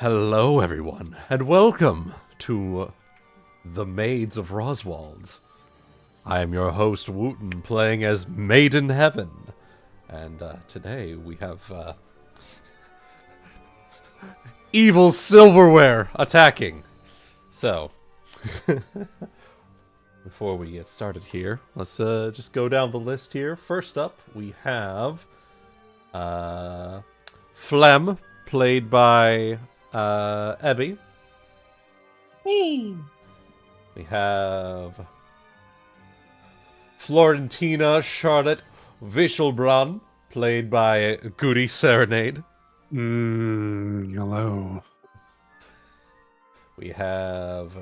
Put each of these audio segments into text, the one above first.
Hello, everyone, and welcome to the Maids of Roswald. I am your host, Wuten, playing as Maiden Heaven, and today we have evil silverware attacking. So, before we get started here, let's just go down the list here. First up, we have Flamme, played by Ebby. Hey. We have Florentina Charlotte Weichselbraun, played by Guti Serenade. Hello. We have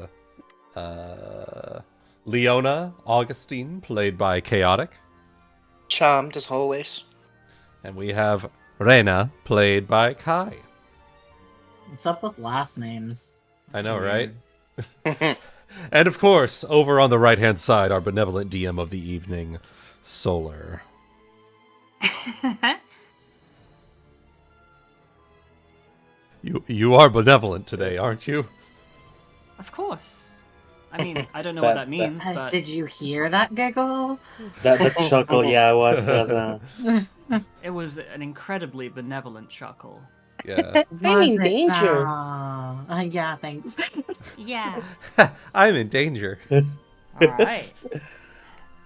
Leona Augustine, played by Chaotic. Charmed as always. And we have Rena, played by Kai. What's up with last names? I know, right? And of course, over on the right-hand side, our benevolent DM of the evening, Solar. You are benevolent today, aren't you? Of course. I mean, I don't know what that means, but... Did you hear that giggle? That chuckle, yeah, was It was an incredibly benevolent chuckle. Yeah. I'm in danger. Yeah, thanks. Yeah. I'm in danger. Alright.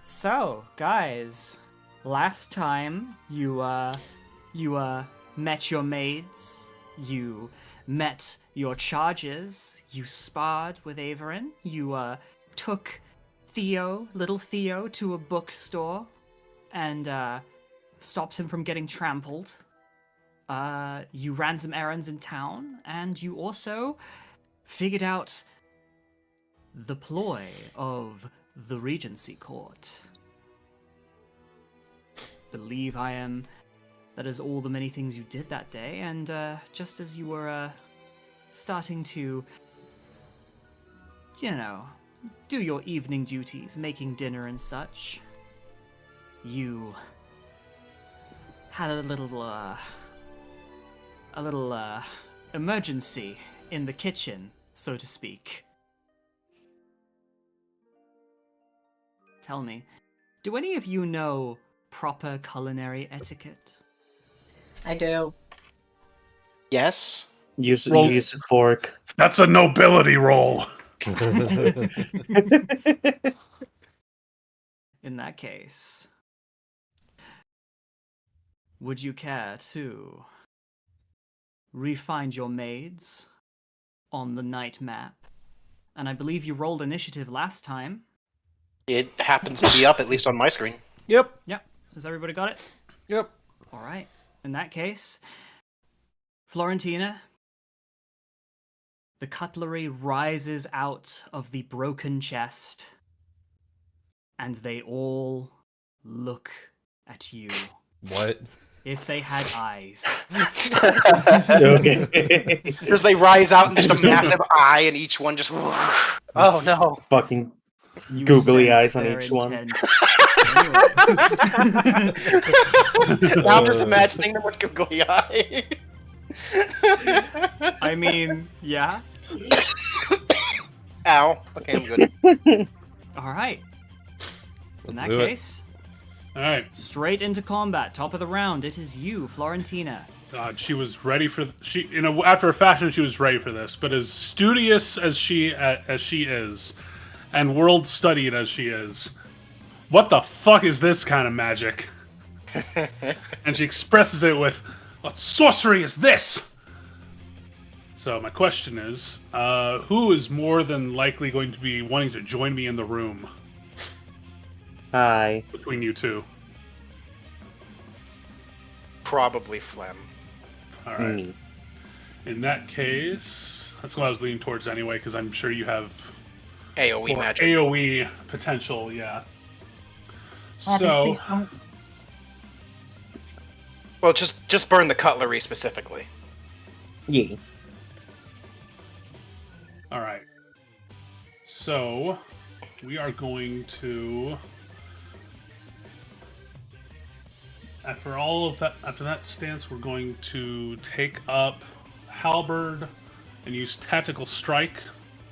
So, guys, last time you met your maids, you met your charges, you sparred with Averin, you took little Theo, to a bookstore and stopped him from getting trampled. You ran some errands in town, and you also figured out the ploy of the Regency Court. Believe I am. That is all the many things you did that day, and just as you were starting to, do your evening duties, making dinner and such, you had a little emergency in the kitchen, so to speak. Tell me, do any of you know proper culinary etiquette? I do. Yes. Use a fork. That's a nobility roll. In that case, would you care to re-find your maids on the night map? And I believe you rolled initiative last time. It happens to be up, at least on my screen. Yep. Has everybody got it? Yep. Alright. In that case, Florentina, the cutlery rises out of the broken chest, and they all look at you. What? If they had eyes. Okay. Because they rise out in just a massive eye, and each one just... Oh, no. Fucking You googly sense eyes on their each one. intent. Now I'm just imagining them with googly eye. I mean, yeah. Ow. Okay, I'm good. Alright. In Let's that do it. case, All right. straight into combat. Top of the round, it is you, Florentina. God, she was ready for after a fashion. She was ready for this, but as studious as she is, and world studied as she is, what the fuck is this kind of magic? And she expresses it with, "What sorcery is this?" So my question is, who is more than likely going to be wanting to join me in the room Hi. between you two? Probably Phlegm. All right. Me. In that case, that's what I was leaning towards anyway, because I'm sure you have AoE magic. AoE potential, yeah. Abby, So, please don't. Well, just burn the cutlery specifically. Yeah. all right. So, we are going to, after that stance, we're going to take up halberd, and use tactical strike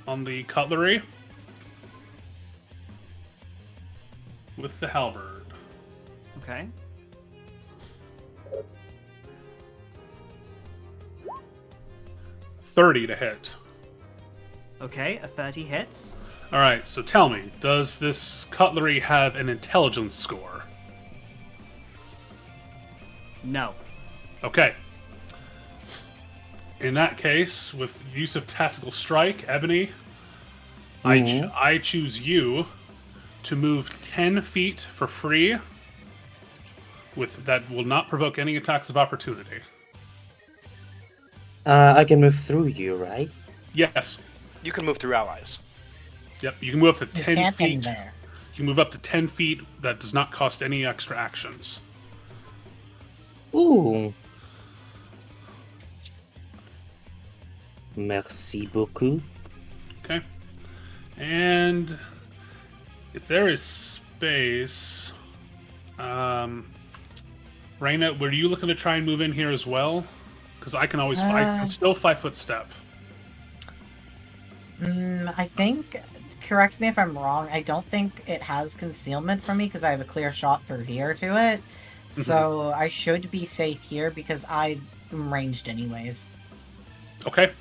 on the cutlery with the halberd. Okay. $30 to hit. Okay, a 30 hits. All right, so tell me, does this cutlery have an intelligence score? No. Okay. In that case, with use of tactical strike, Ebony, I choose you to move 10 feet for free. With that will not provoke any attacks of opportunity. I can move through you, right? Yes. You can move through allies. Yep. You can move up to Just 10 camp in feet. there. You can move up to 10 feet. That does not cost any extra actions. Ooh. Merci beaucoup. Okay. And if there is space, Rena, were you looking to try and move in here as well? Because I can always, I can still 5-foot step. I think, correct me if I'm wrong, I don't think it has concealment for me because I have a clear shot through here to it. So I should be safe here because I'm ranged anyways. Okay.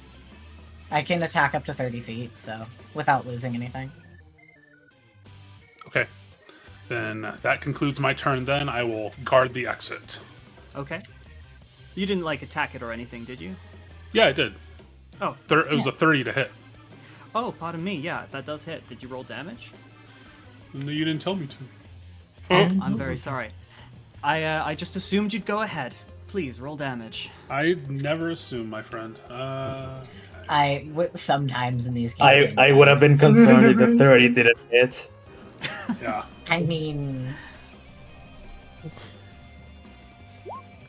I can attack up to 30 feet, so without losing anything. Okay. Then that concludes my turn then. I will guard the exit. Okay. You didn't, like, attack it or anything, did you? Yeah, I did. Oh. It was a 30 to hit. Oh, pardon me. Yeah, that does hit. Did you roll damage? No, you didn't tell me to. Oh, I'm very sorry. I just assumed you'd go ahead. Please, roll damage. I never assume, my friend. Sometimes in these cases. I would have been concerned if the 30 didn't hit. Yeah. I mean...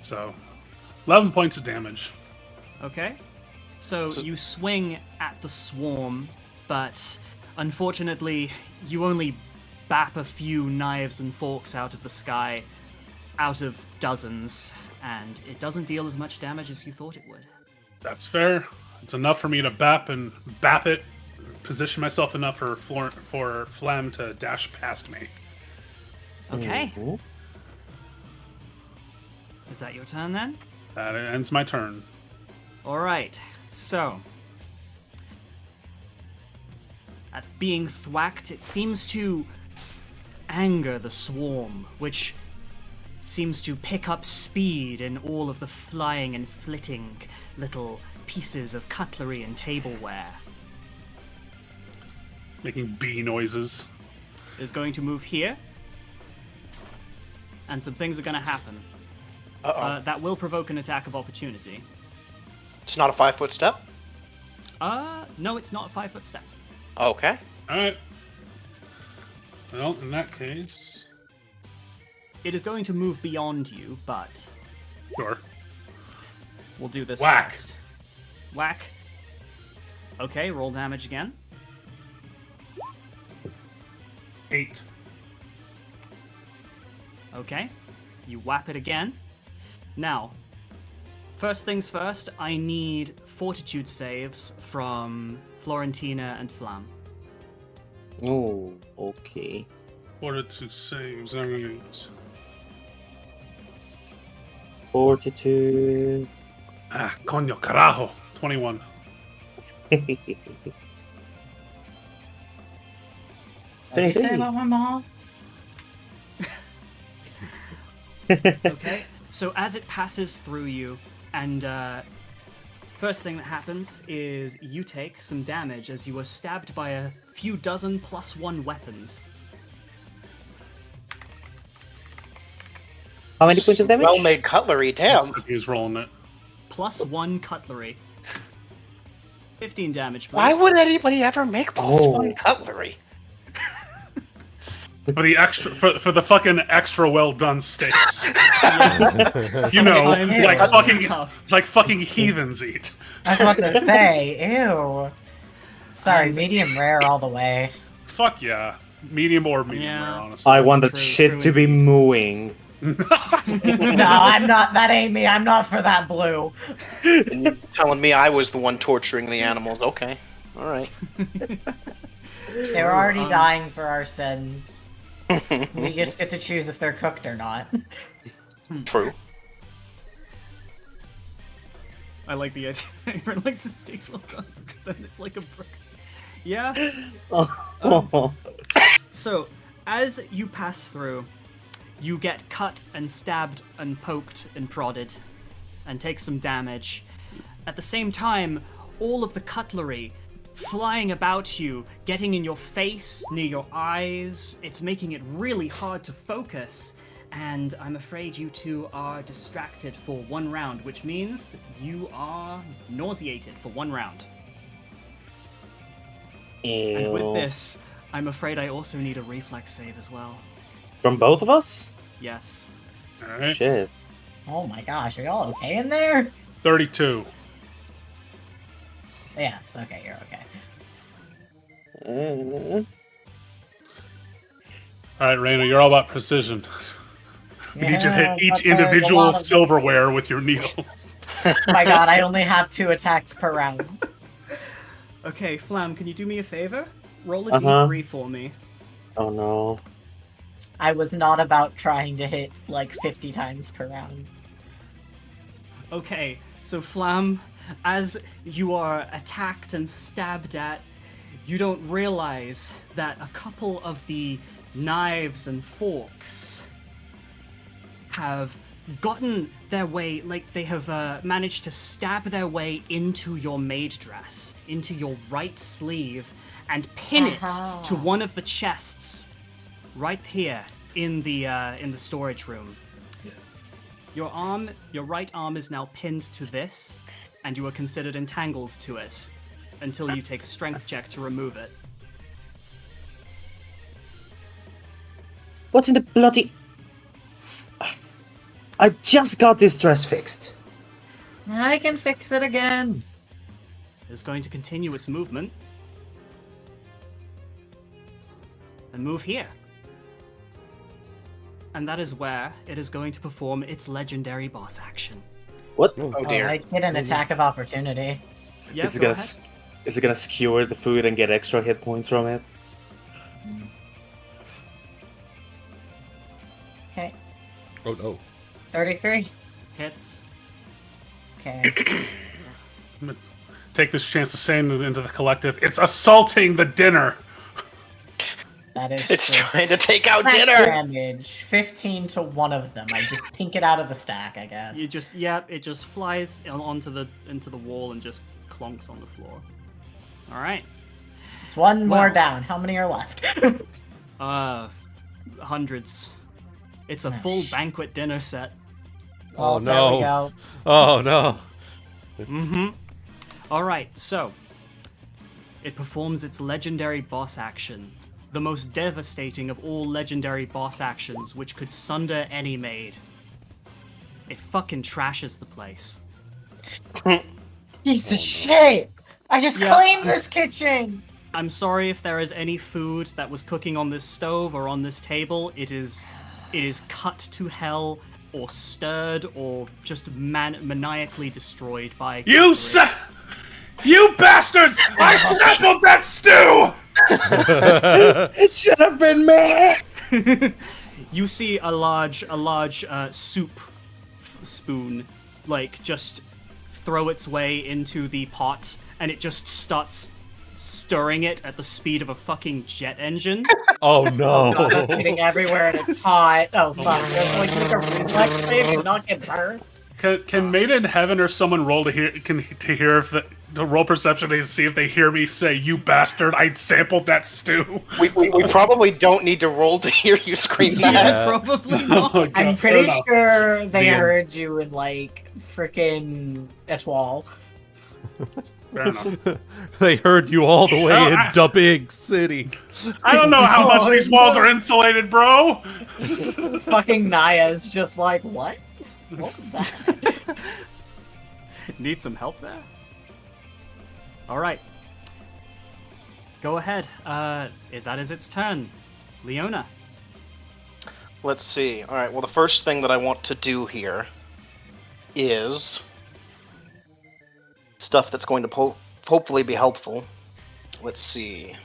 So, 11 points of damage. Okay. So you swing at the swarm, but unfortunately, you only bap a few knives and forks out of the sky, out of dozens, and it doesn't deal as much damage as you thought it would. That's fair. It's enough for me to bap it, position myself enough for Flamme to dash past me. Okay. Ooh. Is that your turn then? That ends my turn. Alright, so. At being thwacked, it seems to anger the swarm, which seems to pick up speed in all of the flying and flitting little pieces of cutlery and tableware. Making bee noises. Is going to move here, and some things are going to happen. Uh-oh. That will provoke an attack of opportunity. It's not a 5-foot step? No, it's not a 5-foot step. Okay. Alright. Well, in that case... It is going to move beyond you, but Sure. we'll do this Whack. first. Whack. Okay, roll damage again. 8. Okay. You whap it again. Now, first things first, I need fortitude saves from Florentina and Flamme. Oh, okay. Fortitude saves. Alright. Fortitude. Ah, coño, carajo. 21. What did you say about my mom? Okay, so as it passes through you, and first thing that happens is you take some damage as you are stabbed by a few dozen +1 weapons. How many points of damage? Well-made cutlery, damn. He's rolling it. +1 cutlery. 15 damage, please. Why would anybody ever make +1 Oh. cutlery? For the extra, for the fucking extra well done steaks. Yes. You know, Sometimes like it's fucking, tough. like fucking heathens eat. I was about to say, ew. Sorry, medium rare all the way. Fuck yeah, medium or medium Yeah. rare, honestly. I want that True, shit true to be mooing. No, I'm not. That ain't me. I'm not for that blue. And you're telling me I was the one torturing the animals. Okay. All right. They were already dying for our sins. We just get to choose if they're cooked or not. True. I like the idea. Everyone likes the steaks well done because then it's like a brick. Yeah. So, as you pass through, you get cut and stabbed and poked and prodded and take some damage. At the same time, all of the cutlery flying about you, getting in your face, near your eyes, it's making it really hard to focus. And I'm afraid you two are distracted for 1 round, which means you are nauseated for 1 round. Ew. And with this, I'm afraid I also need a reflex save as well. From both of us? Yes. All right. Shit. Oh my gosh, are y'all okay in there? 32. Yes, okay, you're okay. All right, Rena, you're all about precision. You need to Yeah, hit each but there's a individual lot of- silverware with your needles. Oh my god, I only have 2 attacks per round. Okay, Flamme, can you do me a favor? Roll a Uh-huh. d3 for me. Oh no. I was not about trying to hit like 50 times per round. Okay, so Flamme, as you are attacked and stabbed at, you don't realize that a couple of the knives and forks have gotten their way, like they have managed to stab their way into your maid dress, into your right sleeve, and pin it to one of the chests right here in the storage room. Your right arm is now pinned to this, and you are considered entangled to it until you take a strength check to remove it. What in the bloody... I just got this dress fixed. I can fix it again. It's going to continue its movement and move here. And that is where it is going to perform its legendary boss action. What? Oh dear. I get an attack of opportunity. Yeah, Is it go gonna ahead. is it gonna skewer the food and get extra hit points from it? Okay, Oh no. 33. Hits. Okay. Take this chance to say into the collective, it's assaulting the dinner. That is It's true. trying to take out Max dinner. damage. 15 to one of them. I just pink it out of the stack, I guess. You just it just flies into the wall and just clonks on the floor. All right. It's one more Well. down. How many are left? Hundreds. It's a Oh, full shit. banquet dinner set. Oh, There no. we go. Oh no. Mm-hmm. All right, so it performs its legendary boss action, the most devastating of all legendary boss actions, which could sunder any maid. It fucking trashes the place. Piece of shit! I just Yeah. cleaned this kitchen! I'm sorry if there is any food that was cooking on this stove or on this table. It is cut to hell, or stirred, or just maniacally destroyed by. You bastards! I sampled that stew! It should have been me! You see a large soup spoon, like, just throw its way into the pot, and it just starts stirring it at the speed of a fucking jet engine. Oh no. God, that's getting everywhere and it's hot. Oh fuck. Like make a reflex save and not get burned. Can Maiden Heaven or someone roll to hear if the roll perception to see if they hear me say, "You bastard! I sampled that stew." We probably don't need to roll to hear you scream that. Yeah. Probably Oh not. my God, I'm fair pretty enough. sure they The- heard you in like frickin' Etoile. Fair enough. They heard you all the way in the big city. I don't know how much Oh, these walls are insulated, bro. Fucking Naya's just like, what? What was that? Need some help there? Alright. Go ahead. That is its turn. Leona. Let's see. All right. Well, the first thing that I want to do here is stuff that's going to hopefully be helpful. Let's see.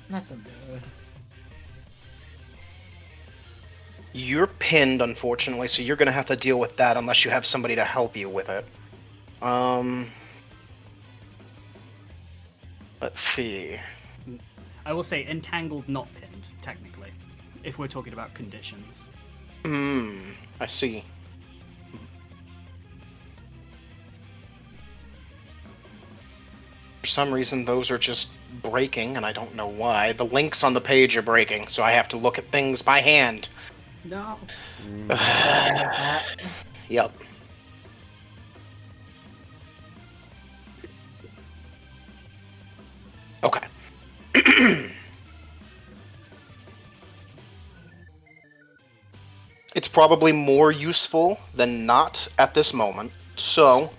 That's a mood. You're pinned, unfortunately, so you're going to have to deal with that unless you have somebody to help you with it. Let's see. I will say entangled, not pinned, technically, if we're talking about conditions. I see. For some reason, those are just breaking, and I don't know why. The links on the page are breaking, so I have to look at things by hand. No. Yep. Okay. It's probably more useful than not at this moment. So,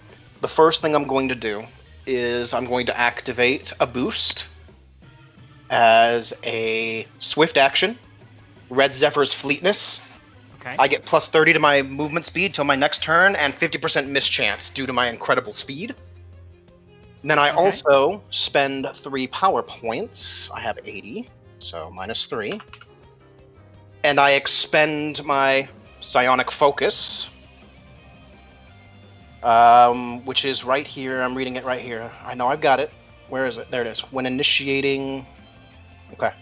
the first thing I'm going to do is I'm going to activate a boost as a swift action. Red Zephyr's Fleetness. Okay. I get plus 30 to my movement speed till my next turn, and 50% mischance due to my incredible speed. And then I also spend 3 power points. I have 80, so minus 3. And I expend my Psionic Focus, which is right here. I'm reading it right here. I know I've got it. Where is it? There it is. When initiating... Okay.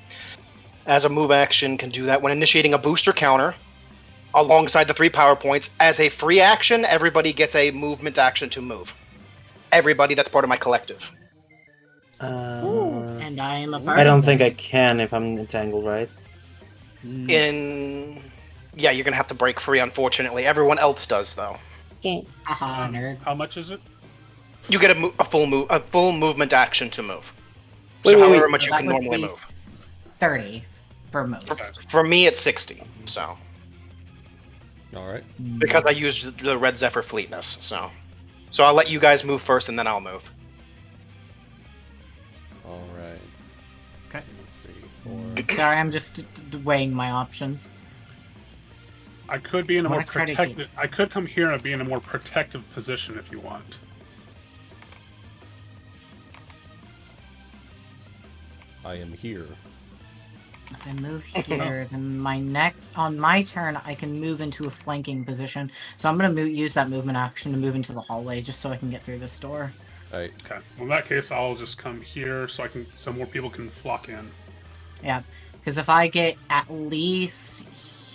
As a move action, can do that. When initiating a booster counter, alongside the 3 power points, as a free action, everybody gets a movement action to move. Everybody that's part of my collective. And I am a part I don't of think it. I can if I'm entangled, right? Yeah, you're gonna have to break free, unfortunately. Everyone else does, though. Haha, nerd. How much is it? You get a full movement action to move. Wait, So wait, however wait. much you That can would normally be move. 30 for most. For me, it's 60. So All right. because I used the Red Zephyr Fleetness, so I'll let you guys move first, and then I'll move. All right. Okay. 2, 3, 4. Sorry, I'm just weighing my options. I could be in a I more wanna try to protective. get- I could come here and be in a more protective position if you want. I am here. If I move here, then on my turn, I can move into a flanking position. So I'm gonna use that movement action to move into the hallway just so I can get through this door. All right. Okay. Well, in that case, I'll just come here so more people can flock in. Yeah, because if I get at least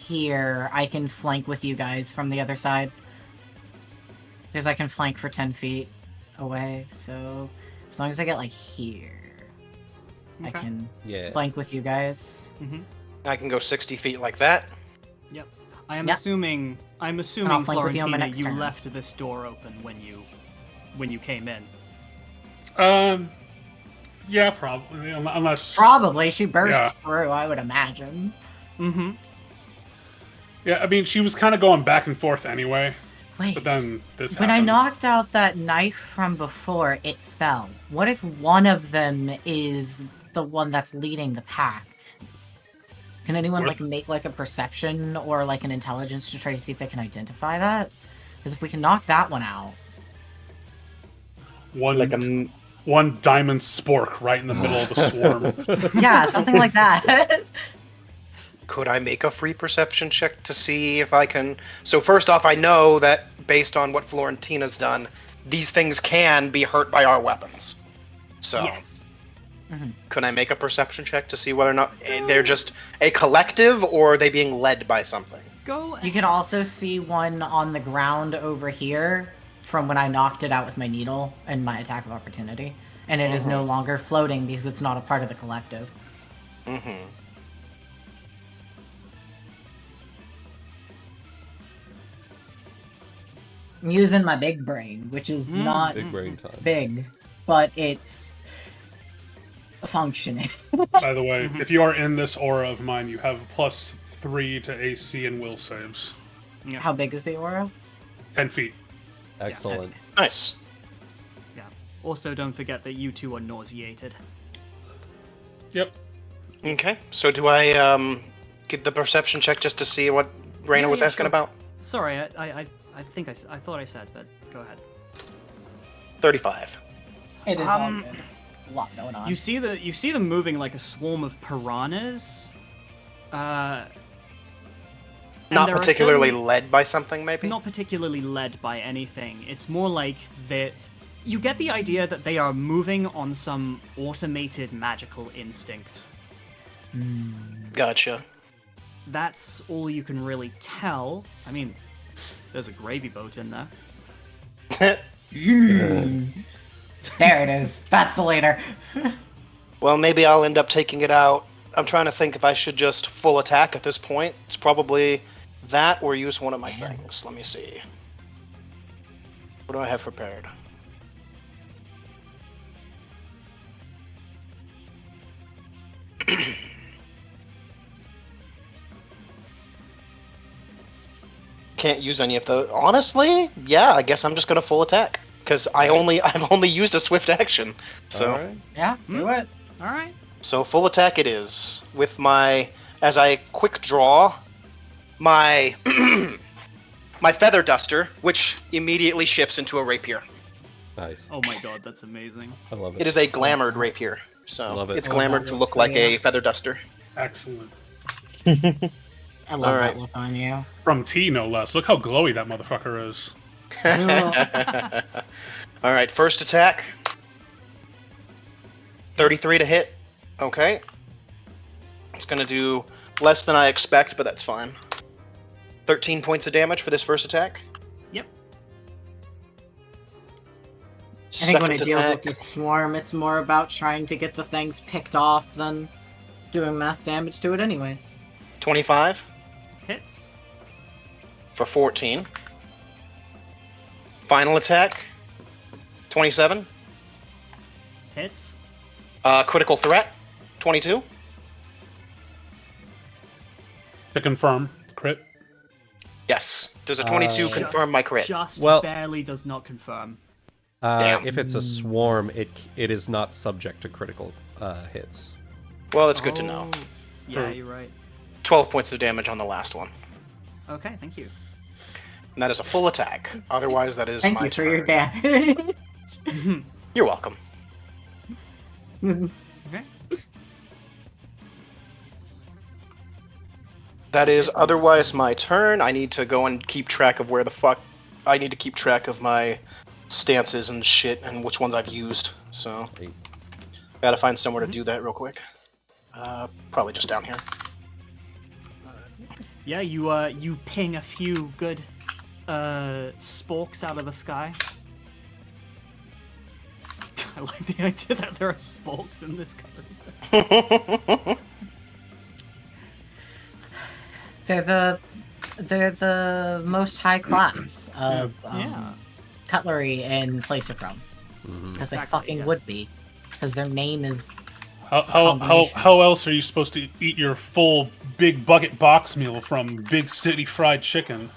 here, I can flank with you guys from the other side. Because I can flank for 10 feet away, so as long as I get like here, I Okay. can Yeah. flank with you guys. I can go 60 feet like that. Yep. I'm Yep. assuming I'll flank with you on my Florentina, next you turn. left this door open when you came in. Yeah, probably. Unless. Probably she burst Yeah. through, I would imagine. Mm-hmm. Yeah, I mean, she was kind of going back and forth anyway. Wait, But then this when I happened. knocked out that knife from before, it fell. What if one of them is the one that's leading the pack? Can anyone What? make a perception or like an intelligence to try to see if they can identify that? Because if we can knock that one out, One diamond spork right in the middle of the swarm. yeah, something like that. Could I make a free perception check to see if I can... So first off, I know that based on what Florentina's done, these things can be hurt by our weapons. So Yes. could I make a perception check to see whether or not they're just a collective or are they being led by something? Go. You can also see one on the ground over here from when I knocked it out with my needle and my attack of opportunity. And it is no longer floating because it's not a part of the collective. Mm-hmm. I'm using my big brain, which is not Big brain time. big, but it's functioning. By the way, if you are in this aura of mine, you have +3 to AC and will saves. How big is the aura? 10 feet. Excellent. Nice. Yeah. Also, don't forget that you two are nauseated. Yep. Okay, so do I get the perception check just to see what Rena was asking sure. about? Sorry, I think I thought I said, but go ahead. 35. It is all good. A lot going on. You see them moving like a swarm of piranhas. And Not there are particularly certainly- led by something, maybe? Not particularly led by anything. It's more like that. You get the idea that they are moving on some automated magical instinct. Gotcha. That's all you can really tell. I mean, there's a gravy boat in there. There it is. That's the leader. Well, maybe I'll end up taking it out. I'm trying to think if I should just full attack at this point. It's probably that or use one of my things. Let me see. What do I have prepared? Can't use any of those. Honestly, yeah, I guess I'm just gonna full attack because I've only used a swift action. So All right. Yeah, do it. All right. So full attack it is with my as I quick draw my my feather duster, which immediately shifts into a rapier. Nice. Oh my god, that's amazing. I love it. It is a glamored rapier, so Love it. it's glamored to look like a feather duster. Excellent. I love Alright. that look on you. From T, no less. Look how glowy that motherfucker is. All right, first attack. 33 to hit. Okay. It's gonna do less than I expect, but that's fine. 13 points of damage for this first attack. Yep. I think when it Second deals attack, with the swarm, it's more about trying to get the things picked off than doing mass damage to it anyways. 25 Hits. for 14. Final attack. 27. Hits. Critical threat. 22. To confirm, crit. Yes. Does a 22 confirm my crit? Just Well- barely does not confirm. Damn. If it's a swarm, it is not subject to critical hits. Well, that's good to know. Oh, Yeah, you're right. 12 points of damage on the last one. Okay, thank you. And that is a full attack. Otherwise, that is Thank my you for turn. your damage. You're welcome. Okay. That is otherwise my turn. I need to go and keep track of where the fuck... I need to keep track of my stances and shit and which ones I've used. So, Hey. gotta find somewhere to do that real quick. Probably just down here. Yeah, you ping a few good sporks out of the sky. I like the idea that there are sporks in this conversation. They're the most high class of Yeah. cutlery in Placer Chrome. Mhm. Because they Exactly, fucking yes. would be. Because their name is... How Combination. else are you supposed to eat your full big bucket box meal from Big City Fried Chicken?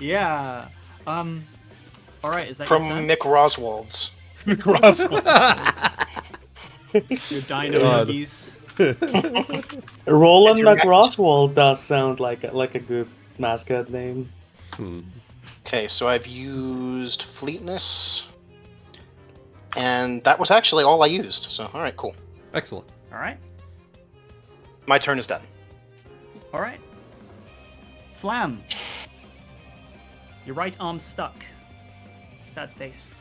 Yeah. All right, is that From your turn? Mick Roswald's. Roswald. Your dino God. nuggies. Roland Direct. McRoswald does sound like a good mascot name. Okay, so I've used Fleetness. And that was actually all I used. So, alright, cool. Excellent. All right. My turn is done. All right. Flamme. Your right arm's stuck. Sad face.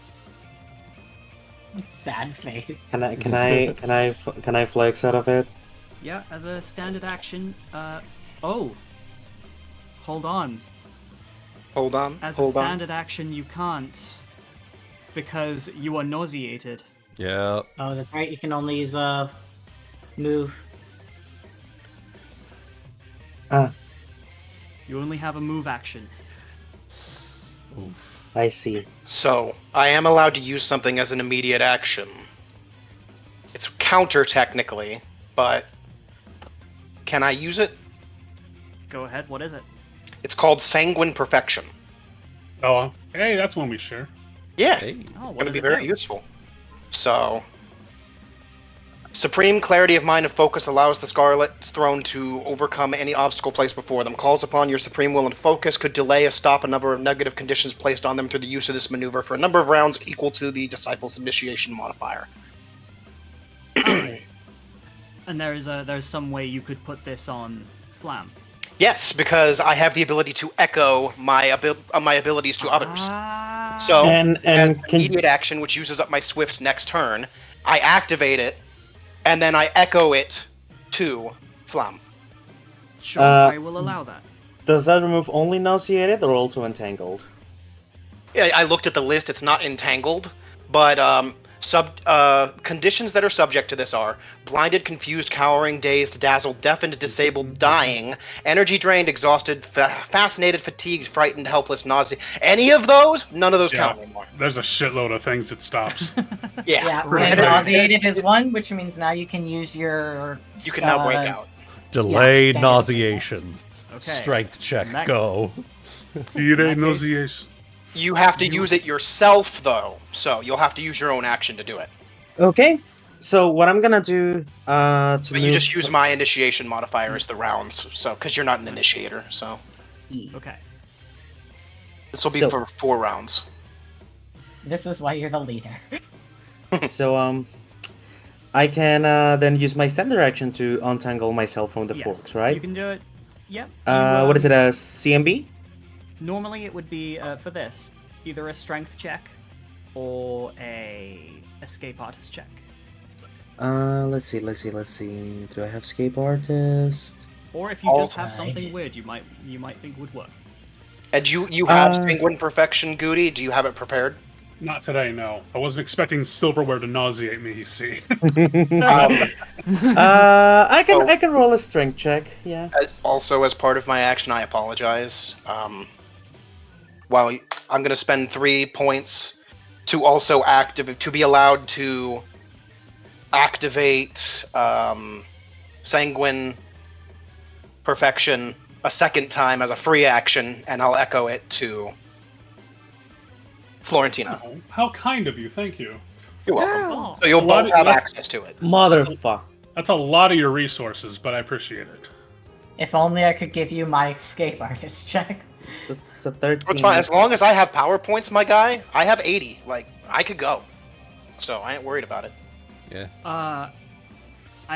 Sad face. Can I flex out of it? Yeah, as a standard action. Oh. Hold on. Hold on. As a Hold on. standard action, you can't. Because you are nauseated. Yeah. Oh, that's right. You can only use a move. You only have a move action. Oof. I see. So, I am allowed to use something as an immediate action. It's counter, technically, but... Can I use it? Go ahead, what is it? It's called Sanguine Perfection. Oh, hey, that's one we share. Yeah, Hey. Oh, what going to does be it very do? useful. So... Supreme clarity of mind and focus allows the Scarlet Throne to overcome any obstacle placed before them. Calls upon your supreme will and focus could delay or stop a number of negative conditions placed on them through the use of this maneuver for a number of rounds equal to the Disciple's initiation modifier. Alright. And there's some way you could put this on Flamme. Yes, because I have the ability to echo my abilities to others. Ah. So, And as can- immediate action, which uses up my Swift next turn, I activate it, and then I echo it to Flamme. Sure, Uh, I will allow that. Does that remove only nauseated or also entangled? Yeah, I looked at the list. It's not entangled, but conditions that are subject to this are blinded, confused, cowering, dazed, dazzled, deafened, disabled, dying, energy drained, exhausted, fascinated, fatigued, frightened, helpless, nausea. Any of those? None of those count anymore. There's a shitload of things it stops. Yeah. Yeah, Right. and nauseated is one, which means now you can use your. You can now break out. Delayed standard. nauseation. Okay. Strength check, That- go. Irate case- nauseation. You have to use it yourself, though, so you'll have to use your own action to do it. Okay. So what I'm gonna do to But you just use my initiation modifier as the rounds, so because you're not an initiator, so Okay. this will be So- for 4 rounds. This is why you're the leader. So I can then use my standard action to untangle myself from the Yes. forks, right? You can do it. Yep. What is it? A CMB? Normally it would be for this either a strength check or a escape artist check. Let's see. Do I have escape artist? Or if you just have Alright. something weird you might think would work. And you have Uh, Sanguine Perfection, Guti? Do you have it prepared? Not today, no. I wasn't expecting silverware to nauseate me, you see. I can roll a strength check. Yeah. Also, as part of my action, I apologize. While I'm going to spend 3 points to also to be allowed to activate Sanguine Perfection a second time as a free action, and I'll echo it to Florentina. Oh, how kind of you, thank you. You're welcome. Oh, So you'll What- both have what- access to it. Motherfucker. That's a lot of your resources, but I appreciate it. If only I could give you my escape artist check. It's a 13. It's fine. As long as I have power points, my guy, I have 80. Like, I could go. So I ain't worried about it. Yeah. I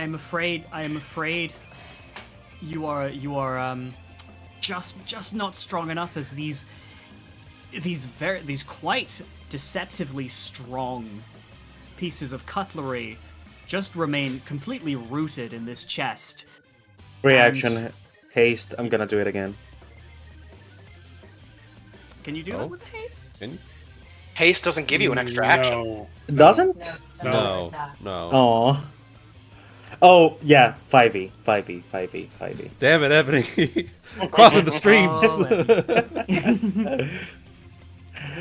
am afraid you are just not strong enough, as these quite deceptively strong pieces of cutlery just remain completely rooted in this chest. Reaction, haste. I'm gonna do it again. Can you do Oh. it with haste? Can you? Haste doesn't give you an extra action. No. It doesn't? No. No. Oh. Oh yeah, 5e. Damn it, Ebony. Crossing the streams. Oh,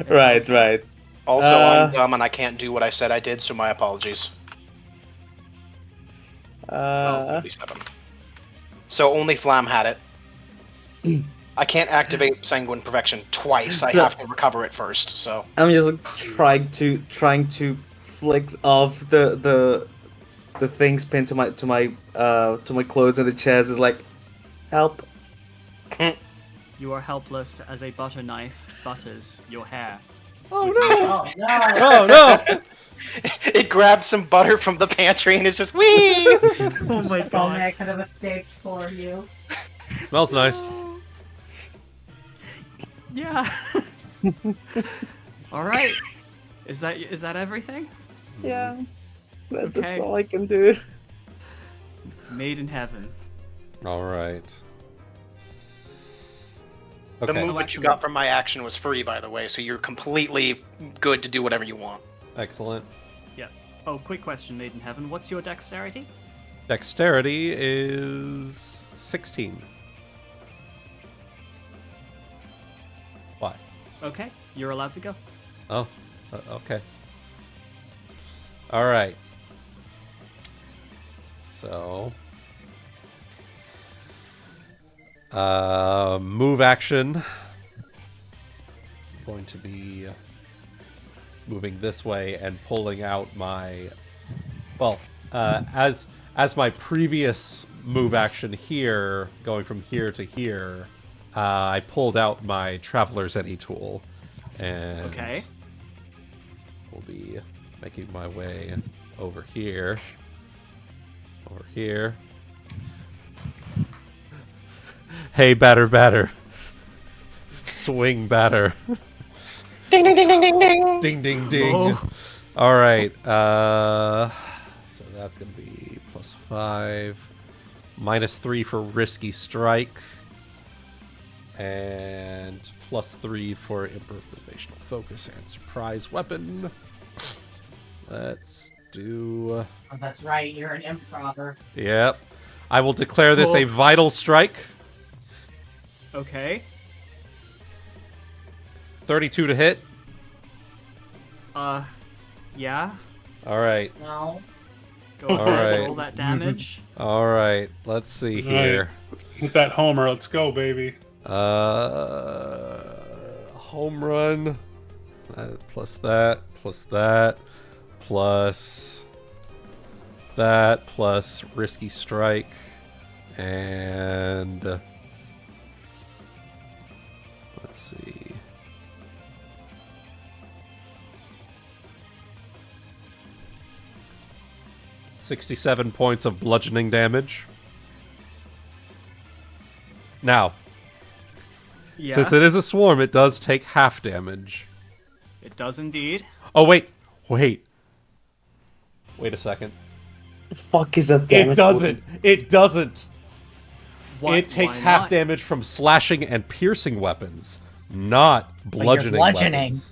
Right. Also, Uh, I'm dumb and I can't do what I said I did, so my apologies. 37. So only Flamme had it. I can't activate Sanguine Perfection twice. I So- have to recover it first. So I'm just like trying to flick off the things pinned to my clothes and the chest is like, help. you are helpless as a butter knife butters your hair. Oh no! Oh no! Oh no! it grabs some butter from the pantry and it's just wee. Oh my If only I could have escaped for you. Smells nice. Yeah. All right. Is that everything? Yeah. That's Okay. all I can do. Made in heaven. All right. The Okay. movement you got from my action was free, by the way, so you're completely good to do whatever you want. Excellent. Yeah. Oh, quick question, Made in heaven. What's your dexterity? Dexterity is 16. Why? Okay, you're allowed to go. Oh, okay. All right. So, move action. Going to be moving this way and pulling out my. Well, as my previous move action here, going from here to here, I pulled out my Traveler's Any tool, and Okay. will be making my way over here. Over here. Hey, batter. Swing batter. Ding ding ding ding ding ding. Ding, ding, ding. Oh. All right. So that's going to be +5. -3 for Risky Strike. And +3 for Improvisational Focus and Surprise Weapon. Let's do... Oh, that's right, you're an improver. Yep. I will declare this a Vital Strike. Okay. 32 to hit. Yeah. All right. No. Go ahead, right. roll that damage. All right. Let's see here. With that homer, let's go, baby. Home run. Plus that. Plus that. Plus that. Plus Risky Strike. And... let's see. $67 points of bludgeoning damage. Now, Yeah. since it is a swarm, it does take half damage. It does indeed. Oh, wait. Wait a second. The fuck is that damage? It doesn't. Why, It takes why half not? damage from slashing and piercing weapons, not you're bludgeoning bludgeoning. weapons.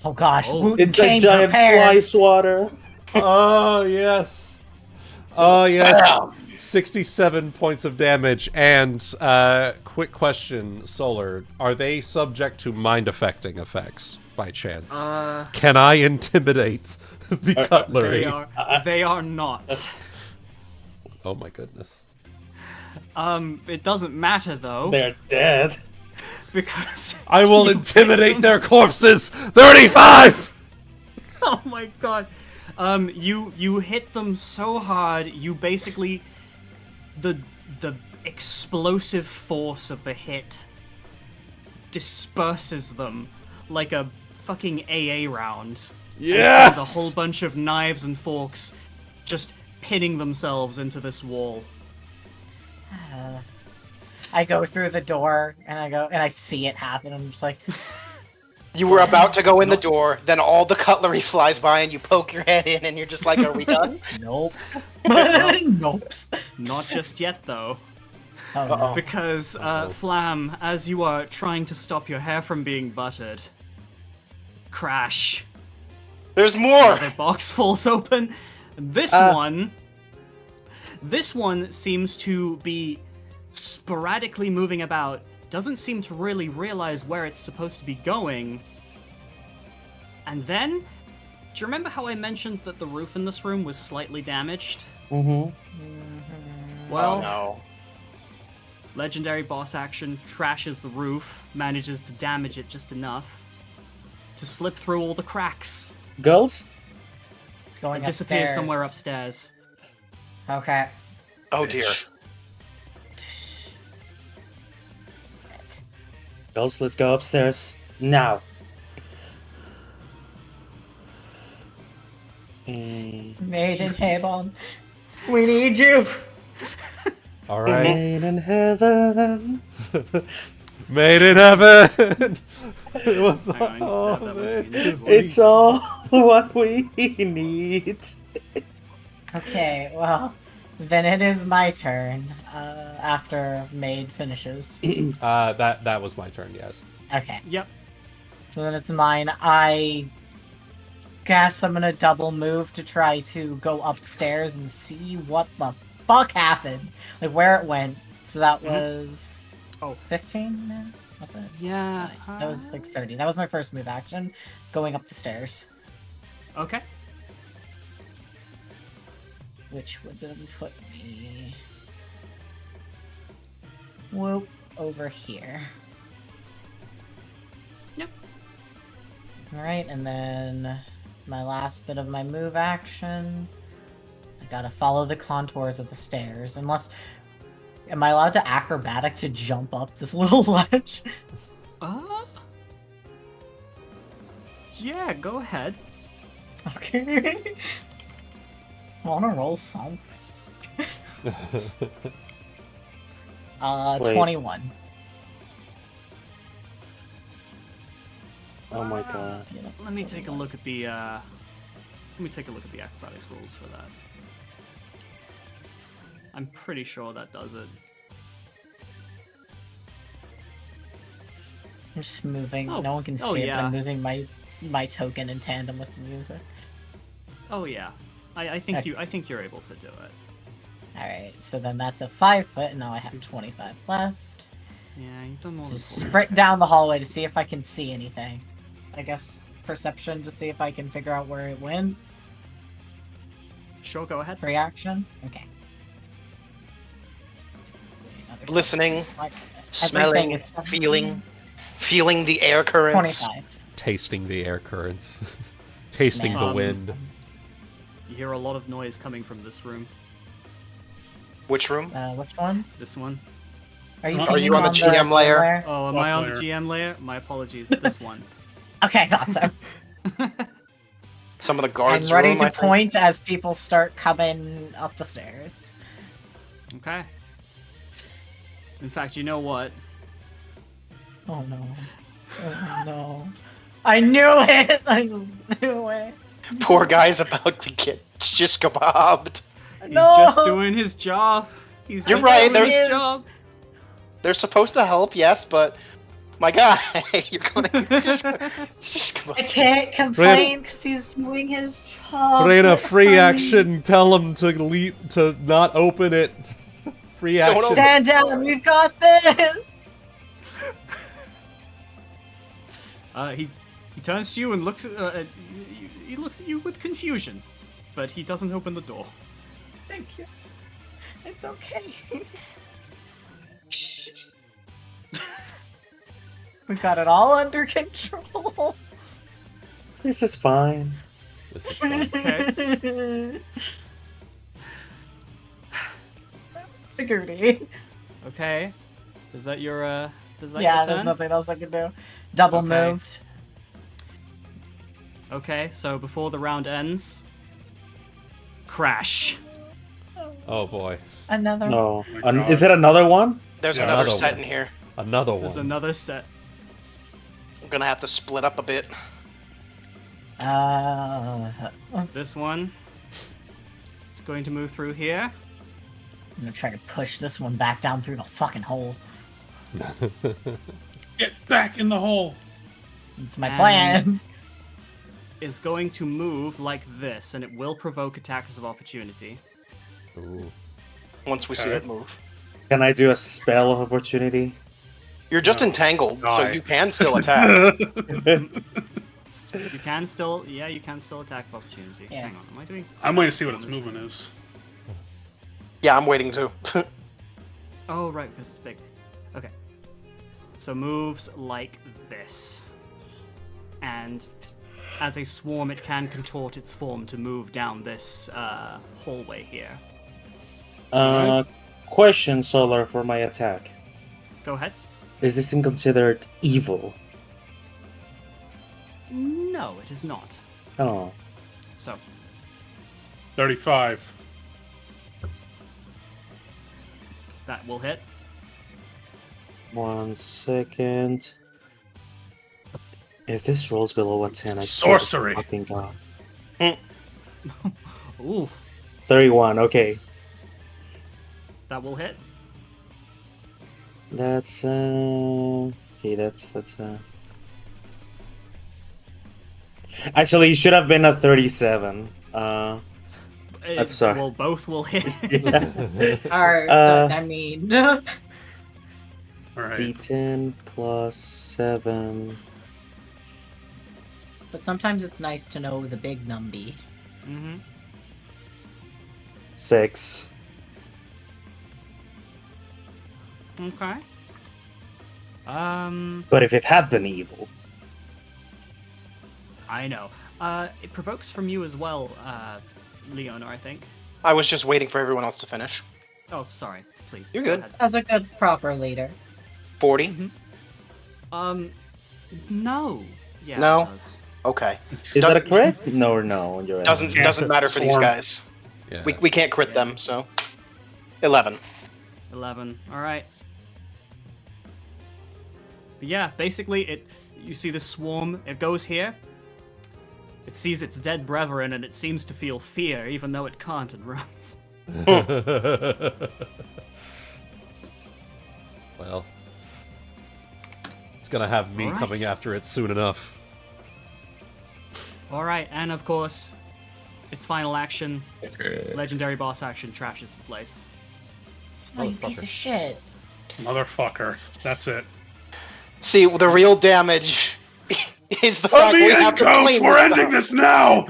Oh gosh, Oh. Wuten It's a came giant prepared. fly swatter. Oh, yes. Oh, yes. 67 points of damage. And, quick question, Solar. Are they subject to mind-affecting effects, by chance? Can I intimidate the cutlery? They are not. Oh, my goodness. It doesn't matter though, They're dead. because I will intimidate their corpses! 35! oh my god. You hit them so hard, you basically the explosive force of the hit disperses them like a fucking AA round. Yes! And sends a whole bunch of knives and forks just pinning themselves into this wall. I go through the door and I see it happen. I'm just like, You were about to go in the door, then all the cutlery flies by and you poke your head in and you're just like, are we done? nope. Nope. Not just yet though. Oh, no. Because, Flamme, as you are trying to stop your hair from being buttered, crash. There's more! Another box falls open. This one seems to be sporadically moving about, doesn't seem to really realize where it's supposed to be going. And then, do you remember how I mentioned that the roof in this room was slightly damaged? Mm-hmm. Well, Oh no. legendary boss action trashes the roof, manages to damage it just enough to slip through all the cracks Girls? It's going and disappears upstairs. somewhere upstairs. Okay. Oh dear. Girls, let's go upstairs. Now. Maiden Hebon, we need you. All right. Made in heaven. Made in heaven! It was Hang on, I need to all have that much made. music. It's all what we need. Okay, well, then it is my turn. After Maid finishes. That was my turn, yes. Okay, Yep. so then it's mine. I guess I'm gonna double move to try to go upstairs and see what the fuck happened, like where it went. So that was 15 now? Was it? Yeah. That was like 30. That was my first move action, going up the stairs, Okay. which would then put me whoop over here. Yep. Alright, and then my last bit of my move action I gotta follow the contours of the stairs. Unless, am I allowed to acrobatic to jump up this little ledge? Yeah, go ahead. Okay. I wanna roll something. Wait. 21. Oh my god. Let me take a look at the acrobatics rules for that. I'm pretty sure that does it. I'm just moving. Oh. No one can see Oh, it, but yeah. I'm moving my token in tandem with the music. Oh yeah, I think you're able to do it. Alright, so then that's a 5 foot, and now I have 25 left. Yeah, you've done more than Just 4. sprint down the hallway to see if I can see anything. I guess perception to see if I can figure out where it went. Sure, go ahead. Free action? Okay. Another Listening, 75. smelling, Everything is 17. feeling the air currents. 25. Tasting the air currents. Tasting the Man. wind. You hear a lot of noise coming from this room. Which room? Which one? This one. Are you, Are pinging you on the GM layer? Oh, am What I on the player? GM layer? My apologies. This one. Okay, I thought so. Some of the I'm guards ready room, to I think. point as people start coming up the stairs. Okay. In fact, you know what? Oh no. Oh no. I knew it! I knew it. Poor guy's about to get just kebabbed. He's No! just doing his job. He's You're just right, doing his there's- job. They're supposed to help, yes, but my guy, you're gonna just I kebab. can't complain because he's doing his job. Rena, but free I- action. Tell him to leap to not open it. Free Don't action. open Stand down, we've got this! He turns to you and looks at he looks at you with confusion, but he doesn't open the door. Thank you. It's okay. We've got it all under control. This is fine. This is fun. Okay. Security. Okay. Is that your Yeah, your there's turn? nothing else I can do. Double Okay. moved. Okay, so before the round ends, crash. Oh boy. Another. No. Oh my God. Is it another one? There's Yeah, another another set one. in here. Another There's one. another set. I'm gonna have to split up a bit. This one. It's going to move through here. I'm gonna try to push this one back down through the fucking hole. Get back in the hole. That's my And- plan. Is going to move like this, and it will provoke attacks of opportunity. Ooh. Once we see Okay. it move. Can I do a spell of opportunity? You're just No. entangled, so Die. you can still attack. You can still, yeah, you can still attack of opportunity. Yeah. Hang on, am I doing? I'm waiting to see what its movement is. Yeah, I'm waiting too. Oh, right, because it's big. Okay. So moves like this. And as a swarm, it can contort its form to move down this hallway here. Question, Solar, for my attack. Go ahead. Is this considered evil? No, it is not. Oh. So, 35. that will hit. 1 second. If this rolls below a 10, I swear to Sorcery. fucking God. Ooh, 31, okay. that will hit. That's okay, that's Actually, it should have been a 37. I'm sorry. Well, both will hit. Alright, I mean. All right. D10 plus 7. But sometimes it's nice to know the big numby. Mm-hmm. 6. Okay. But if it had been evil. I know. It provokes from you as well, Leona, I think. I was just waiting for everyone else to finish. Oh, sorry. Please. You're go good. ahead. As a good proper leader. 40? No. Yeah, No? it does. Okay. Is that a crit? No, or no? You're right. Doesn't matter for these Swarm. guys. Yeah. We can't crit them, so 11. 11. All right. But yeah, basically, you see the swarm. It goes here. It sees its dead brethren, and it seems to feel fear, even though it can't, and runs. Well, it's gonna have me Alright. coming after it soon enough. All right, and of course, its final action, legendary boss action, trashes the place. Oh, you piece of shit. Motherfucker. That's it. See, the real damage is the Let fact me we in, have to Coach! clean We're this ending up. this now!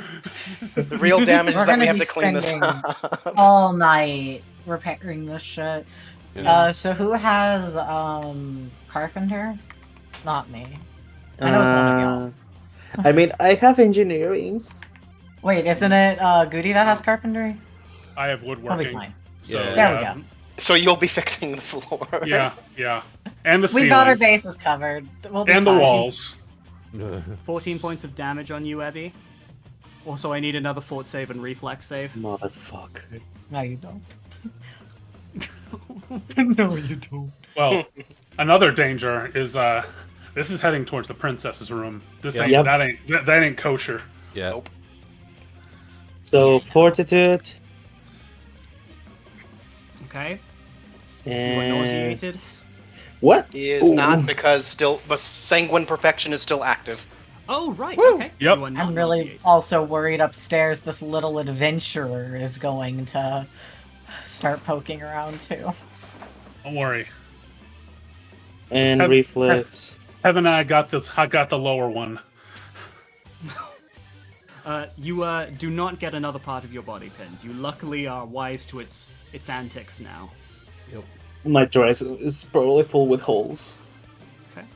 The real damage We're is that we gonna have be to clean this spending up. all night repairing this shit. Yeah. So who has carpenter? Not me. I know it's one of y'all. I mean, I have engineering. Wait, isn't it Guti that has carpentry? I have I'll be woodworking. fine. So, Yeah. There we go. So you'll be fixing the floor. Yeah, yeah. And the We ceiling. got our bases covered. We'll be and the fine. walls. 14 points of damage on you, Ebby. Also, I need another fort save and reflex save. Motherfucker. No, you don't. No, you don't. Well, another danger is this is heading towards the princess's room. This Yep. ain't Yep. that ain't kosher. Yeah. Nope. So, fortitude. Okay? You are And... nauseated. What? He is Ooh. not because the sanguine perfection is still active. Oh, right, okay. Yep. You are not I'm really nauseated. also worried upstairs this little adventurer is going to start poking around too. Don't worry. And Have- reflex. Heaven, I got this. I got the lower one. You do not get another part of your body pinned. You luckily are wise to its antics now. Yep. My dress is probably full with holes. Okay.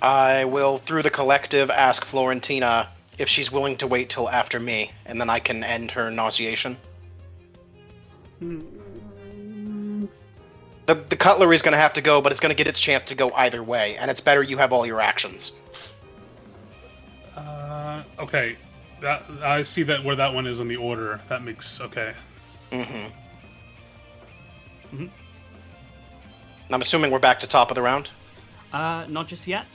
I will, through the collective, ask Florentina if she's willing to wait till after me, and then I can end her nauseation. The cutlery is going to have to go, but it's going to get its chance to go either way, and it's better you have all your actions. Okay. That I see that where that one is in the order. That makes okay. Mm-hmm. Mhm. I'm assuming we're back to top of the round? Not just yet.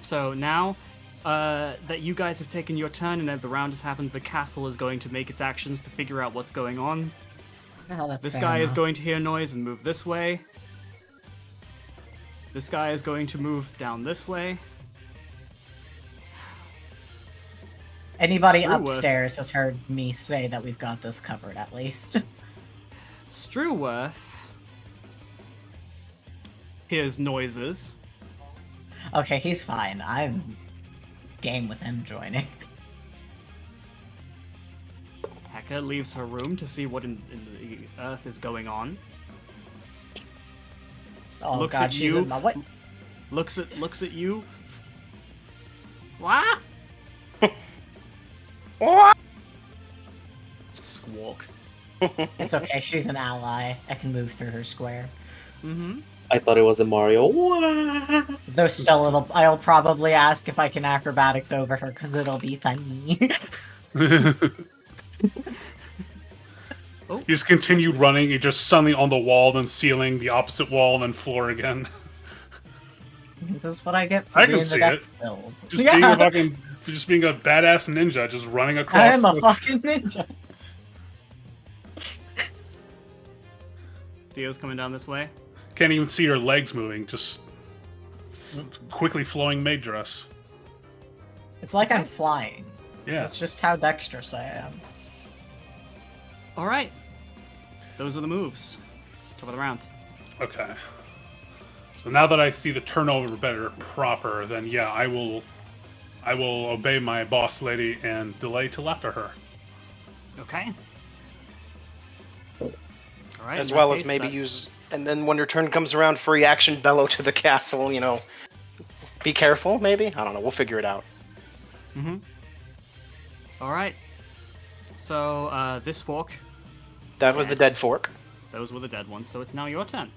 So now that you guys have taken your turn and that the round has happened, the castle is going to make its actions to figure out what's going on. Oh, that's This fair guy is enough. going to hear noise and move this way. This guy is going to move down this way. Anybody Struworth. upstairs has heard me say that we've got this covered at least. Struworth hears noises. Okay, he's fine. I'm game with him joining. Heka leaves her room to see what in the earth is going on. Oh Looks god, at she's you. in my what? Looks at you. What? What? Squawk. It's okay, she's an ally. I can move through her square. Mm-hmm. I thought it was a Mario. Wah! Though still, I'll probably ask if I can acrobatics over her, because it'll be funny. You just continued running. You just suddenly on the wall, then ceiling, the opposite wall, then floor again. This is what I get for I can being see the it. next build. Just being a badass ninja, just running I across. am a fucking ninja. Theo's coming down this way. Can't even see your legs moving. Just quickly flowing maid dress. It's like I'm flying. Yeah. That's just how dexterous I am. All right. Those are the moves. Top of the round. Okay. So now that I see the turnover better proper, then yeah, I will obey my boss lady and delay till after her. Okay. All right. As in that well as case, maybe that- use, and then when your turn comes around, free action bellow to the castle, you know. Be careful, maybe? I don't know, we'll figure it out. Mm-hmm. All right. So, this fork. That was the dead fork. Those were the dead ones, so it's now your turn.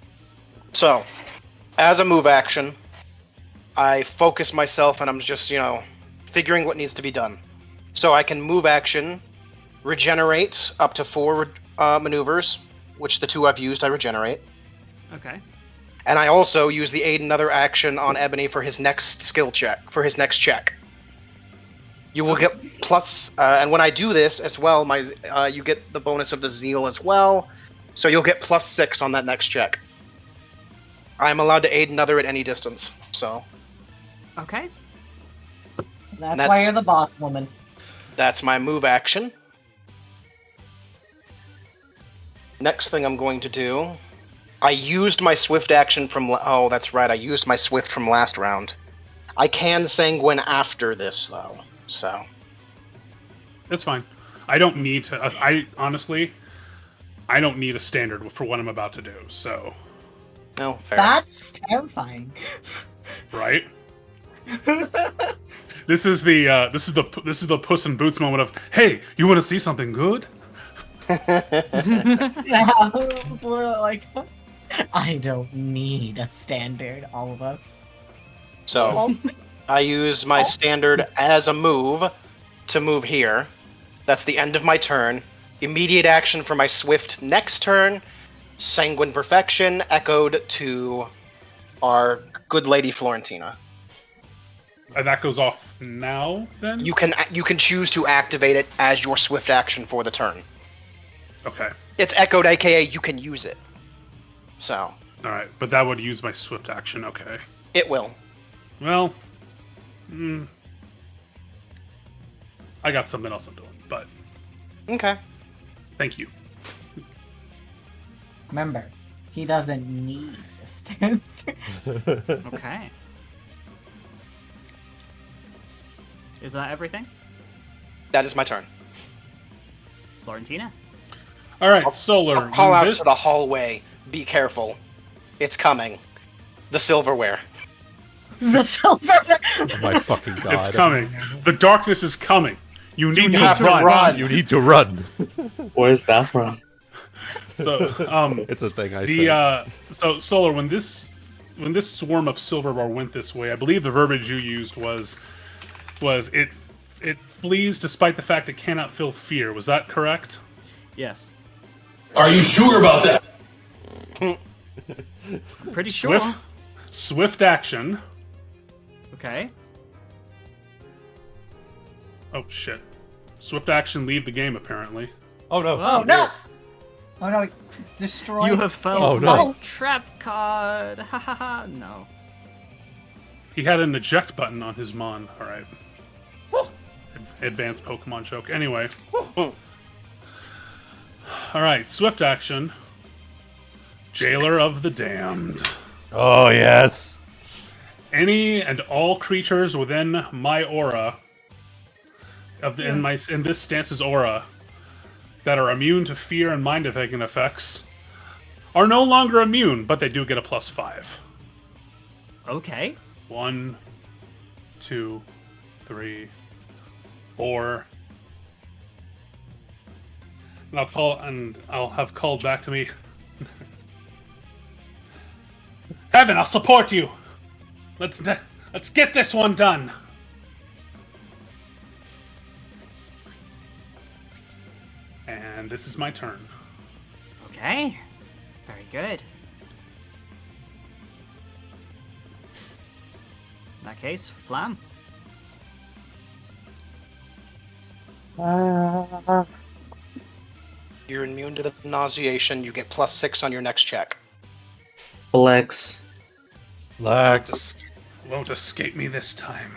So, as a move action, I focus myself and I'm just, figuring what needs to be done. So I can move action, regenerate up to 4 maneuvers, which the 2 I've used I regenerate. Okay. And I also use the aid another action on Ebony for his next skill check, for his next check. You will get plus, and when I do this as well, you get the bonus of the zeal as well, so you'll get +6 on that next check. I'm allowed to aid another at any distance, so. Okay. That's why you're the boss woman. That's my move action. Next thing I'm going to do, I used my swift action from, oh, that's right, I used my swift from last round. I can sanguine after this, though, so. That's fine. I don't need to, honestly, I don't need a standard for what I'm about to do, so. No, fair. That's terrifying. Right? This is the Puss in Boots moment of, hey, you want to see something good? Yeah, literally like, I don't need a standard, all of us. So, I use my standard as a move to move here. That's the end of my turn. Immediate action for my swift next turn. Sanguine Perfection echoed to our good lady Florentina. And that goes off now, then? You can choose to activate it as your swift action for the turn. Okay. It's echoed, aka you can use it. So. Alright, but that would use my swift action, okay. It will. Well, I got something else I'm doing, but... Okay. Thank you. Remember, he doesn't need a standard. Okay. Is that everything? That is my turn. Florentina? Alright, Solar. I'll call out this... to the hallway. Be careful. It's coming. The silverware. The silverware. Oh my fucking god. It's coming. The darkness is coming. You need to have to run. run. You need to run. Where's that from? So, It's a thing I say. So Solar, when this swarm of silverware went this way, I believe the verbiage you used was it flees despite the fact it cannot feel fear. Was that correct? Yes. Are you sure about that? I'm pretty sure. Swift action. Okay. Oh shit. Swift action, leave the game apparently. Oh no. Oh, No! Oh no, destroy. You have found Oh, my no. trap card. Ha ha ha. No. He had an eject button on his mon. Alright. Advanced Pokemon joke. Anyway. Alright, swift action. Jailer of the Damned. Oh yes. Any and all creatures within my aura in this stance's aura that are immune to fear and mind affecting effects are no longer immune, but they do get a +5. Okay. 1, 2, 3, 4. And I'll have called back to me. Heaven, I'll support you. Let's get this one done. And this is my turn. Okay. Very good. In that case, Flamme. You're immune to the nauseation. You get +6 on your next check. Flex. Lex. Won't escape me this time.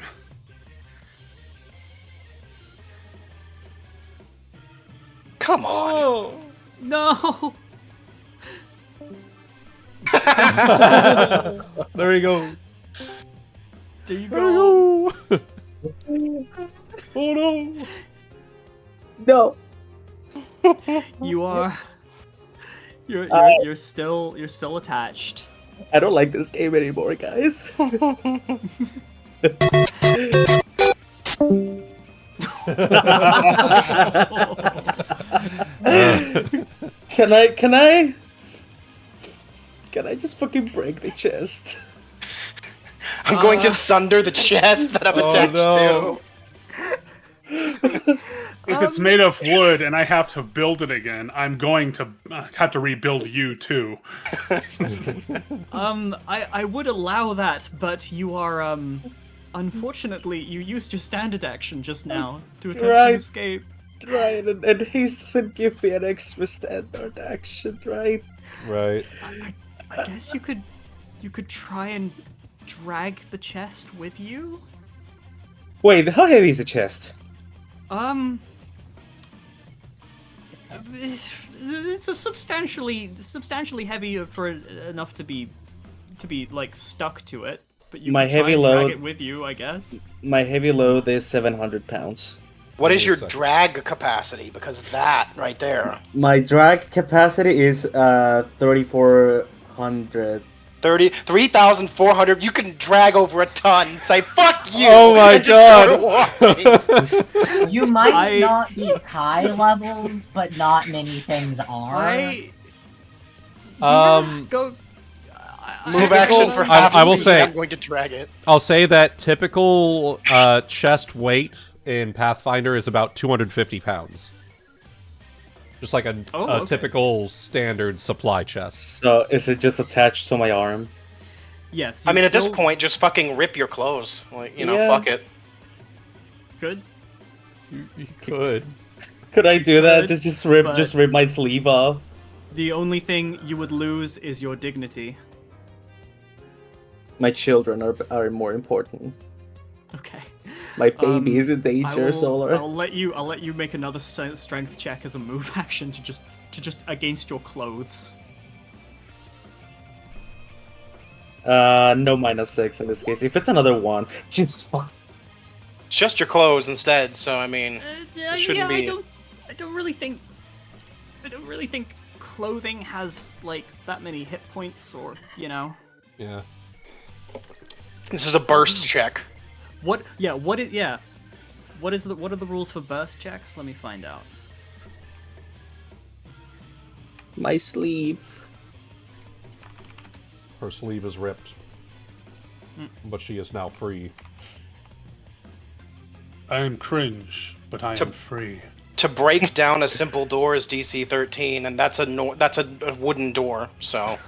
Come on. Oh no! There you go. There you There go. you go. Oh no. No. You are. You're still attached. I don't like this game anymore, guys. Can I just fucking break the chest? I'm going to sunder the chest that I'm attached no. If it's made of wood and I have to build it again, I'm going to have to rebuild you too. I would allow that, but you are unfortunately you used your standard action just now to attempt Right. to escape. Right, and haste doesn't give me an extra standard action, right? Right. I guess you could try and drag the chest with you. Wait, how heavy is the chest? It's a substantially heavy for enough to be like stuck to it. But you My can try heavy and load- drag it with you, I guess. My heavy load is 700 pounds. What is Wait a your second. drag capacity? Because that right there, My drag capacity is 3,400. 3,400. You can drag over a ton. Say fuck you. Oh my and just start God. walking. You might I- not be high levels, but not many things are. Go. Move action for half I will speed, say- I'm going to drag it. I'll say that typical chest weight in Pathfinder is about 250 pounds. Just like a okay. typical standard supply chest. So is it just attached to my arm? Yes. I you mean, at this still point, just fucking rip your clothes. Like, Yeah. fuck it. could. You could. Could I do that? Could, Just but- rip my sleeve off. The only thing you would lose is your dignity. My children are more important. Okay. My baby is in I danger, will, Solar. I'll let you make another strength check as a move action to just against your clothes. No -6 in this case. If it's another one, just It's just your clothes instead, so I mean, shouldn't be. I don't really think clothing has like that many hit points, or Yeah. This is a burst check. What are the rules for burst checks? Let me find out. my sleeve. Her sleeve is ripped. But she is now free. I am cringe, but I am free. To break down a simple door is DC 13, and that's a wooden door. So,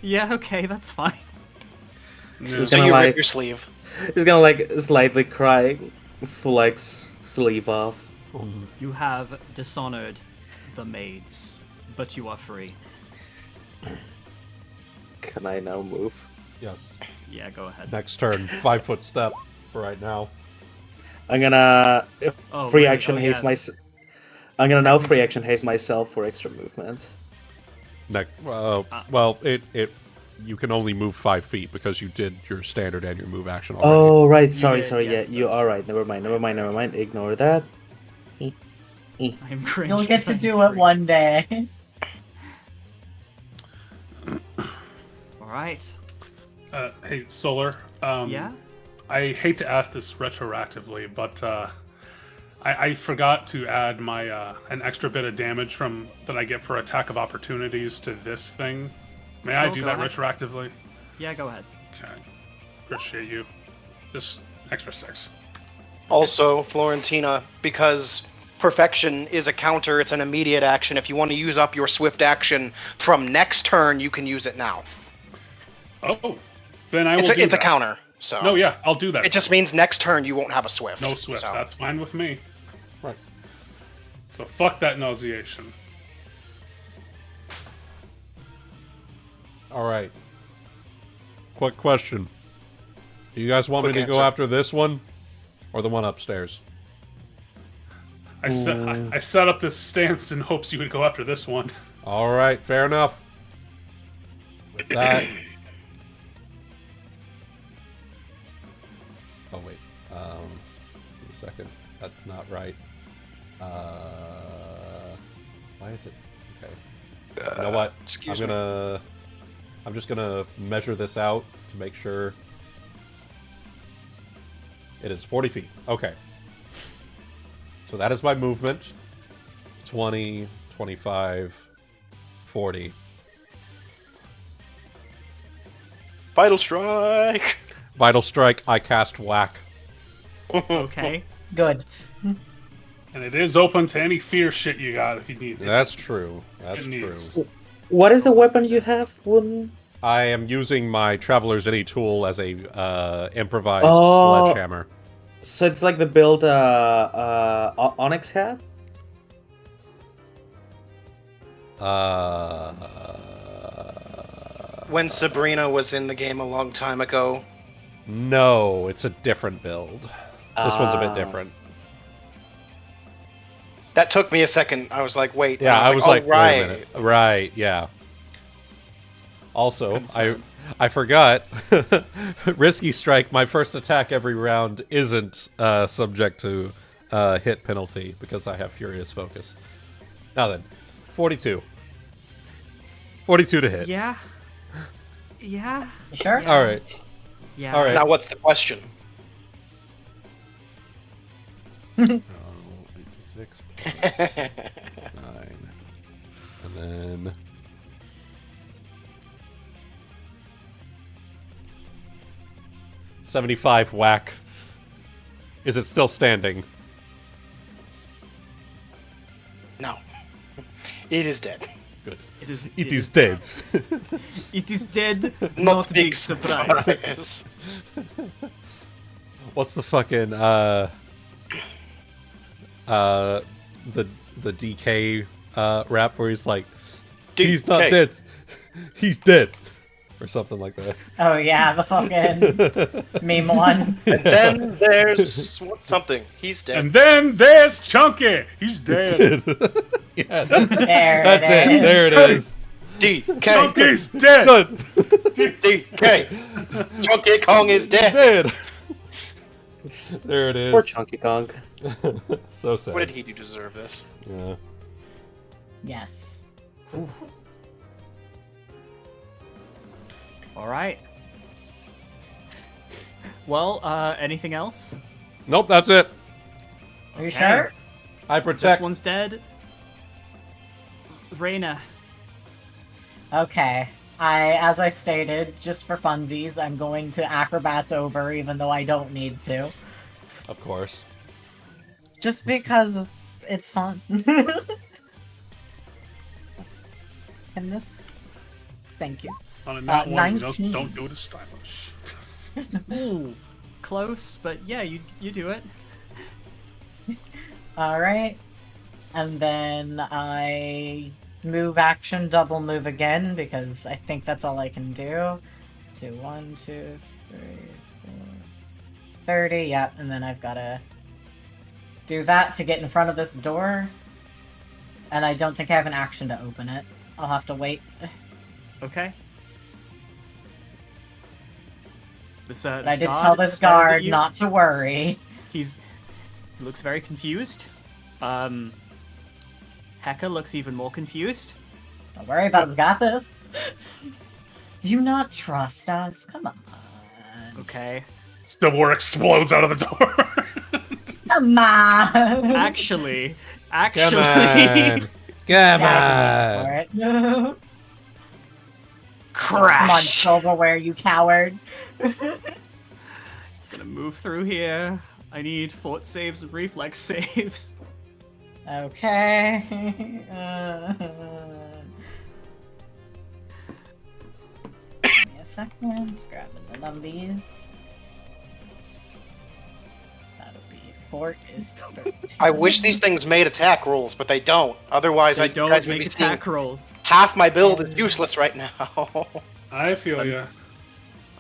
Yeah, okay, that's fine. He's so gonna you like, rip your sleeve. he's gonna like slightly cry, flex sleeve off. You have dishonored the maids, but you are free. Can I now move? Yes. Yeah, go ahead. Next turn, 5-foot step for right now. I'm gonna Oh, free right, action oh, haste yeah. I'm gonna now free action haste myself for extra movement. Well, you can only move 5 feet because you did your standard and your move action already. Oh right, sorry, did, sorry. yes, Yeah, you that's are right. Never mind. Ignore that. I'm cringe. You'll get to but do I'm it free. one day. Alright. Hey, Solar. Yeah? I hate to ask this retroactively, but I forgot to add my an extra bit of damage from that I get for attack of opportunities to this thing. May I Sure, do go that ahead. retroactively? Yeah, go ahead. Okay. Appreciate you. Just extra 6. Also, Florentina, because perfection is a counter, it's an immediate action. If you want to use up your swift action from next turn, you can use it now. Oh, then I will It's do a that. counter. So No, yeah, I'll do that. it just means next turn you won't have a swift. No swifts. so. That's fine with me. Right. So fuck that nauseation. Alright. Quick question. Do you guys want Quick me to go answer. after this one? Or the one upstairs? I set up this stance in hopes you would go after this one. Alright, fair enough. With that... Oh, wait. Give me a second. That's not right. Why is it? Okay. You know what? excuse I'm me. gonna... I'm just gonna measure this out to make sure... It is 40 feet. Okay. So that is my movement. 20, 25, 40. Vital strike. Vital strike, I cast whack. Okay. Good. And it is open to any fear shit you got if you need it. That's true. That's It true. needs. What is the weapon you have, Wooden? I am using my Traveler's Any tool as a improvised Oh. sledgehammer. So it's like the build Onyx hat? When Sabrina was in the game a long time ago. No, it's a different build. This one's a bit Ah. different. That took me a second. I was like, wait. Yeah, And I was oh, like, right. wait a minute. Right, yeah. Also, Concern. I forgot. Risky strike. My first attack every round isn't subject to hit penalty because I have furious focus. Now then, 42. 42 to hit. Yeah. Yeah. You sure? Yeah. All right. Yeah. All right. Now, what's the question? 6 plus 9. And then... $75 whack. Is it still standing? No. It is dead. Good. It is. It is dead. It is dead. Not big surprise. surprise. What's the fucking the DK rap where he's like, he's not DK. dead, he's dead, or something like that. Oh yeah, the fucking meme one. And then there's something. He's dead. And then there's Chunky. He's dead. Yeah, There that's it. is. There it is. DK. Chunky's dead. Done. DK. Chunky Kong is dead. Dead. There it is. Poor Chunky Kong. So sad. What did he do to deserve this? Yeah. Yes. All right. Well, anything else? Nope, that's it. Are you Okay. sure? I This protect. one's dead. Rena. Okay. As I stated, just for funsies, I'm going to acrobats over, even though I don't need to. Of course. Just because it's fun. And this? Thank you. On a nat one, 19. don't do it as stylish. Ooh, close, but yeah, you do it. Alright. And then I move action, double move again, because I think that's all I can do. 2, 1, 2, 3, 4, 30, yep, and then I've gotta do that to get in front of this door. And I don't think I have an action to open it. I'll have to wait. Okay. This, But I did tell this guard not to worry. He looks very confused. Heka looks even more confused. Don't worry about it, we got this. Do you not trust us? Come on. Okay. Silverware explodes out of the door. Come on! Actually, Come on. Come Yeah, on. for it. No. crash. Come on, silverware, you coward. It's gonna move through here. I need fort saves and reflex saves. Okay. Give me a second. Grabbing the numbies. That'll be fort is 13. I wish these things made attack rolls, but they don't. Otherwise, They you don't guys would make be seeing attack rolls. half my build is useless right now. I feel ya.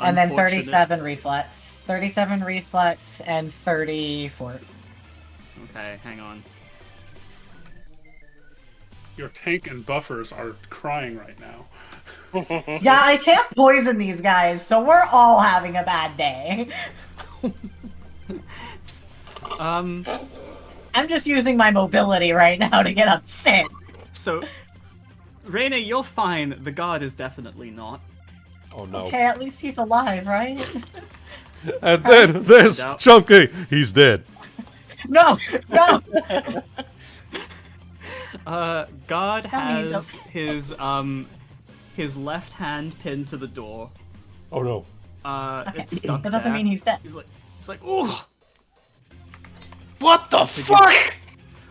And then Unfortunate. 37 reflex. 37 reflex and 30 fort. Okay, hang on. Your tank and buffers are crying right now. Yeah, I can't poison these guys, so we're all having a bad day. I'm just using my mobility right now to get upstairs. So, Rena, you're fine. The guard is definitely not. Oh no. Okay, at least he's alive, right? And then there's No. Chunky. He's dead. No! No! God Tell me he's has his left hand pinned to the door. Oh no. Okay. It's stuck That doesn't there. mean he's dead. He's like, oh, What the fuck?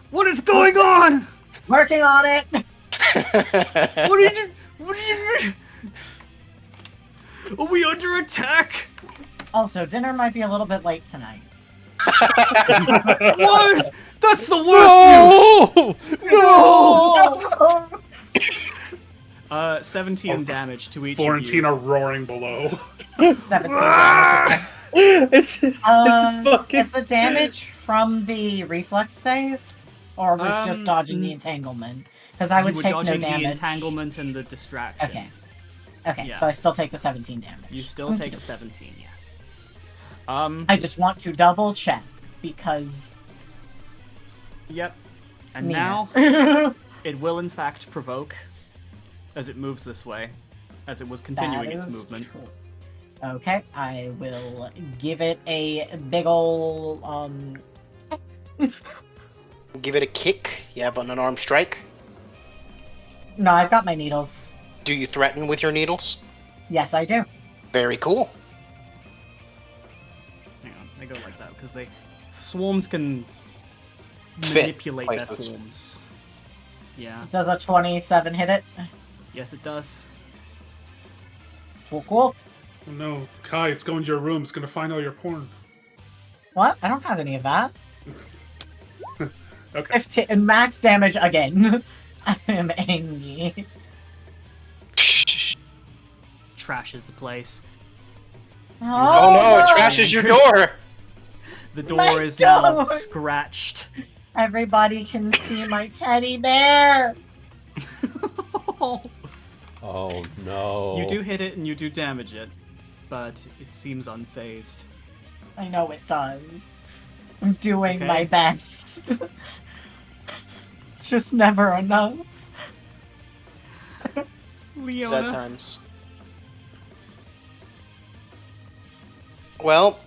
what is going on? Working on it! What did you? What do you mean? Are we under attack? Also, dinner might be a little bit late tonight. What? That's the worst news. No! No! 17 damage to each Florentina of you. roaring below. 17 damage. It's fucking. Is the damage from the reflex save? Or was just dodging the entanglement? Because I would You were take no dodging the damage. entanglement and the distraction. Okay. Okay, Yeah. so I still take the 17 damage. You still take the 17, yes. I just want to double check, because... Yep. And Yeah. now, it will in fact provoke, as it moves this way, as it was continuing That its is movement. true. Okay, I will give it a big ol' Give it a kick. You have an unarmed strike. No, I've got my needles. Do you threaten with your needles? Yes, I do. Very cool. Hang on, they go like that, because swarms can Fit manipulate their places. forms. Yeah. Does a 27 hit it? Yes, it does. Cool, cool. Oh no, Kai, it's going to your room. It's going to find all your porn. What? I don't have any of that. Okay. 15 max damage again. I am angry. Trashes the place. Oh no, it trashes your door! The door My is now door! scratched. Everybody can see my teddy bear! Oh no. You do hit it and you do damage it, but it seems unfazed. I know it does. I'm doing Okay. my best. It's just never enough. Sad Leona. times. Well,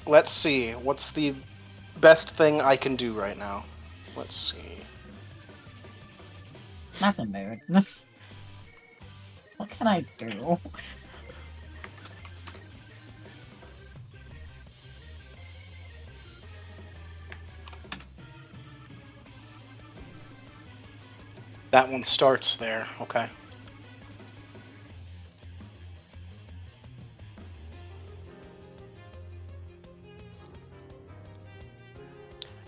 let's see. What's the best thing I can do right now? Let's see. That's a mood. What can I do? That one starts there. Okay.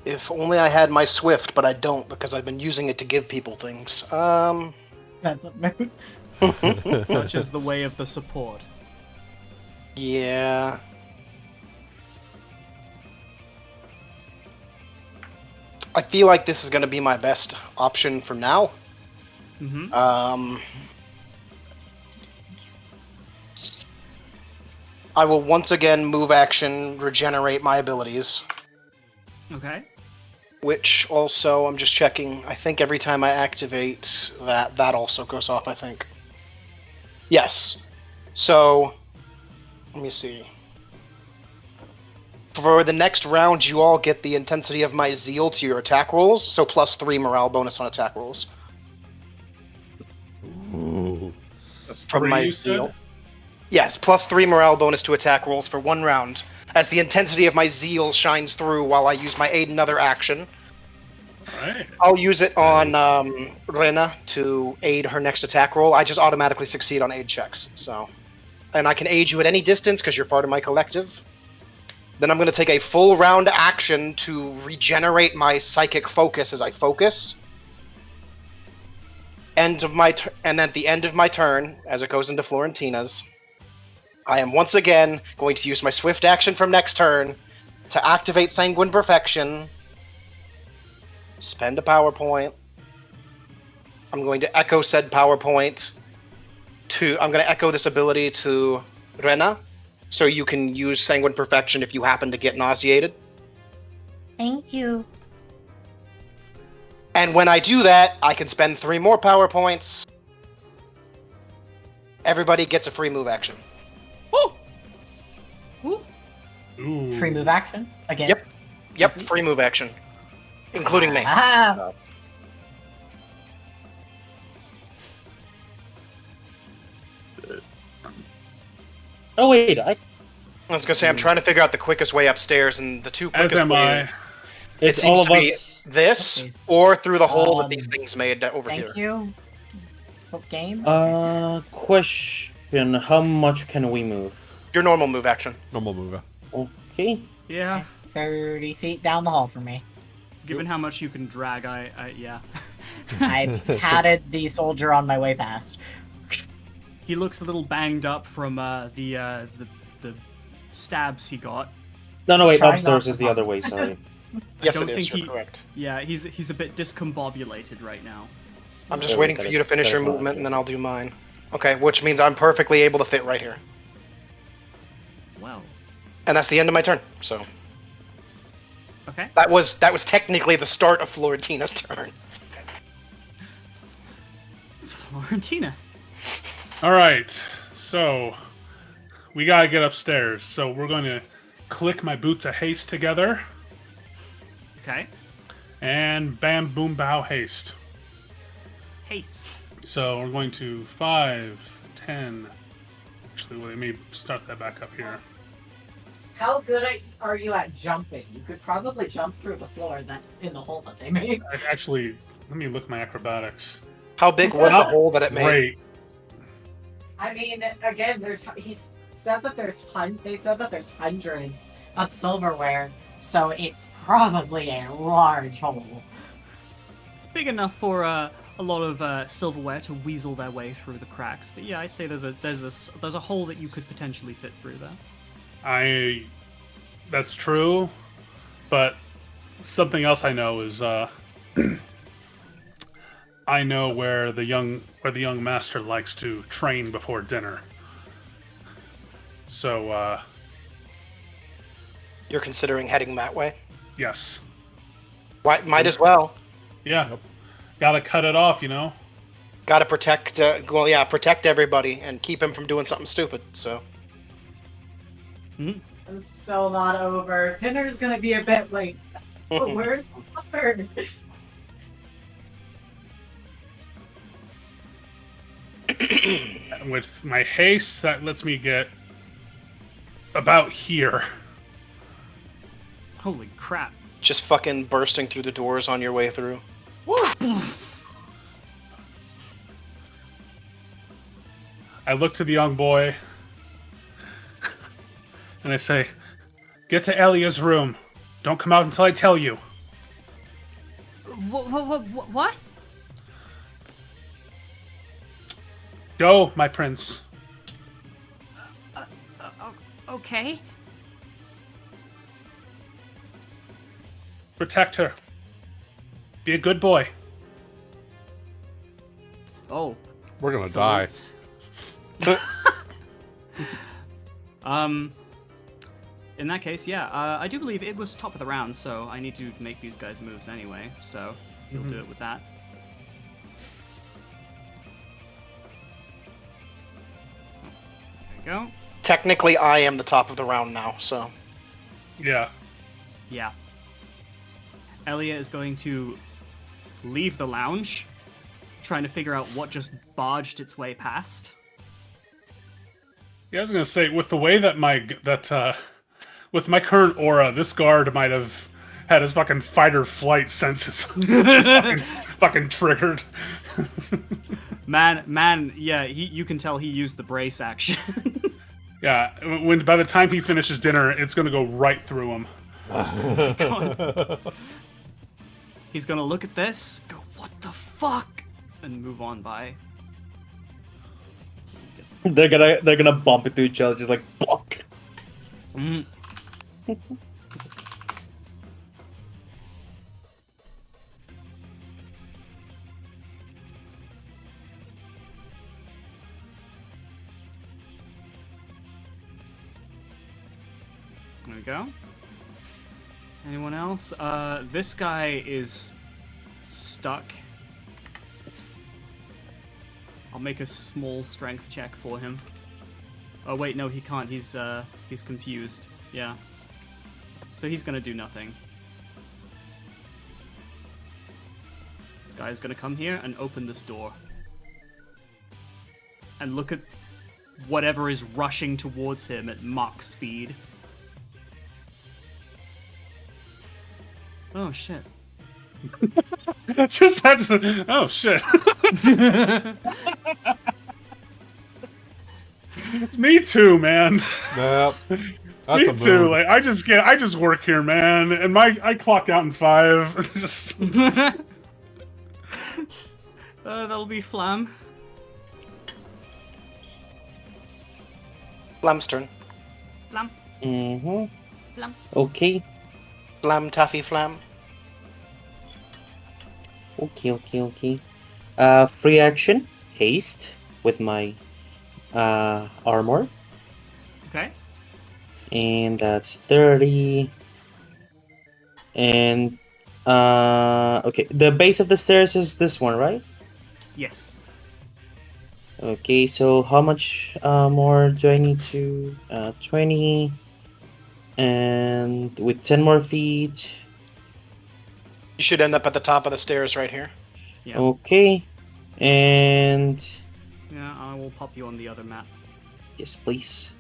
If only I had my Swift, but I don't because I've been using it to give people things. That's a mood. Such is the way of the support. Yeah. I feel like this is going to be my best option for now. Mm-hmm. I will once again move action, regenerate my abilities. Okay. Which also, I'm just checking, I think every time I activate that also goes off, I think. Yes. So, let me see. For the next round, you all get the intensity of my zeal to your attack rolls, so +3 morale bonus on attack rolls. Ooh. That's From three, my you said? zeal. Yes, +3 morale bonus to attack rolls for 1 round, as the intensity of my zeal shines through while I use my aid another action. Alright. I'll use it on Rena to aid her next attack roll. I just automatically succeed on aid checks, so. And I can aid you at any distance because you're part of my collective. Then I'm going to take a full round action to regenerate my psychic focus as I focus. And at the end of my turn, as it goes into Florentina's, I am once again going to use my swift action from next turn to activate Sanguine Perfection. Spend a power point. I'm going to echo said power point I'm going to echo this ability to Rena, so you can use Sanguine Perfection if you happen to get nauseated. Thank you. And when I do that, I can spend 3 more power points. Everybody gets a free move action. Ooh. Free move action? Again? Yep, free move action. Including me. Ah! Oh wait, I was gonna say I'm trying to figure out the quickest way upstairs, and the two As quickest am ways. I. It it's seems all of to be us. this Okay. or through the hole that these things made over Thank here. you. What game? Question: how much can we move? Your normal move action. Normal mover. Okay. Yeah. 30 feet down the hall from me. Given how much you can drag, yeah. I've patted the soldier on my way past. He looks a little banged up from the stabs he got. No, wait. Try Upstairs not is to the other bump. way. Sorry. Yes, don't it is. think You're correct. Yeah, he's a bit discombobulated right now. I'm just Oh, waiting that for is- you to finish that your is not movement, accurate. and then I'll do mine. Okay, which means I'm perfectly able to fit right here, Well, and that's the end of my turn. So okay. that was technically the start of Florentina's turn. Florentina. All right, so we gotta get upstairs. So we're going to click my boots of haste together, Okay. and bam, boom, bow, haste. Haste. So we're going to 5, 10. Actually, let me start that back up here. How good are you at jumping? You could probably jump through the floor in the hole that they made. Actually, let me look at my acrobatics. How big was the hole that it made? Great. I mean, again, they said that there's hundreds of silverware, so it's probably a large hole. It's big enough for a lot of silverware to weasel their way through the cracks. But yeah, I'd say there's a hole that you could potentially fit through there. That's true, but something else I know is I know where the young master likes to train before dinner. So You're considering heading that way? yes, Might as well. yeah, gotta cut it off, you know. Got to protect. Protect everybody and keep him from doing something stupid. So It's still not over. Dinner's gonna be a bit late. But where's supper? With my haste, that lets me get about here. Holy crap. just fucking bursting through the doors on your way through. I look to the young boy and I say, "Get to Elia's room. Don't come out until I tell you." What? Go, my prince. Okay. Protect her. Be a good boy. Oh. We're gonna die. salutes. In that case, yeah, I do believe it was top of the round, so I need to make these guys moves anyway, so you'll do it with that. There you go. Technically, I am the top of the round now, so. Yeah. Yeah. Elia is going to leave the lounge, trying to figure out what just barged its way past. Yeah, I was gonna say, with the way that with my current aura, this guard might have had his fucking fight or flight senses just fucking triggered. Man, yeah, you can tell he used the brace action. Yeah, when by the time he finishes dinner, it's gonna go right through him. He's gonna look at this, go, "What the fuck?" and move on by. They're gonna bump into each other, just like bonk. Mm. There we go. Anyone else? This guy is stuck. I'll make a small strength check for him. Oh wait, no, he can't. He's confused. Yeah. So he's gonna do nothing. This guy's gonna come here and open this door. And look at whatever is rushing towards him at Mach speed. Oh shit. That's oh shit. Me too, man. Nope. That's a Me too. move. Like I just work here, man, and I clock out in 5. Just That'll be Flamme. Flam's turn. Flamme. Mm-hmm. Flamme. Okay. Flam, taffy, flam. Okay. Free action. Haste with my armor. Okay. And that's 30. And okay, the base of the stairs is this one, right? Yes. Okay, so how much more do I need to 20 and with 10 more feet. You should end up at the top of the stairs right here. Yeah. Okay. And Yeah, I will pop you on the other map. yes, please.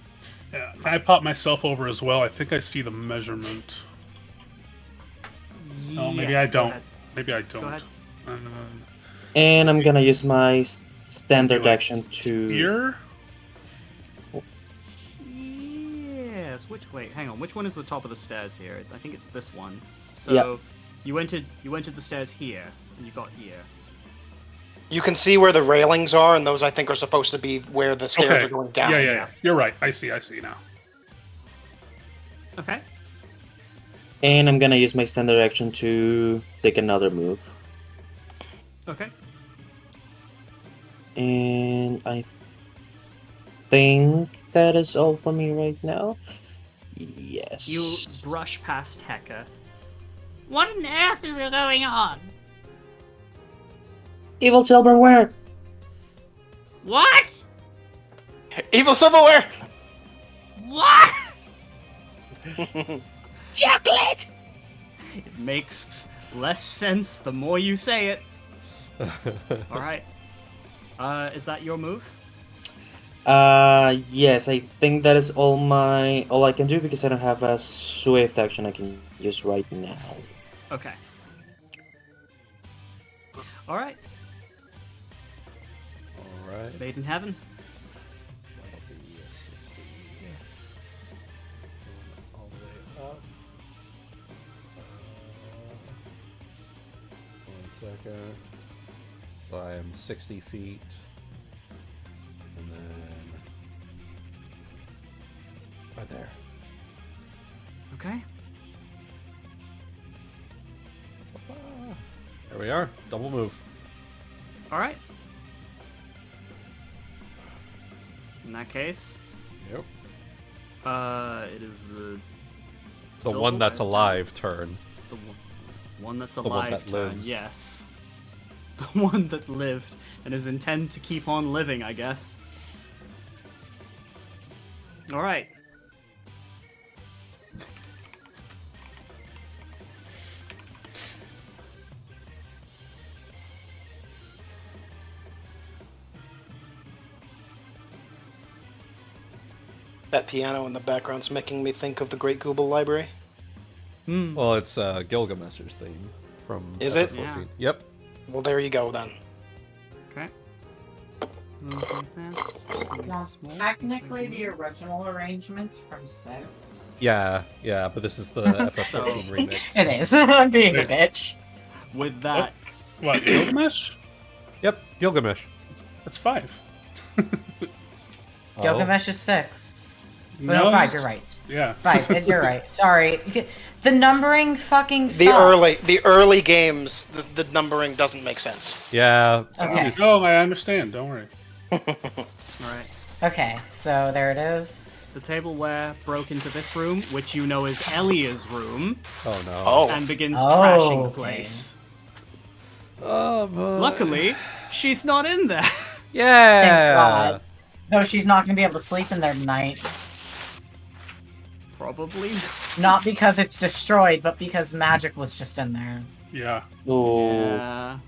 yeah. I pop myself over as well. I think I see the measurement. Oh, maybe Yes, I go don't. ahead. Maybe I don't. ahead. And I'm gonna use my standard like action to Here? Yes. Wait, hang on. Which one is the top of the stairs here? I think it's this one. So Yep. you entered the stairs here, and you got here. You can see where the railings are, and those I think are supposed to be where the stairs Okay. are going down. Yeah. You're right. I see now. Okay. and I'm gonna use my standard action to take another move. Okay. And I think that is all for me right now. Yes. You brush past Heka. What on earth is going on? Evil silverware. What? Evil silverware! What? Chocolate! It makes less sense the more you say it. Alright. Is that your move? Yes, I think that is all I can do because I don't have a swift action I can use right now. Okay. Alright. Alright. Maiden Heaven. That'll be 60. All the way up. 1 second. So I am 60 feet. And then... right there. Okay. There we are. Double move. Alright. In that case, Yep. it is the The one that's Silverware's alive turn. turn. The one that's one alive that turn, lives. yes. The one that lived and is intended to keep on living, I guess. Alright. That piano in the background's making me think of the Great Google Library. Well, it's Gilgamesh's theme from Is it? FF14. Yep. Well, there you go then. Okay. Well, technically, the original arrangement's from 6. Yeah, but this is the FF14 So- remix. It is. I'm being a bitch. With that, What? Gilgamesh? Yep, Gilgamesh. That's 5. Gilgamesh is 6. No, No, 5, it's- you're right. Yeah. 5, and you're right. Sorry. The numbering fucking sucks. The early games, the numbering doesn't make sense. Yeah. Okay. geez. No, I understand. Don't worry. alright. Okay, so there it is. The tableware broke into this room, which you know is Elia's room, Oh no. Oh, and begins Oh, trashing the okay. place. Oh, boy. Luckily, she's not in there. Yeah. Thank God. No, she's not going to be able to sleep in there tonight. Probably. Not because it's destroyed, but because magic was just in there. Yeah. Oh. Yeah.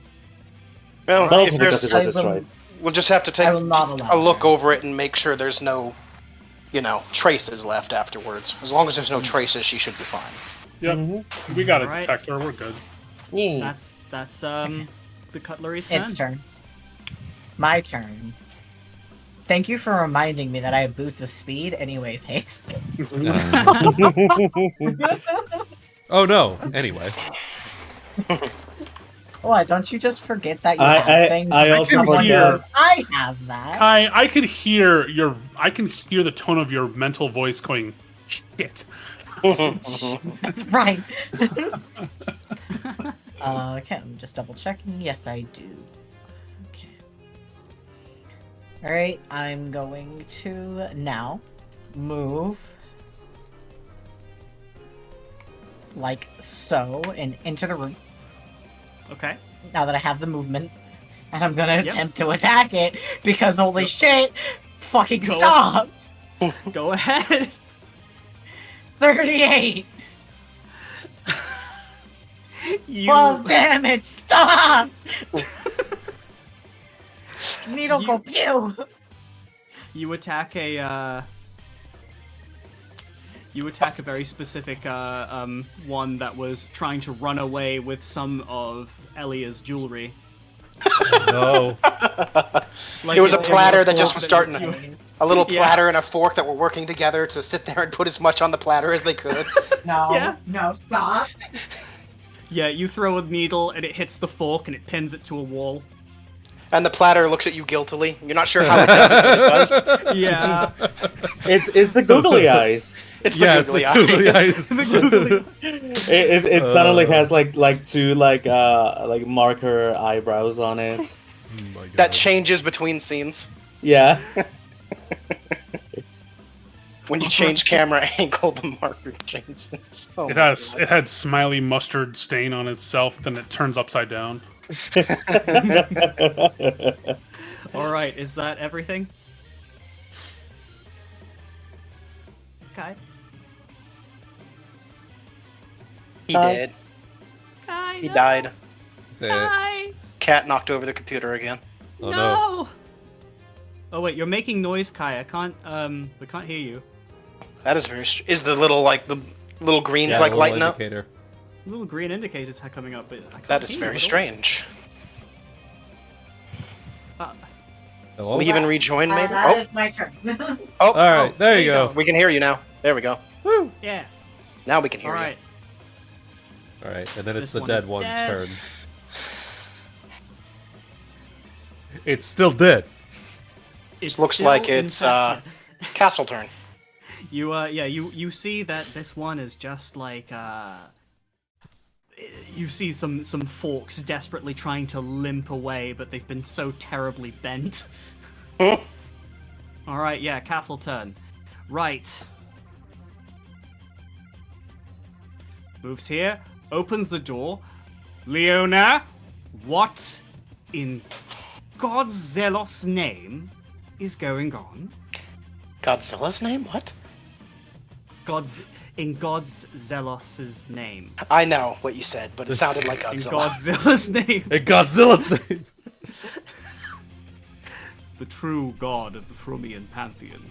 well, But if also because there's, it was I will- destroyed. We'll just have to take I will not allow a look that. over it and make sure there's no, traces left afterwards. As long as there's no traces, she should be fine. Yep. We got a Alright. detector. We're good. Yeah. That's the cutlery's turn. Its turn. My turn. Thank you for reminding me that I have boots of speed, anyways, haste. Oh no. Anyway. What? Don't you just forget that you have things? I also can hear- forgot. I have that. Kai, I can hear the tone of your mental voice going, shit. That's right. Okay, I'm just double checking. Yes, I do. Okay. Alright, I'm going to now move like so and enter the room Okay. now that I have the movement. And I'm gonna attempt to attack it because holy shit! Fucking Go. stop! Go ahead. 38! You 12 damage! Stop! Needle go pew! you attack a very specific one that was trying to run away with some of Elia's jewelry. No. It was a platter that just fork was starting you- a little Yeah. platter and a fork that were working together to sit there and put as much on the platter as they could. No, Yeah. no, stop! Yeah, you throw a needle and it hits the fork and it pins it to a wall. And the platter looks at you guiltily. You're not sure how it does it, but it does. Yeah. It's the googly eyes. It's the Yeah, it's googly the eyes. googly eyes. It suddenly has like two like marker eyebrows on it. Oh my That God. changes between scenes. Yeah. When you change camera angle, the marker changes. Oh It my has God. it had smiley mustard stain on itself, then it turns upside down. Alright, is that everything? Okay. He did. He died. Say it. Hi. Cat knocked over the computer again. Oh no. No. Oh wait, you're making noise, Kai. I can't hear you. That is very. Is the little the little greens Yeah, like little lighting indicator. Little green indicators are coming up, but I can't up? That is hear very you at all. strange. Hello? Will you even rejoin, maybe? That is my turn. Oh, All right, there you go. we can hear you now. There we go. Woo. Yeah. Now we can hear Alright. All right, and then it's This the one dead is one's dead. turn. It's still dead. It looks like it's, you. Castle turn. You see that this one is just like you see some forks desperately trying to limp away, but they've been so terribly bent. Alright, yeah, castle turn. Right. Moves here, opens the door. Leona, what in God's Zealot's name is going on? Godzilla's name? What? In God's Zealot's name. I know what you said, but it sounded like In Godzilla. Godzilla's name. In Godzilla's name. The true god of the Frumian pantheon.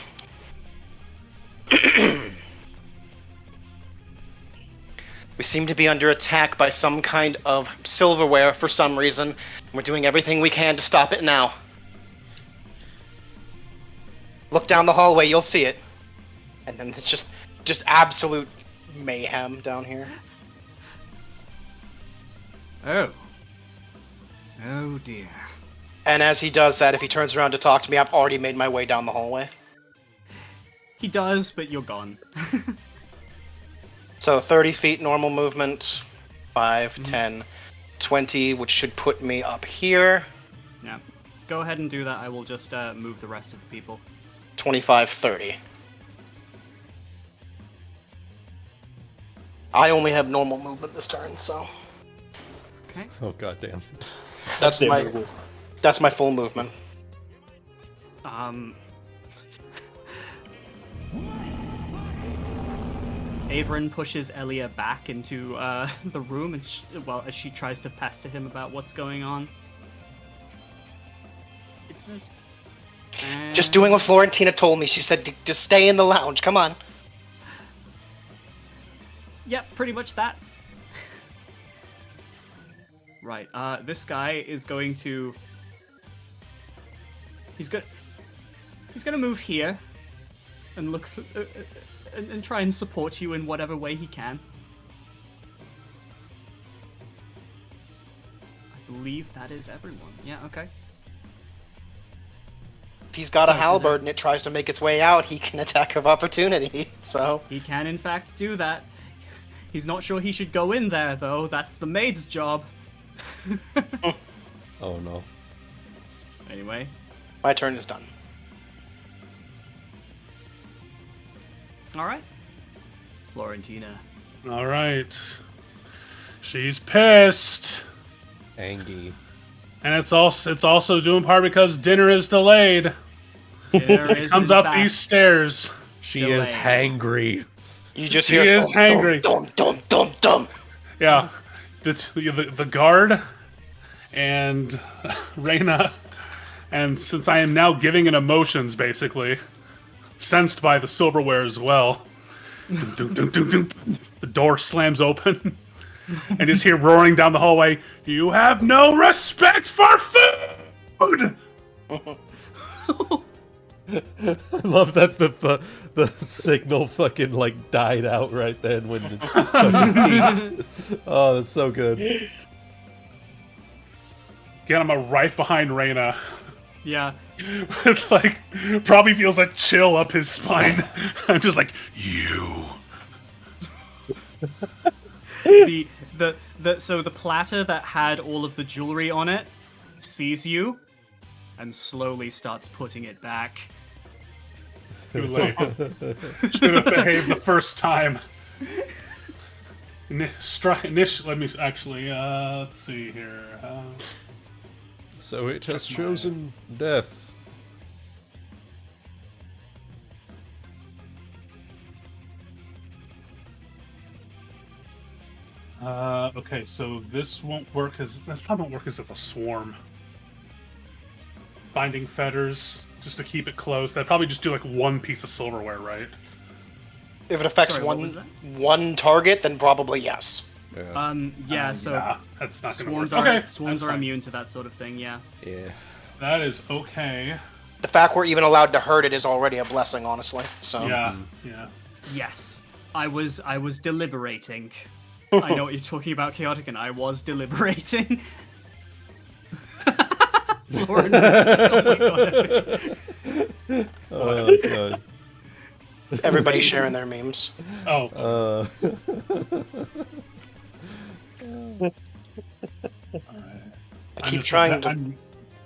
We seem to be under attack by some kind of silverware for some reason. We're doing everything we can to stop it now. Look down the hallway, you'll see it. And then it's just absolute mayhem down here. Oh. Oh dear. And as he does that, if he turns around to talk to me, I've already made my way down the hallway. He does, but you're gone. So 30 feet normal movement, 5, 10, 20, which should put me up here. Yeah. Go ahead and do that. I will just move the rest of the people. 25, 30. I only have normal movement this turn, so Okay. Oh goddamn. that's my full movement. Averin pushes Elia back into the room, and as she tries to pester him about what's going on. business. Just doing what Florentina told me. She said, just stay in the lounge. Come on. Yep, pretty much that. Right, this guy is going to... He's gonna move here and look for, and try and support you in whatever way he can. I believe that is everyone. Yeah, okay. If he's got So, a is halberd there- and it tries to make its way out, he can attack of opportunity. So He can in fact do that. He's not sure he should go in there though. That's the maid's job. Oh no. Anyway, my turn is done. all right. Florentina. All right. She's pissed, Angie. and it's also due in part because dinner is delayed. Dinner is Comes in up fact these stairs. She is Delayed. hangry. You just She hear is hangry. Dum dum dum dum. Yeah, the guard and Rena, and since I am now giving it emotions, basically sensed by the silverware as well. Dum, dum, dum, dum, dum. The door slams open, and just hear roaring down the hallway. You have no respect for food. I love that the signal fucking like died out right then when it fucking peaked. Oh, that's so good. Get him a right behind Rena. Yeah. With like probably feels a chill up his spine. I'm just like you. So the platter that had all of the jewelry on it sees you and slowly starts putting it back. Too late. Should have behaved the first time. Let me actually. Let's see here. So it has Check my- chosen death. Okay, so this won't work because this probably won't work because it's a swarm. Binding fetters just to keep it close. That'd probably just do like one piece of silverware, right? If it affects Sorry, what was one target, then probably yes. Yeah. Yeah, so Nah, that's not gonna swarms work. are Okay, swarms that's are fine. immune to that sort of thing, yeah. Yeah. That is okay. The fact we're even allowed to hurt it is already a blessing, honestly. So Yeah, yeah. Yes. I was deliberating. I know what you're talking about, Chaotic, and I was deliberating. Lauren, oh my god. Oh god. everybody's sharing their memes. Oh, I keep trying to. I'm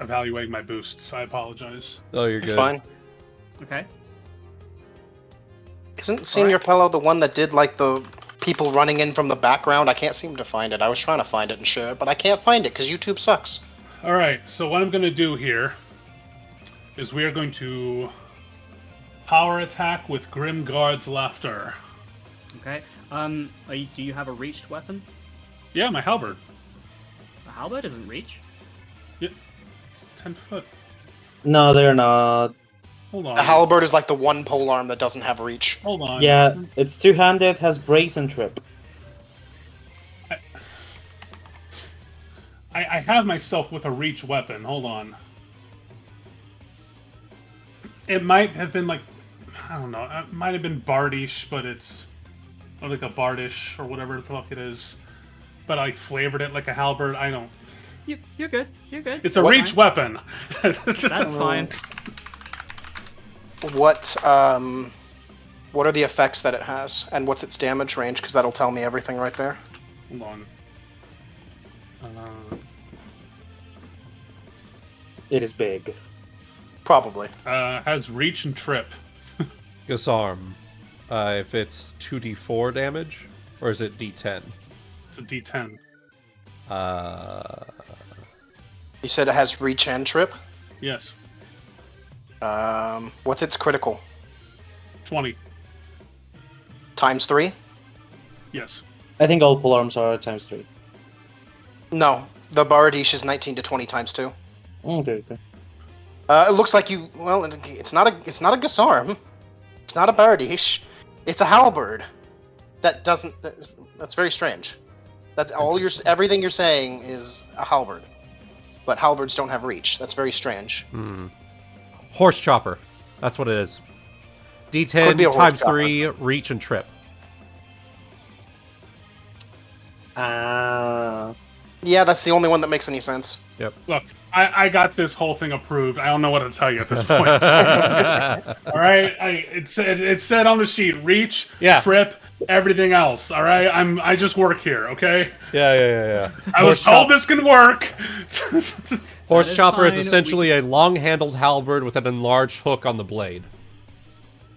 evaluating my boosts. I apologize. Oh, you're good. Fine. Okay. Isn't Senior Pello the one that did like the people running in from the background? I can't seem to find it. I was trying to find it and share it, but I can't find it because YouTube sucks. All right, so what I'm going to do here is we are going to power attack with Grim Guard's Laughter. Okay. Do you have a reached weapon? Yeah, my halberd. A halberd isn't reach. Yeah, it's 10 foot. No, they're not. Hold on. The halberd is like the one polearm that doesn't have reach. Hold on. Yeah, it's two-handed, has brace and trip. I have myself with a reach weapon. Hold on. It might have been like, I don't know. It might have been bardish, but it's or like a bardish or whatever the fuck it is. But I flavored it like a halberd. I don't. You're good. You're good. It's a Fine. reach weapon. That's fine. What are the effects that it has, and what's its damage range? Because that'll tell me everything right there. Hold on. It is big. Probably. Has reach and trip. Disarm. If it's 2d4 damage, or is it d10? It's a D10. You said it has reach and trip. Yes. What's its critical? 20. Times 3? Yes. I think all polearms are times 3. No, the bardish is 19 to 20 times 2. Okay, okay. It looks like you. Well, it's not a Gasarm. It's not a Bardiche. It's a halberd. That doesn't. That's very strange. That everything you're saying is a halberd, but halberds don't have reach. That's very strange. Horse chopper. That's what it is. Could be a D10 horse times chopper. 3, reach and trip. Yeah, that's the only one that makes any sense. Yep. Look, I got this whole thing approved. I don't know what to tell you at this point. All right, it said on the sheet, reach, trip, everything else. All right, I just work here. Okay. Yeah. I was told this can work. Horse is chopper is fine. essentially a long-handled halberd with an enlarged hook on the blade.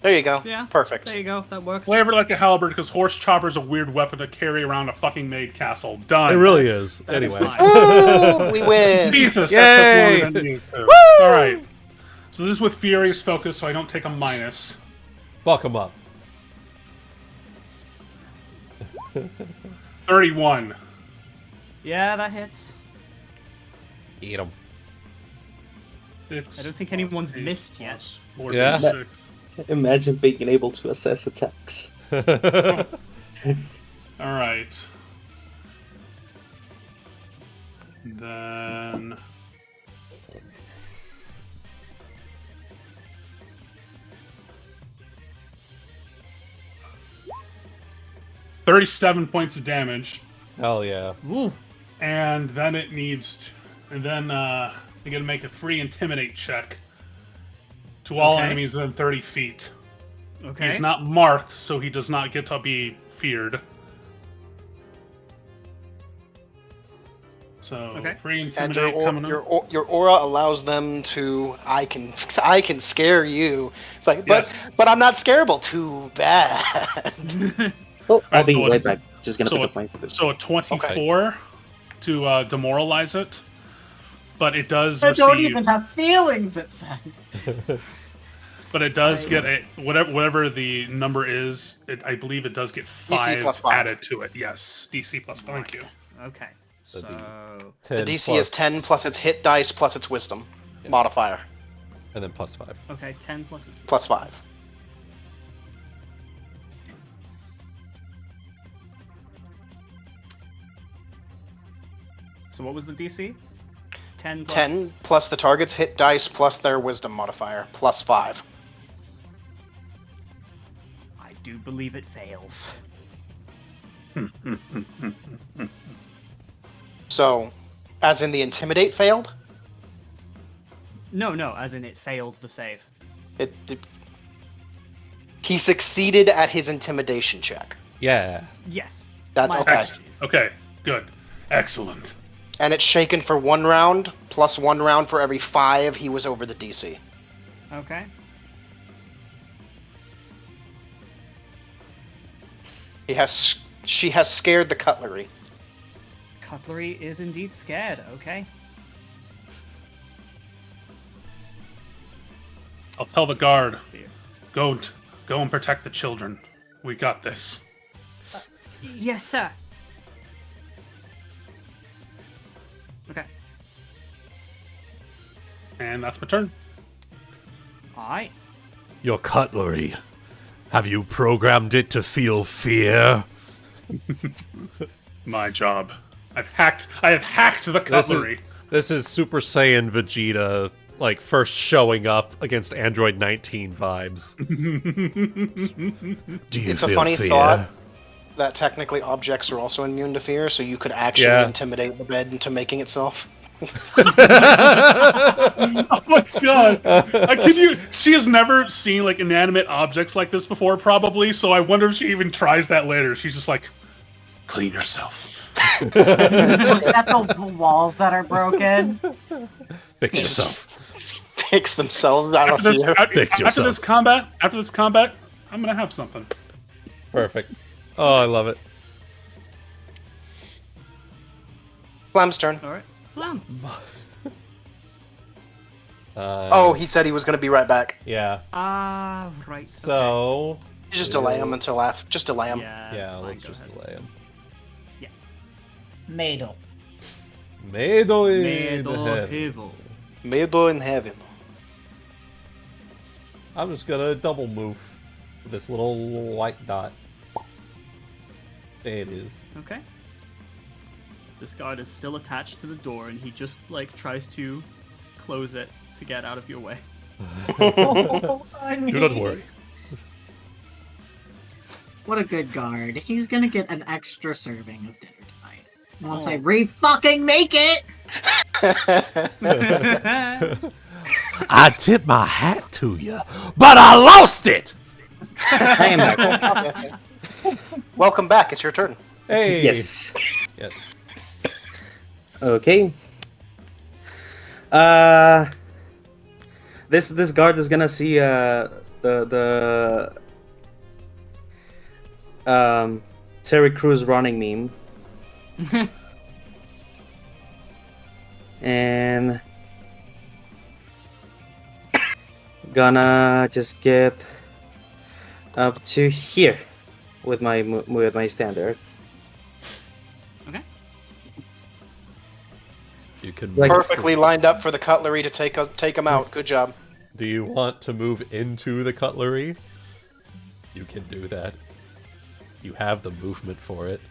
There you go. Yeah. Perfect. There you go. That works. Flavor like a halberd because horse chopper is a weird weapon to carry around a fucking maid castle. Done. It really is. That's Anyway. fine. Woo! We win. Jesus, Yay! that took longer than you two. All right. So this is with furious focus, so I don't take a minus. Fuck him up. 31. Yeah, that hits. Eat him. I don't think anyone's missed yet. Yeah. Imagine being able to assess attacks. All right. Then. $37 points of damage, Hell yeah. Ooh. and then it needs, and then you gotta make a free intimidate check to all Okay. enemies within 30 feet. Okay. He's not marked, so he does not get to be feared. So Okay. free And intimidate coming up. your aura allows them to. I can scare you. It's like, Yes. but I'm not scareable. Too bad. Oh, I'll Right, be so right back. Just gonna so pick up my. So a 24 to demoralize it, but it does I receive. don't even have feelings, it says. But it does get a whatever the number is. I believe it does get DC plus 5. added to it. Yes, DC plus 5. Thank you. Okay. That'd be So 10 The DC plus, is 10 plus its hit dice plus its wisdom modifier and then plus 5. okay, 10 plus is plus 5. So what was the DC? 10 plus 10 plus the target's hit dice plus their wisdom modifier plus 5. I do believe it fails. So, as in the intimidate failed, No, as in it failed the save. he succeeded at his intimidation check. Yeah. Yes. That's My okay. apologies. Okay, good, excellent. And it's shaken for 1 round plus 1 round for every 5 he was over the DC. Okay. She has scared the cutlery. Cutlery is indeed scared. Okay. I'll tell the guard. Go and protect the children. We got this. Yes, sir. Okay. And that's my turn. All right. Your cutlery. Have you programmed it to feel fear? My job. I have hacked the cutlery. This is Super Saiyan Vegeta, like, first showing up against Android 19 vibes. Do you It's a feel funny fear? thought that technically objects are also immune to fear, so you could actually Yeah. intimidate the bed into making itself. Oh my god! Can you? She has never seen like inanimate objects like this before, probably. So I wonder if she even tries that later. She's just like, clean yourself. Looks at the walls that are broken. Fix yourself. Fix themselves out of After this, fear. Fix after this combat, I'm gonna have something. Perfect. Oh, I love it. Flamme's turn. All right. Flam. Oh, he said he was going to be right back. Yeah. Ah, right. So, You just delay him until after. Just delay him. Yeah. yeah, that's fine, let's go just ahead. delay him. Maiden. Maiden Medo Hevel. Maybe in heaven. I'm just gonna double move this little white dot. There it is. Okay. This guard is still attached to the door, and he just like tries to close it to get out of your way. Oh, Do not worry. What a good guard. He's gonna get an extra serving of dinner tonight. Once I re-fucking make it! I tip my hat to you, but I lost it! I am back. Welcome back. It's your turn. Hey! Yes. Yes. Okay. This guard is gonna see the Terry Crews running meme. And gonna just get up to here with my standard. Okay. You can Like- Perfectly lined up for the cutlery to take him out. Good job. Do you want to move into the cutlery? You can do that. You have the movement for it.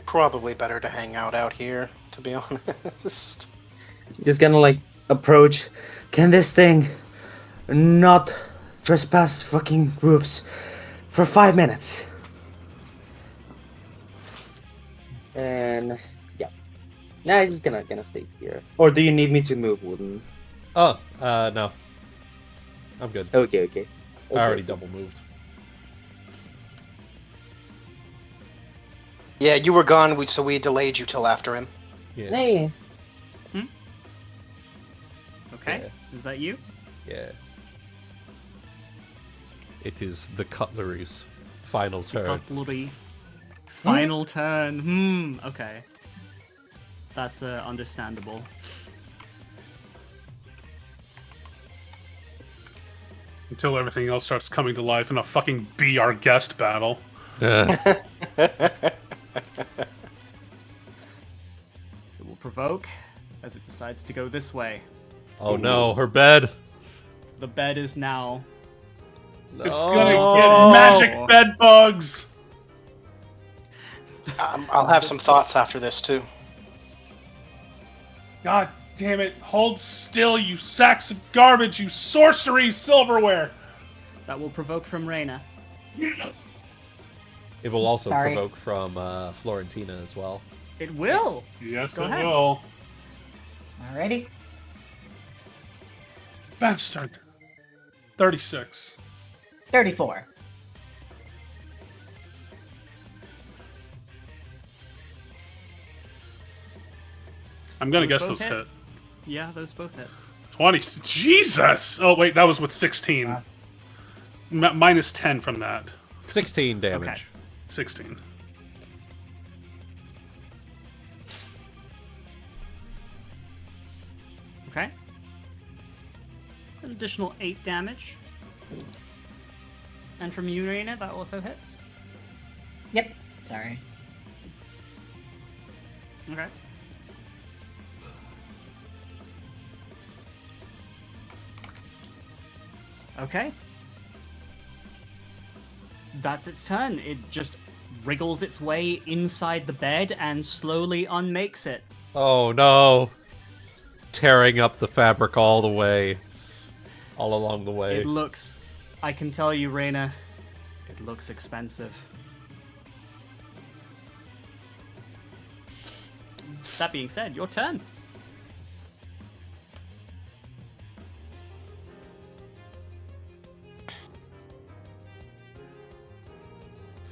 Probably better to hang out here, to be honest. Just gonna like approach. Can this thing not trespass fucking roofs for 5 minutes? And yeah, nah, it's just gonna stay here. Or do you need me to move, Wooden? Oh, no. I'm good. Okay. I already double moved. Yeah, you were gone, so we delayed you till after him. Yeah. Hey. Okay. Yeah. Is that you? Yeah. It is the cutlery's final turn. Cutlery. Final turn. Okay. That's understandable. Until everything else starts coming to life in a fucking be our guest battle. It will provoke as it decides to go this way. Oh no, her bed! The bed is now. It's gonna get magic bed bugs! I'll have some thoughts after this, too. God damn it. Hold still, you sacks of garbage, you sorcery silverware! That will provoke from Rena. It will also Sorry. provoke from Florentina as well. It will! Yes, Go it ahead. will. Alrighty. Bastard. 36. 34. I'm gonna Those guess both those hit. hit. Yeah, those both hit. 20. Jesus! Oh, wait, that was with 16. Minus 10 from that. 16 damage. Okay. 16. Okay. An additional 8 damage. And from you, Rena, that also hits. Yep. Sorry. Okay. Okay. That's its turn. It just wriggles its way inside the bed and slowly unmakes it. Oh no! Tearing up the fabric all the way. All along the way. It looks, I can tell you, Rena, it looks expensive. That being said, your turn.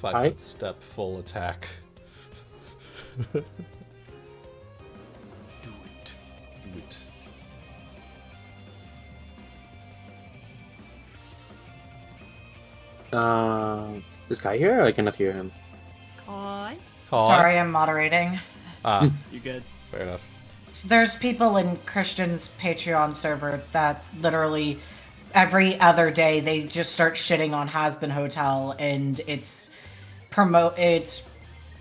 Five Hi. foot step, full attack. Do it. Do it. This guy here? I cannot hear him. Kai? Call. Sorry, I'm moderating. Ah, You good? fair enough. So there's people in Christian's Patreon server that literally every other day they just start shitting on Has Been Hotel, and it's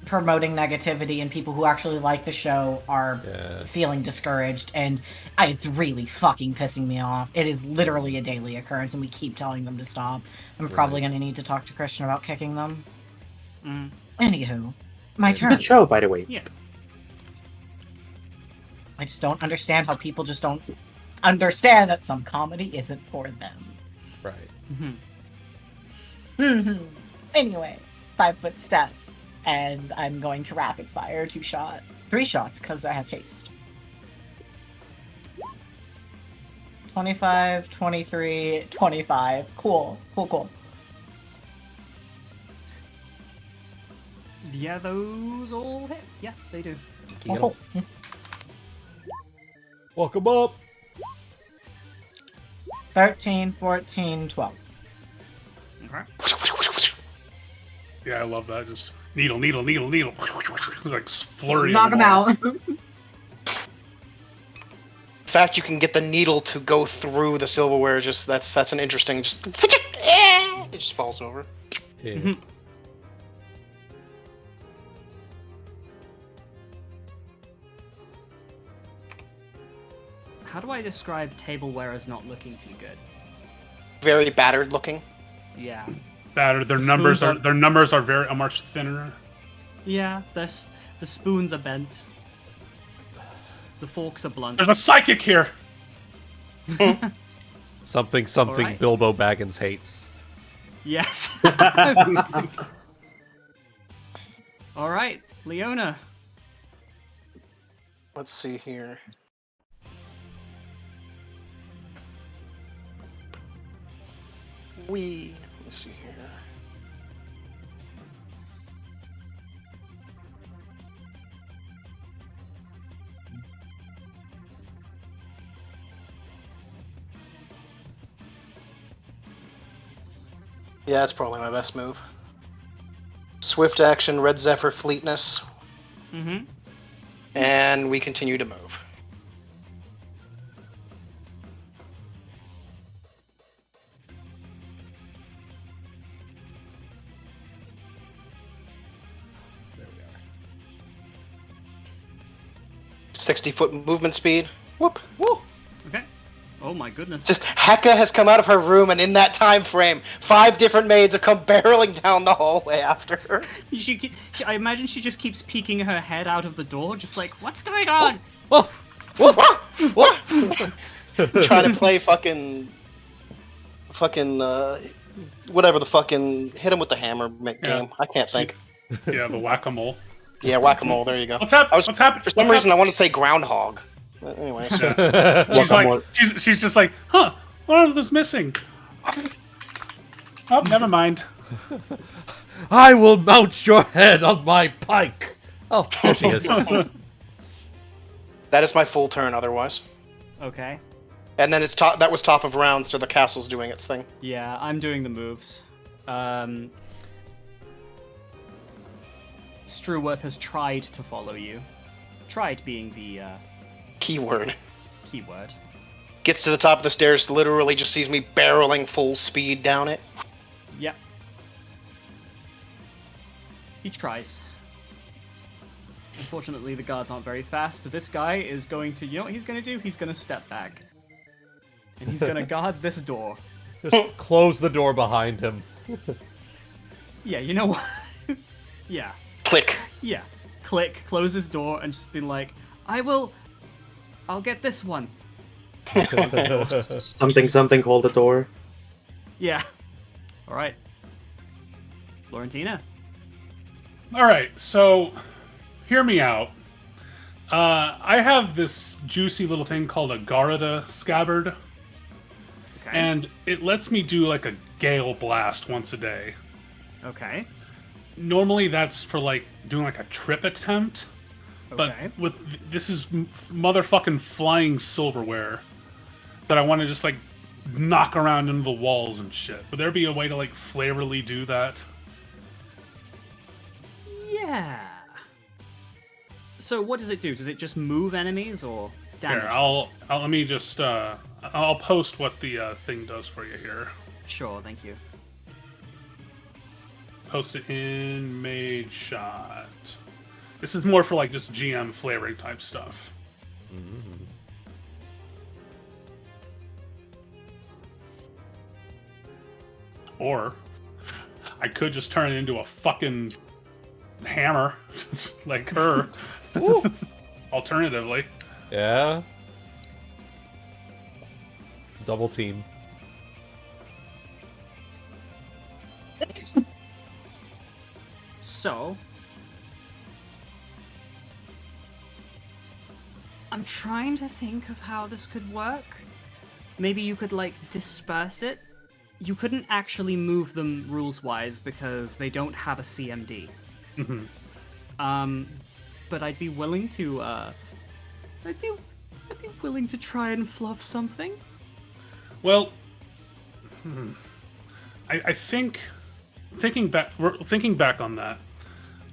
promoting negativity and people who actually like the show are feeling discouraged, and it's really fucking pissing me off. It is literally a daily occurrence, and we keep telling them to stop. I'm probably going to need to talk to Christian about kicking them. Anywho, my turn. Good show, by the way. Yes. I just don't understand how people just don't understand that some comedy isn't for them. Right. Anyways, 5-foot step. And I'm going to rapid fire 3 shots, because I have haste. 25, 23, 25. Cool. Yeah, those all hit. Yeah, they do. Oh. Welcome up. 13, 14, 12. Okay. Yeah, I love that. Just needle. Like flurry. Knock him out. The fact you can get the needle to go through the silverware, just that's an interesting. Just it just falls over. Yeah. How do I describe tableware as not looking too good? Very battered looking. Yeah. Battered. Their numbers are very much thinner. Yeah, the spoons are bent. The forks are blunt. There's a psychic here. Something Alright. Bilbo Baggins hates. Yes. All right, Leona. Let's see here. Let's see here. Yeah, that's probably my best move. Swift action, Red Zephyr Fleetness, Mm-hmm. and we continue to move. There we are. 60-foot movement speed. Whoop. Woo! Okay. Oh my goodness. Just Heka has come out of her room, and in that time frame, 5 different maids have come barreling down the hallway after her. I imagine she just keeps peeking her head out of the door, just like, what's going on? Oh! Trying to play fucking, whatever the fucking hit him with the hammer game. I can't think. Yeah, the whack-a-mole. Yeah, whack-a-mole. There you go. What's happening? For some reason, I want to say groundhog. But anyways. She's like, she's just like, huh? What is missing? Oh, never mind. I will mount your head on my pike. Oh, there she is. That is my full turn. Otherwise, Okay. and then it's top. That was top of round, so the castle's doing its thing. Yeah, I'm doing the moves. Struworth has tried to follow you. Tried being the Keyword. keyword. Gets to the top of the stairs, literally just sees me barreling full speed down it. Yep. He tries. Unfortunately, the guards aren't very fast. This guy is going to... You know what he's going to do? He's going to step back. And he's going to guard this door. Just close the door behind him. Yeah, you know what? Yeah. Click. Yeah. Click, close his door, and just be like, I'll get this one. Something, hold the door. Yeah. Alright. Florentina. Alright, so hear me out. I have this juicy little thing called a Garada scabbard, Okay. and it lets me do like a gale blast once a day. Okay. Normally that's for like doing like a trip attempt, but Okay. with this is motherfucking flying silverware that I want to just like knock around into the walls and shit. Would there be a way to like flavorly do that? Yeah. So what does it do? Does it just move enemies or damage? Here, I'll let me just I'll post what the thing does for you here. Sure, thank you. post it in Made Shot. This is more for like just GM flavoring type stuff. Mm. Or I could just turn it into a fucking hammer, like her. Alternatively. Yeah. Double team. So, I'm trying to think of how this could work. Maybe you could, like, disperse it. You couldn't actually move them rules-wise because they don't have a CMD. Mm-hmm. But I'd be willing to, I'd be willing to try and fluff something. Well, I think thinking back on that,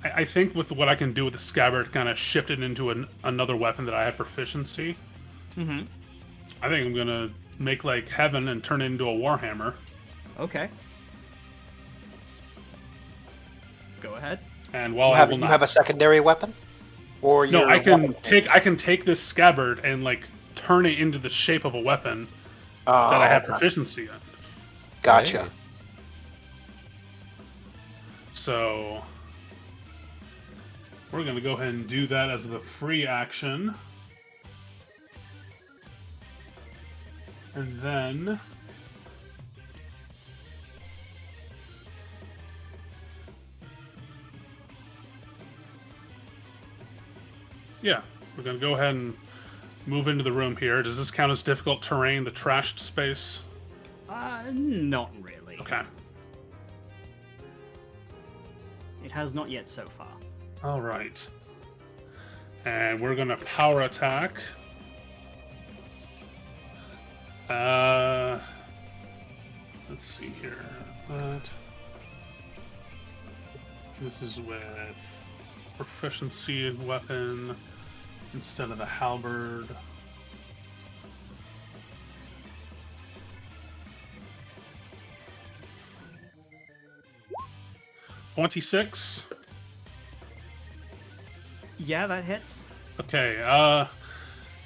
I think with what I can do with the scabbard, kind of shift it into another weapon that I have proficiency. Mm-hmm. I think I'm gonna make like heaven and turn it into a warhammer. Okay. Go ahead. And while You have a secondary weapon, or no, your I can weapon? take this scabbard and like turn it into the shape of a weapon that I have proficiency in. Gotcha. Hey. So we're gonna go ahead and do that as the free action, and then yeah, we're gonna go ahead and move into the room here. Does this count as difficult terrain, the trashed space? Not really. Okay. It has not yet so far. All right. And we're gonna power attack. Let's see here. This is with proficiency in weapon instead of the halberd. $26. Yeah, that hits. Okay,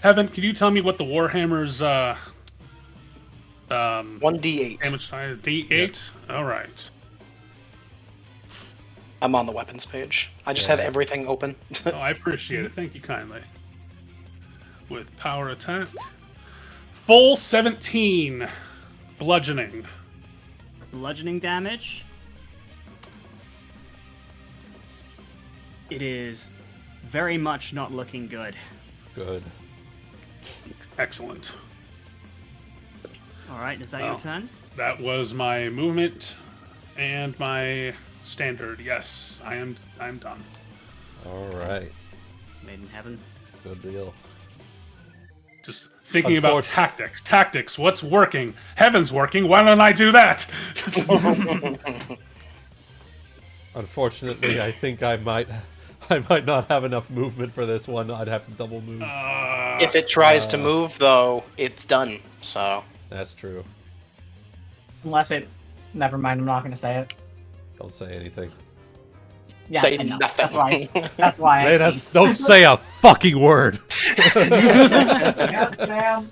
Heaven, can you tell me what the Warhammer's 1d8. damage size? D8? Alright. I'm on the weapons page. I just have everything open. Oh, I appreciate it. Thank you kindly. With power attack. Full 17 bludgeoning. Bludgeoning damage. It is very much not looking good. Good. Excellent. All right, is that Well, your turn? That was my movement and my standard. Yes, I'm done. All right. Maiden Heaven. Good deal. Just thinking about tactics. Tactics, what's working? Heaven's working, why don't I do that? Unfortunately, I think I might not have enough movement for this one. I'd have to double move. If it tries to move, though, it's done. So That's true. Unless it. Never mind. I'm not going to say it. Don't say anything. Yeah, Say I know. nothing. That's why. Hey, I ceased. don't say a fucking word. Yes, ma'am.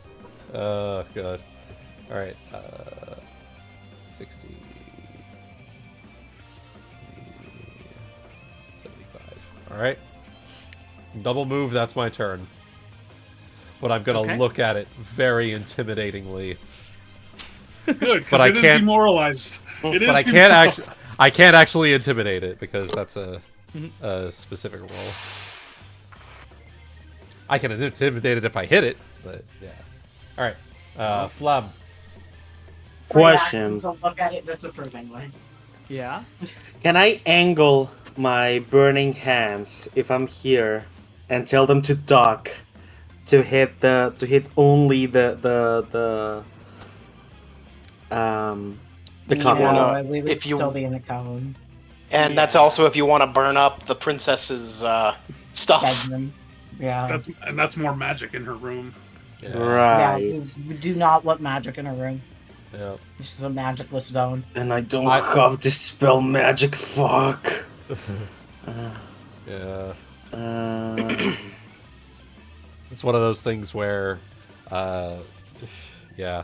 Oh, God. All right. 60. 75. All right. Double move, that's my turn. But I'm going to look at it very intimidatingly. Good, But because I it is can't- demoralized. It is But I can't actually intimidate it because that's a specific roll. I can intimidate it if I hit it, but yeah. All right. Flamme. Question. So look at it disapprovingly. Yeah. Can I angle my burning hands if I'm here and tell them to duck to hit only the cover? Yeah. We would if you- still be in the cone. and that's also if you want to burn up the princess's stuff. Bedroom. Yeah. That's more magic in her room. Yeah. Yeah, Right. we do not want magic in a room. Yeah. This is a magicless zone. And I don't have dispel magic. Fuck. Yeah. Uh, It's one of those things where, yeah.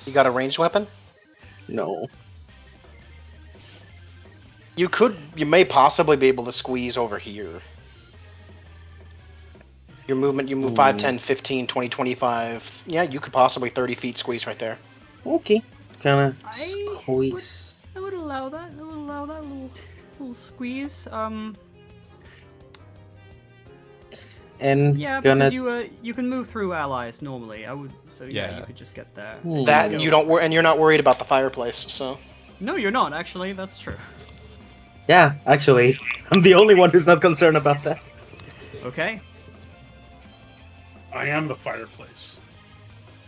You got a ranged weapon? no. You may possibly be able to squeeze over here. Your movement, you move 5, 10, 15, 20, 25. Yeah, you could possibly 30 feet squeeze right there. Okay. Kind of I squeeze. I would allow that. I would allow that little squeeze. And Yeah, gonna. because you can move through allies normally. I would. So yeah, Yeah. you could just get there. That and you don't and you're not worried about the fireplace, so. No, you're not. Actually, that's true. Yeah, actually, I'm the only one who's not concerned about that. Okay. I am the fireplace.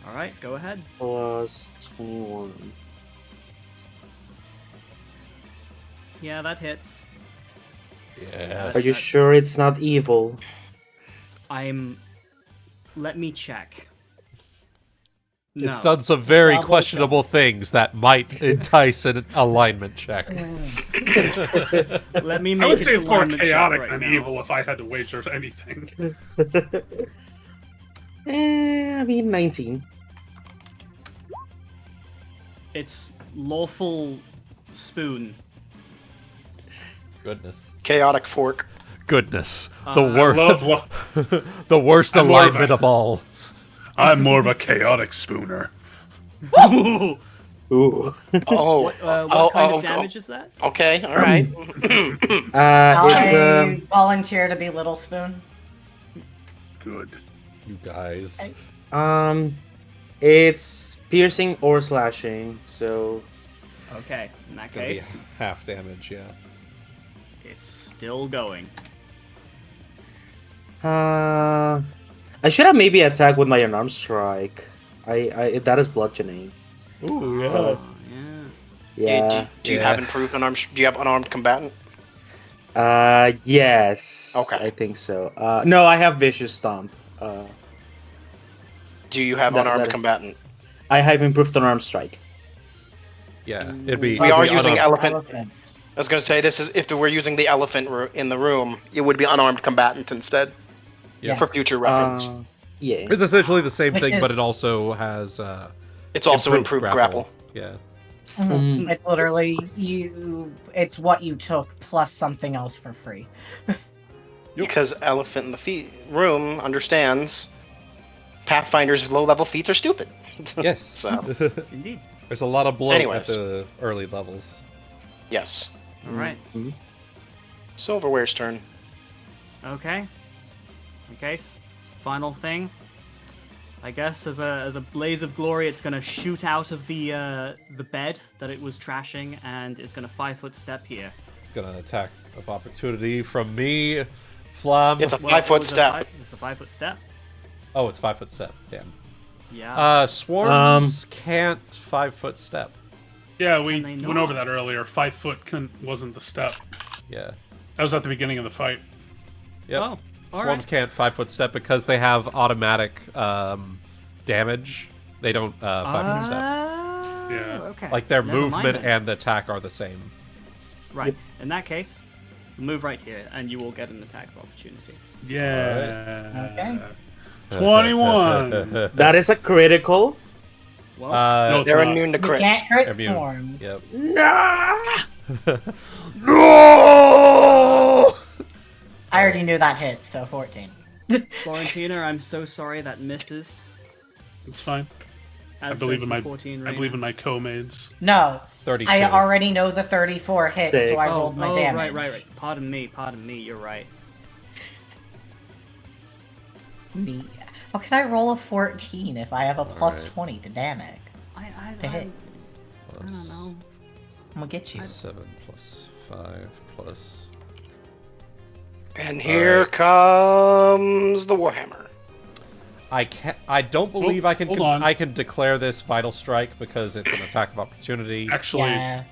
All right. Go ahead. Plus 21. Yeah, that hits. Yes. Are you sure it's not evil? Let me check. It's No. done some very Double questionable things that might entice an alignment check. Let me I make would say its it's more alignment check chaotic right than now. evil if I had to wager anything. I mean 19. It's lawful spoon. Goodness. Chaotic fork. Goodness. The I worst. The worst I'm more of alignment a- of all. I'm more of a chaotic spooner. Ooh. Oh. What oh, kind oh, of damage is that? Okay, alright. It's I volunteer to be Little Spoon. Good. You guys. it's piercing or slashing. So Okay, in that Gonna be case, half damage, yeah. it's still going. I should have maybe attacked with my unarmed strike. I that is bludgeoning. Ooh, yeah. Oh, yeah. Yeah. Do you Yeah. have improved unarmed? Do you have unarmed combatant? Yes. Okay. I think so. No, I have vicious stomp. Do you have That- unarmed that- combatant? I have improved unarmed strike. Yeah. It'd be. We it'd are be using unarmed. elephant. I was going to say this is if we're using the elephant in the room, it would be unarmed combatant instead Yeah. for future reference. Yeah. It's essentially the same Which thing, is- but it also has It's also improved grapple. Yeah. Mm. It's literally it's what you took plus something else for free. Because elephant in the room understands Pathfinder's low-level feats are stupid. Yes. So Indeed. There's a lot of bloat Anyways. at the early levels. yes, All right. Silverware's turn. Okay. Okay. Final thing. I guess as a blaze of glory, it's gonna shoot out of the bed that it was trashing, and it's gonna 5-foot step here. It's gonna attack of opportunity from me, Flamme. It's a Well, 5-foot it was step. It's a 5-foot step. Oh, it's 5-foot step. Damn. Yeah. Swarms can't 5-foot step. Yeah, we Can they went over not? that earlier. 5 foot wasn't the step. Yeah. That was at the beginning of the fight. Yep. Oh, all Swarms right. can't 5-foot step because they have automatic damage. They don't 5-foot step. Yeah. Okay. Like their Never mind movement then. and the attack are the same. Right. In that case, move right here, and you will get an attack of opportunity. Yeah. Okay. 21. That is a critical. Well, No, it's They're not. immune to You crits. can't crit Immune. swarms. Yep. No! I already knew that hit, so 14. Florentina, I'm so sorry that misses. It's fine. As I believe does in the my 14 I Rena. believe in my co-maids. No, 32. I already know the 34 hit, so I Six. rolled my oh, damage. right. Pardon me. You're right. Me. How can I roll a 14 if I have a plus Alright. 20 to damage? To hit. I don't know. I'm gonna get you. 7 plus 5 plus. And here comes the Warhammer. I don't believe I can. hold on. I can declare this vital strike because it's an attack of opportunity. Actually, Yeah,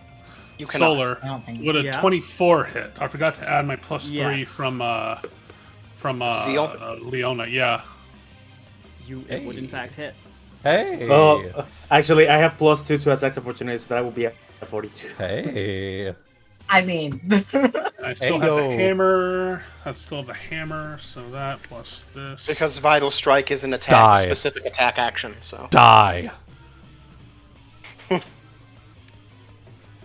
You cannot. Solar I don't think. with a Yeah. 24 hit. I forgot to add my plus 3 Yes. from Zeal? Leona. Yeah. It would in Hey. fact hit. Hey. Oh, actually, I have +2 to attack opportunity, so that will be a 42. Hey. I mean, I still have the Heyo. hammer. I still have the hammer, so that plus this. Because Vital Strike is an Die. attack-specific attack action, so... Die. man,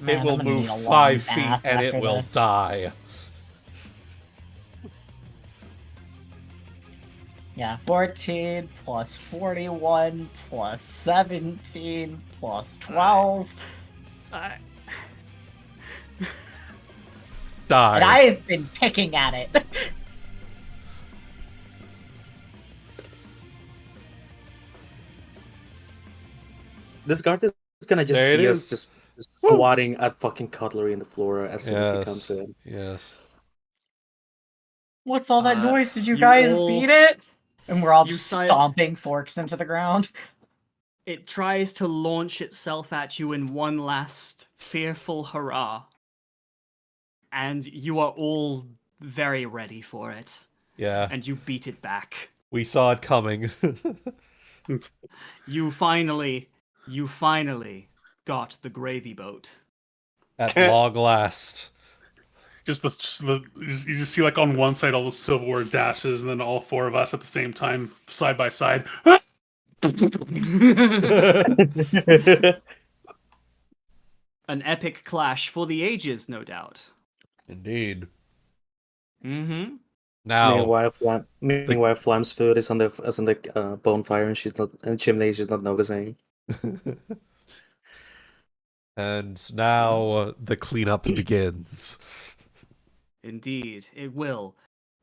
It I'm will gonna move need a long 5 feet bath and it after will this. die. Yeah, 14 plus 41 plus 17 plus 12. Die. And I've been picking at it. This guard is gonna just There it see is. us just squatting at fucking cutlery in the floor as soon as he comes Yes. in. Yes. What's all that noise? Did you you guys all- beat it? And we're all you just si- stomping forks into the ground. It tries to launch itself at you in one last fearful hurrah. And you are all very ready for it. Yeah. And you beat it back. We saw it coming. You finally got the gravy boat. At long last. You just see like on one side all the silverware dashes, and then all four of us at the same time, side by side. An epic clash for the ages, no doubt. Indeed. Mm-hmm. Now, Meanwhile, Flamme's food is on the bonfire, and she's not, and chimney. She's not noticing. and now the cleanup begins. Indeed, it will.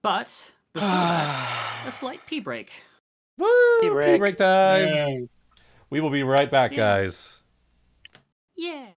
But before that, a slight pee break. Woo! Pee Pee break. break time. Yeah. We will be right back, Yeah. guys. Yeah.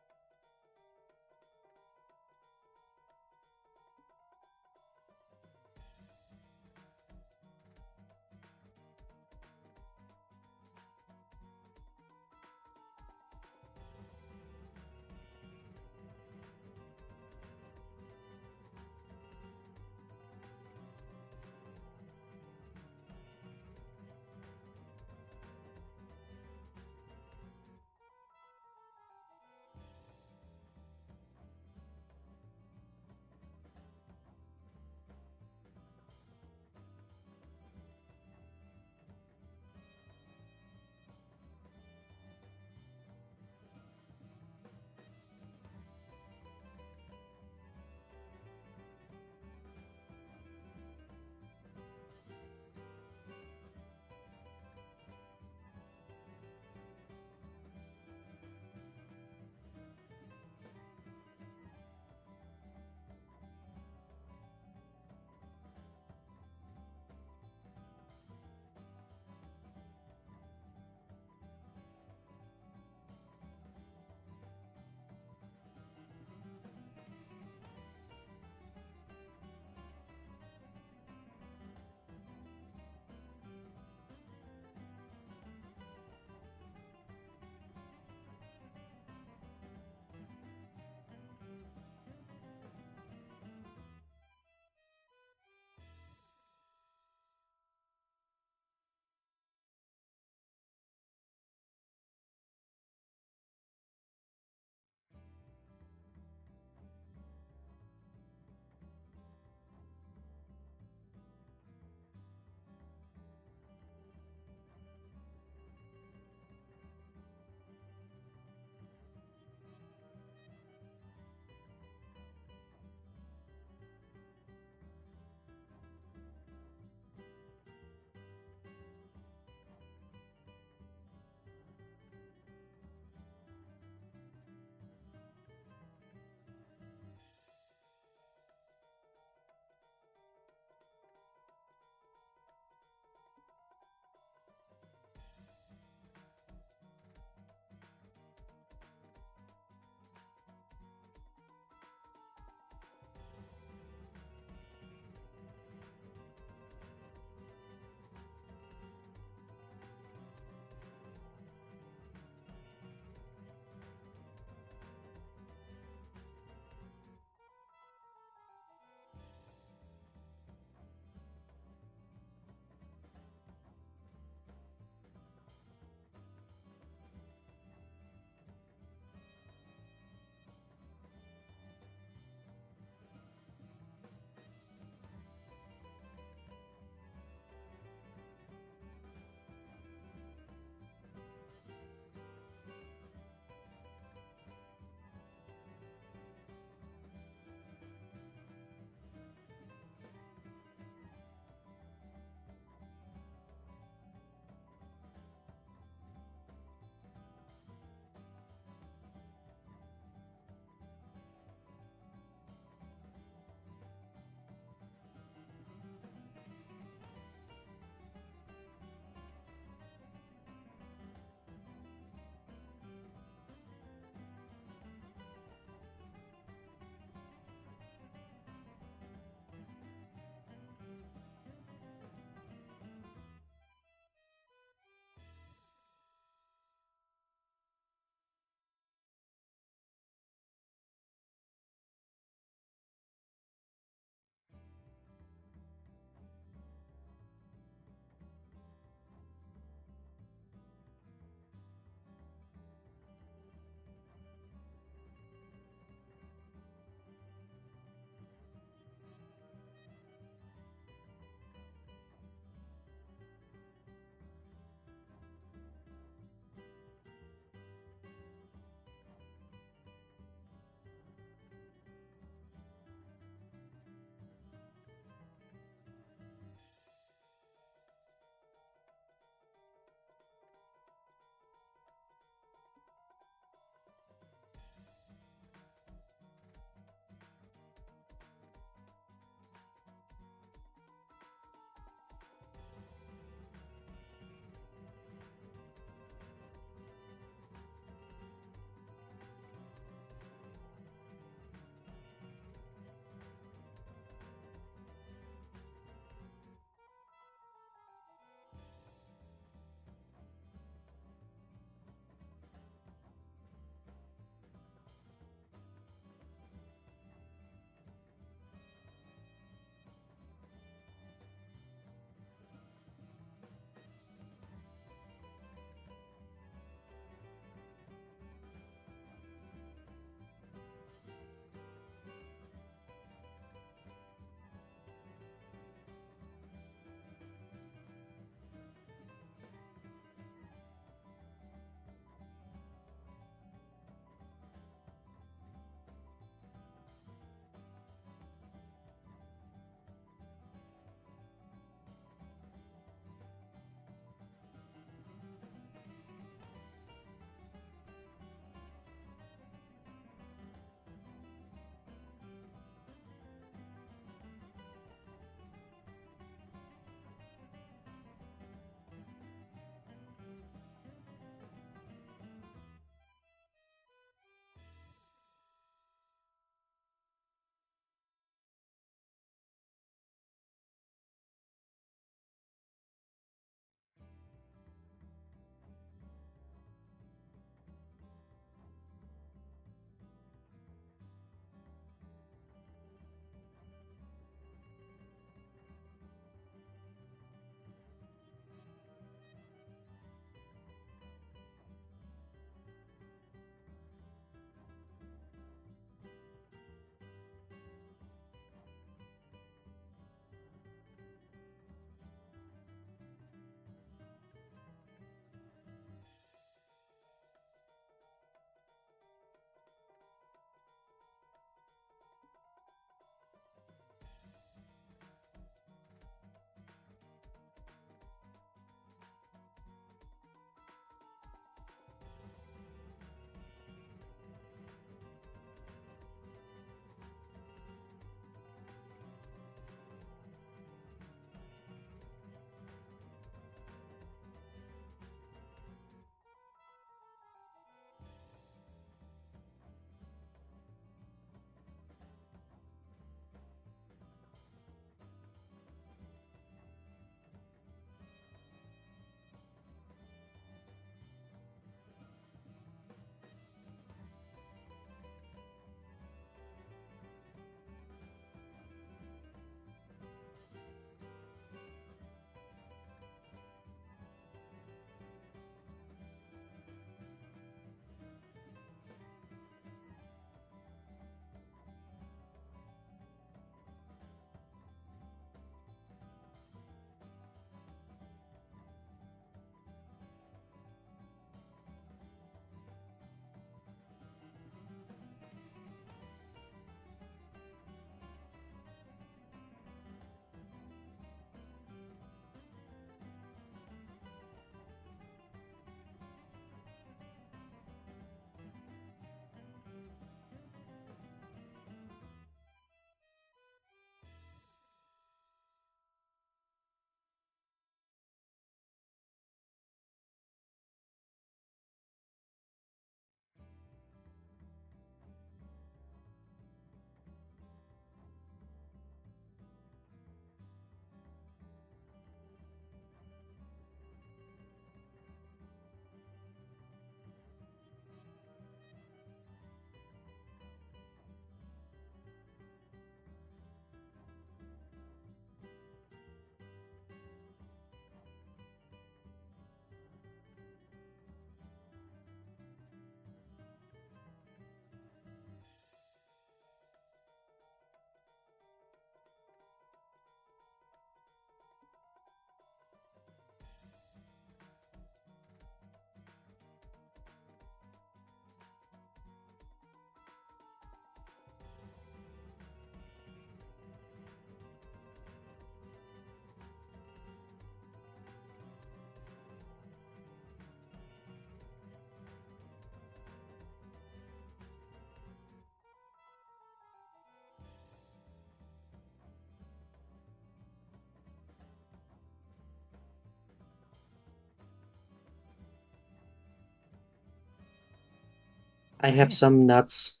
I have some nuts.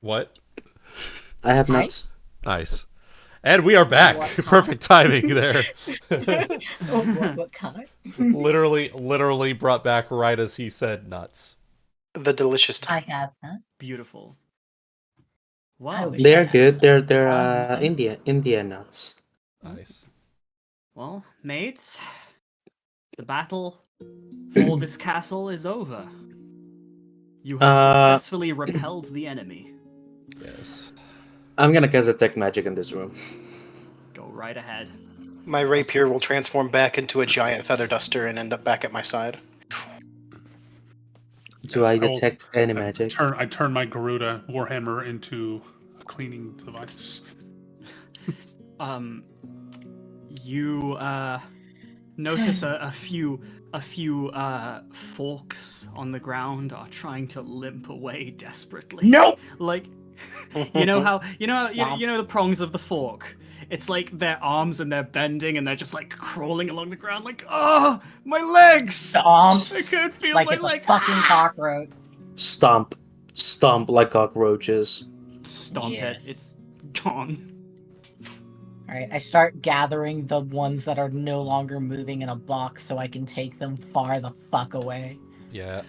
What? I have Hi. nuts. Nice. And we are back. What kind? Perfect timing there. What kind? literally brought back right as he said nuts. The delicious I time. have that. Beautiful. I Wow. wish- They're good. They're Um, India nuts. Nice. Well, mates, the battle for this castle is over. You have successfully repelled the enemy. Yes. I'm gonna cast detect magic in this room. Go right ahead. My rapier will transform back into a giant feather duster and end up back at my side. Do Yes, I will- detect any magic? I turn my Garuda Warhammer into a cleaning device. You notice a few forks on the ground are trying to limp away desperately. No! Like, you know Stop. the prongs of the fork. It's like their arms and they're bending and they're just like crawling along the ground, like, oh, my legs! The arms, I can't feel like my it's legs. a fucking cockroach. Stomp like cockroaches. Stomp Yes. it. It's gone. Alright, I start gathering the ones that are no longer moving in a box so I can take them far the fuck away. Yeah.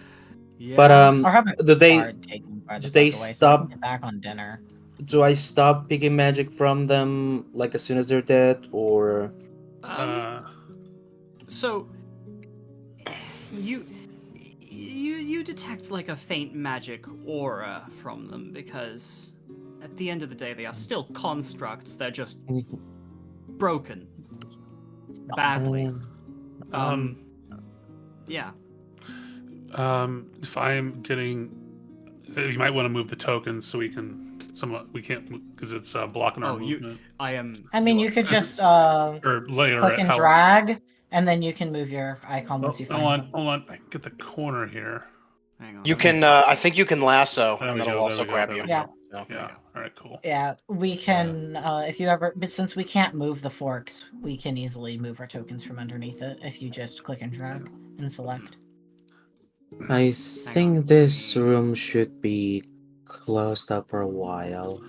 Yeah. But Or have a do they guard take them far the do they fuck away so I stop? can get back on dinner. Do I stop picking magic from them like as soon as they're dead, or So you detect like a faint magic aura from them because at the end of the day they are still constructs. They're just broken badly. Yeah. If I'm getting, you might want to move the tokens so we can. We can't because it's blocking our movement. I am. I mean, you could just Or later. click and drag, and then you can move your icon once you find them. Hold on. I can get the corner here. Hang on. You can, I think you can lasso, There and we that'll go, also there we go, grab there you. we Yeah. So. Yeah. All right. Cool. Yeah, we can, if you ever, but since we can't move the forks, we can easily move our tokens from underneath it if you just click and drag and select. I think this room should be closed up for a while.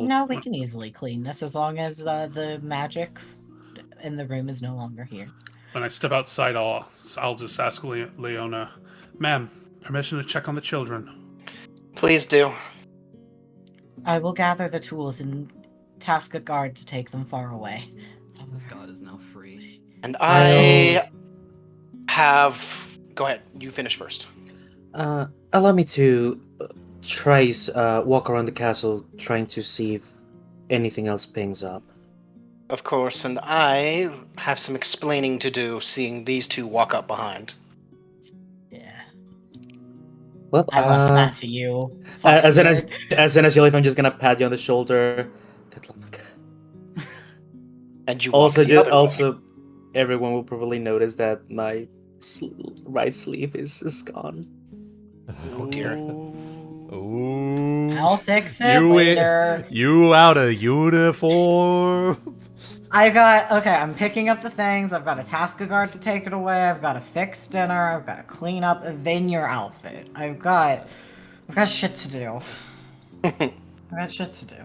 No, we can easily clean this as long as the magic in the room is no longer here. When I step outside, I'll just ask Leona, ma'am, permission to check on the children. Please do. I will gather the tools and task a guard to take them far away. This god is now free. And I have. Go ahead. You finish first. Allow me to walk around the castle, trying to see if anything else pings up. Of course, and I have some explaining to do, seeing these two walk up behind. Yeah. Well, I left that to you. as soon fucking as soon as you leave, I'm just gonna pat you on the shoulder. Good luck. And you walk the other way. Everyone will probably notice that my right sleeve is gone. Oh dear. Ooh. I'll fix it later. You out of uniform. I'm picking up the things, I've got a task a guard to take it away, I've got to fix dinner, I've got to clean up, and then your outfit. I've got shit to do. I've got shit to do.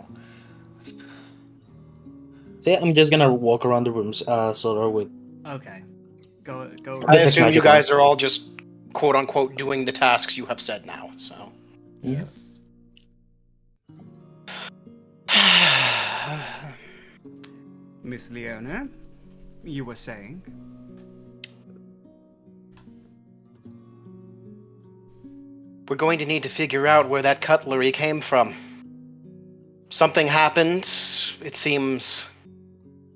So yeah, I'm just gonna walk around the rooms, with. Okay. Go. I Detect assume you magic guys are all just quote unquote doing the tasks you have said now, so. Yes. Miss Leona, you were saying? We're going to need to figure out where that cutlery came from. Something happened. It seems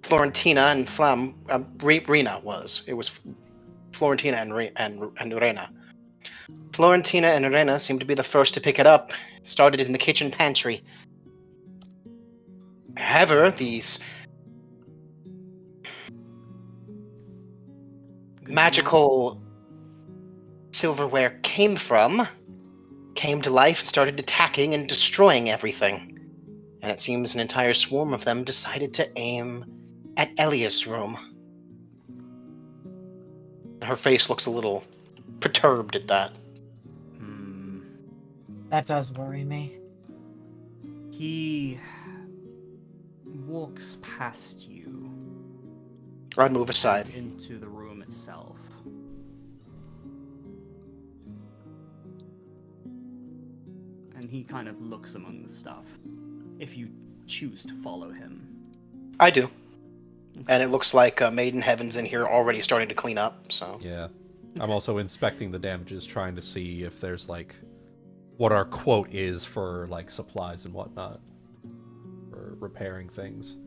Florentina and Flamme, Rena was. It was Florentina and Rena. Florentina and Rena seemed to be the first to pick it up. Started it in the kitchen pantry. However, these magical silverware came to life and started attacking and destroying everything. And it seems an entire swarm of them decided to aim at Elias' room. Her face looks a little perturbed at that. That does worry me. He walks past you I'd move aside. into the room itself. And he kind of looks among the stuff, if you choose to follow him. I do. And it looks like Maiden Heaven's in here already starting to clean up, so... Yeah. I'm also inspecting the damages, trying to see if there's, like, what our quote is for, like, supplies and whatnot. For repairing things.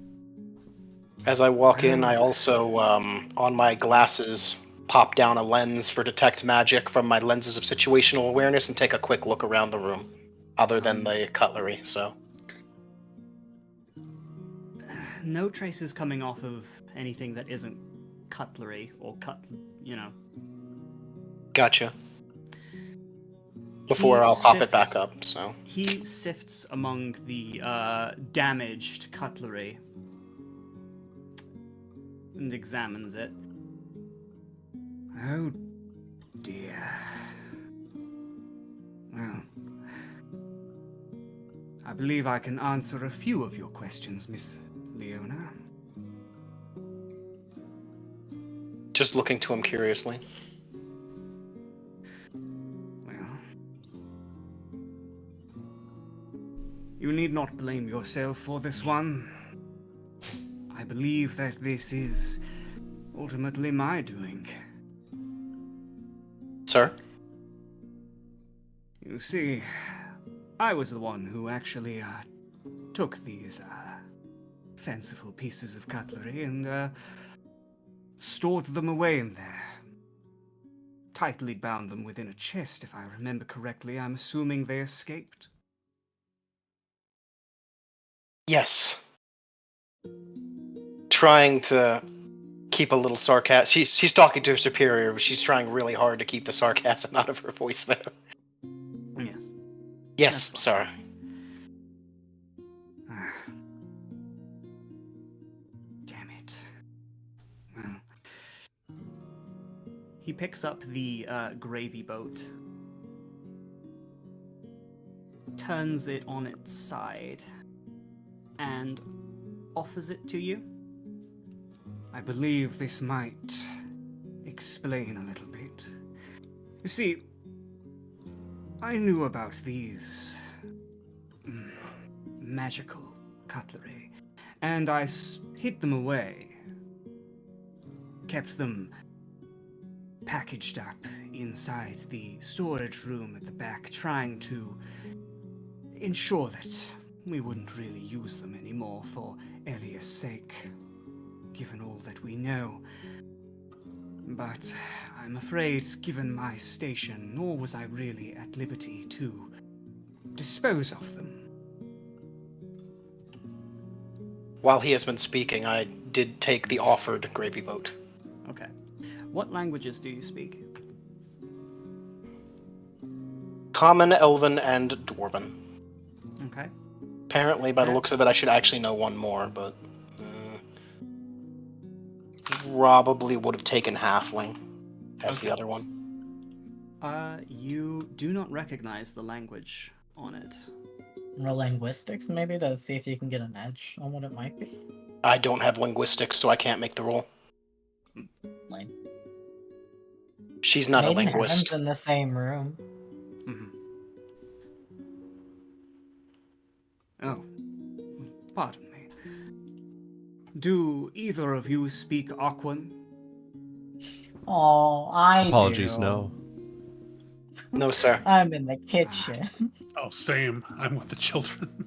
As I walk in, I also, on my glasses, pop down a lens for detect magic from my lenses of situational awareness and take a quick look around the room, other than the cutlery, so... No traces coming off of anything that isn't cutlery or Gotcha. Before I'll pop it back up, so... He sifts among the damaged cutlery and examines it. Oh dear. Well, I believe I can answer a few of your questions, Miss Leona. Just looking to him curiously. Well, you need not blame yourself for this one. I believe that this is ultimately my doing. Sir? You see, I was the one who actually took these fanciful pieces of cutlery and stored them away in there. Tightly bound them within a chest, if I remember correctly. I'm assuming they escaped. Yes. Trying to keep a little sarcasm. She's talking to her superior, but she's trying really hard to keep the sarcasm out of her voice there. Yes. Yes, That's sir. Damn it. Well, he picks up the gravy boat, turns it on its side, and offers it to you. I believe this might explain a little bit. You see, I knew about these magical cutlery, and I hid them away. Kept them packaged up inside the storage room at the back, trying to ensure that we wouldn't really use them anymore for Elias' sake, given all that we know. But I'm afraid, given my station, nor was I really at liberty to dispose of them. While he has been speaking, I did take the offered gravy boat. Okay. What languages do you speak? Common, Elven, and Dwarven. Okay. Apparently, by the looks of it, I should actually know one more, but... probably would have taken Halfling as the other one. You do not recognize the language on it. Or linguistics, maybe, to see if you can get an edge on what it might be. I don't have linguistics, so I can't make the roll. Lame. She's not Maiden a linguist. Heaven's in the same room. Mm-hmm. Oh, pardon me. Do either of you speak Aquan? Oh, I Apologies, do. no. No, sir. I'm in the kitchen. Oh, same. I'm with the children.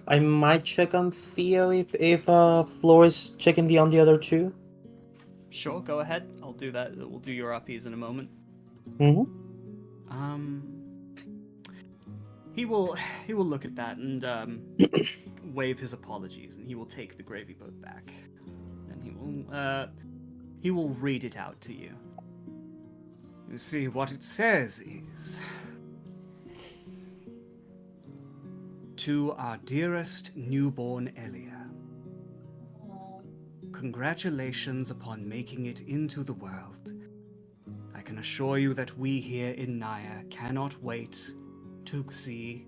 I might check on Theo if Floor is checking on the other two. Sure, go ahead. I'll do that. We'll do your uppies in a moment. Mm-hmm. He will look at that and wave his apologies, and he will take the gravy boat back, and he will read it out to you. You see, what it says is, to our dearest newborn Elia, congratulations upon making it into the world. I can assure you that we here in Naya cannot wait to see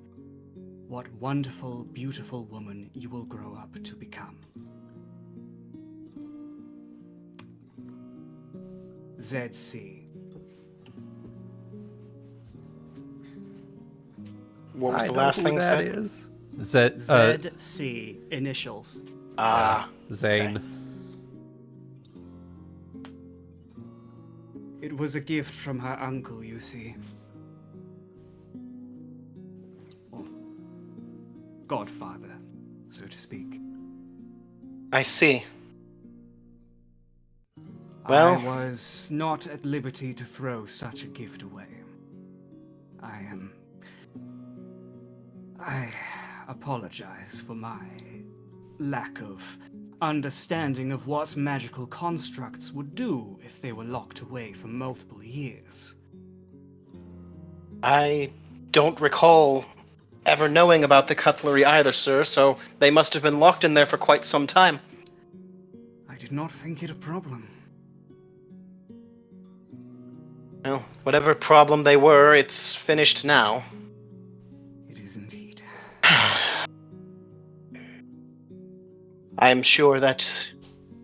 what wonderful, beautiful woman you will grow up to become. ZC. What was I the know last who thing that said? is. ZC initials. Zane. It was a gift from her uncle, you see. Or godfather, so to speak. I see. I Well, was not at liberty to throw such a gift away. I apologize for my lack of understanding of what magical constructs would do if they were locked away for multiple years. I don't recall ever knowing about the cutlery either, sir, so they must have been locked in there for quite some time. I did not think it a problem. Well, whatever problem they were, it's finished now. It is indeed. I am sure that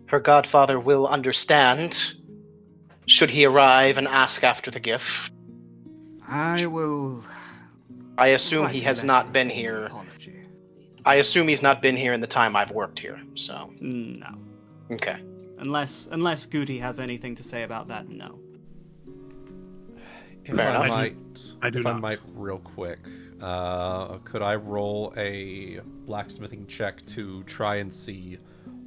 her godfather will understand, should he arrive and ask after the gift. I will. I assume write he a has letter not of been formal here. apology. I assume he's not been here in the time I've worked here, so. No. Okay. Unless Guti has anything to say about that, no. If Fair I enough. might, I do if I not. might, real quick, could I roll a blacksmithing check to try and see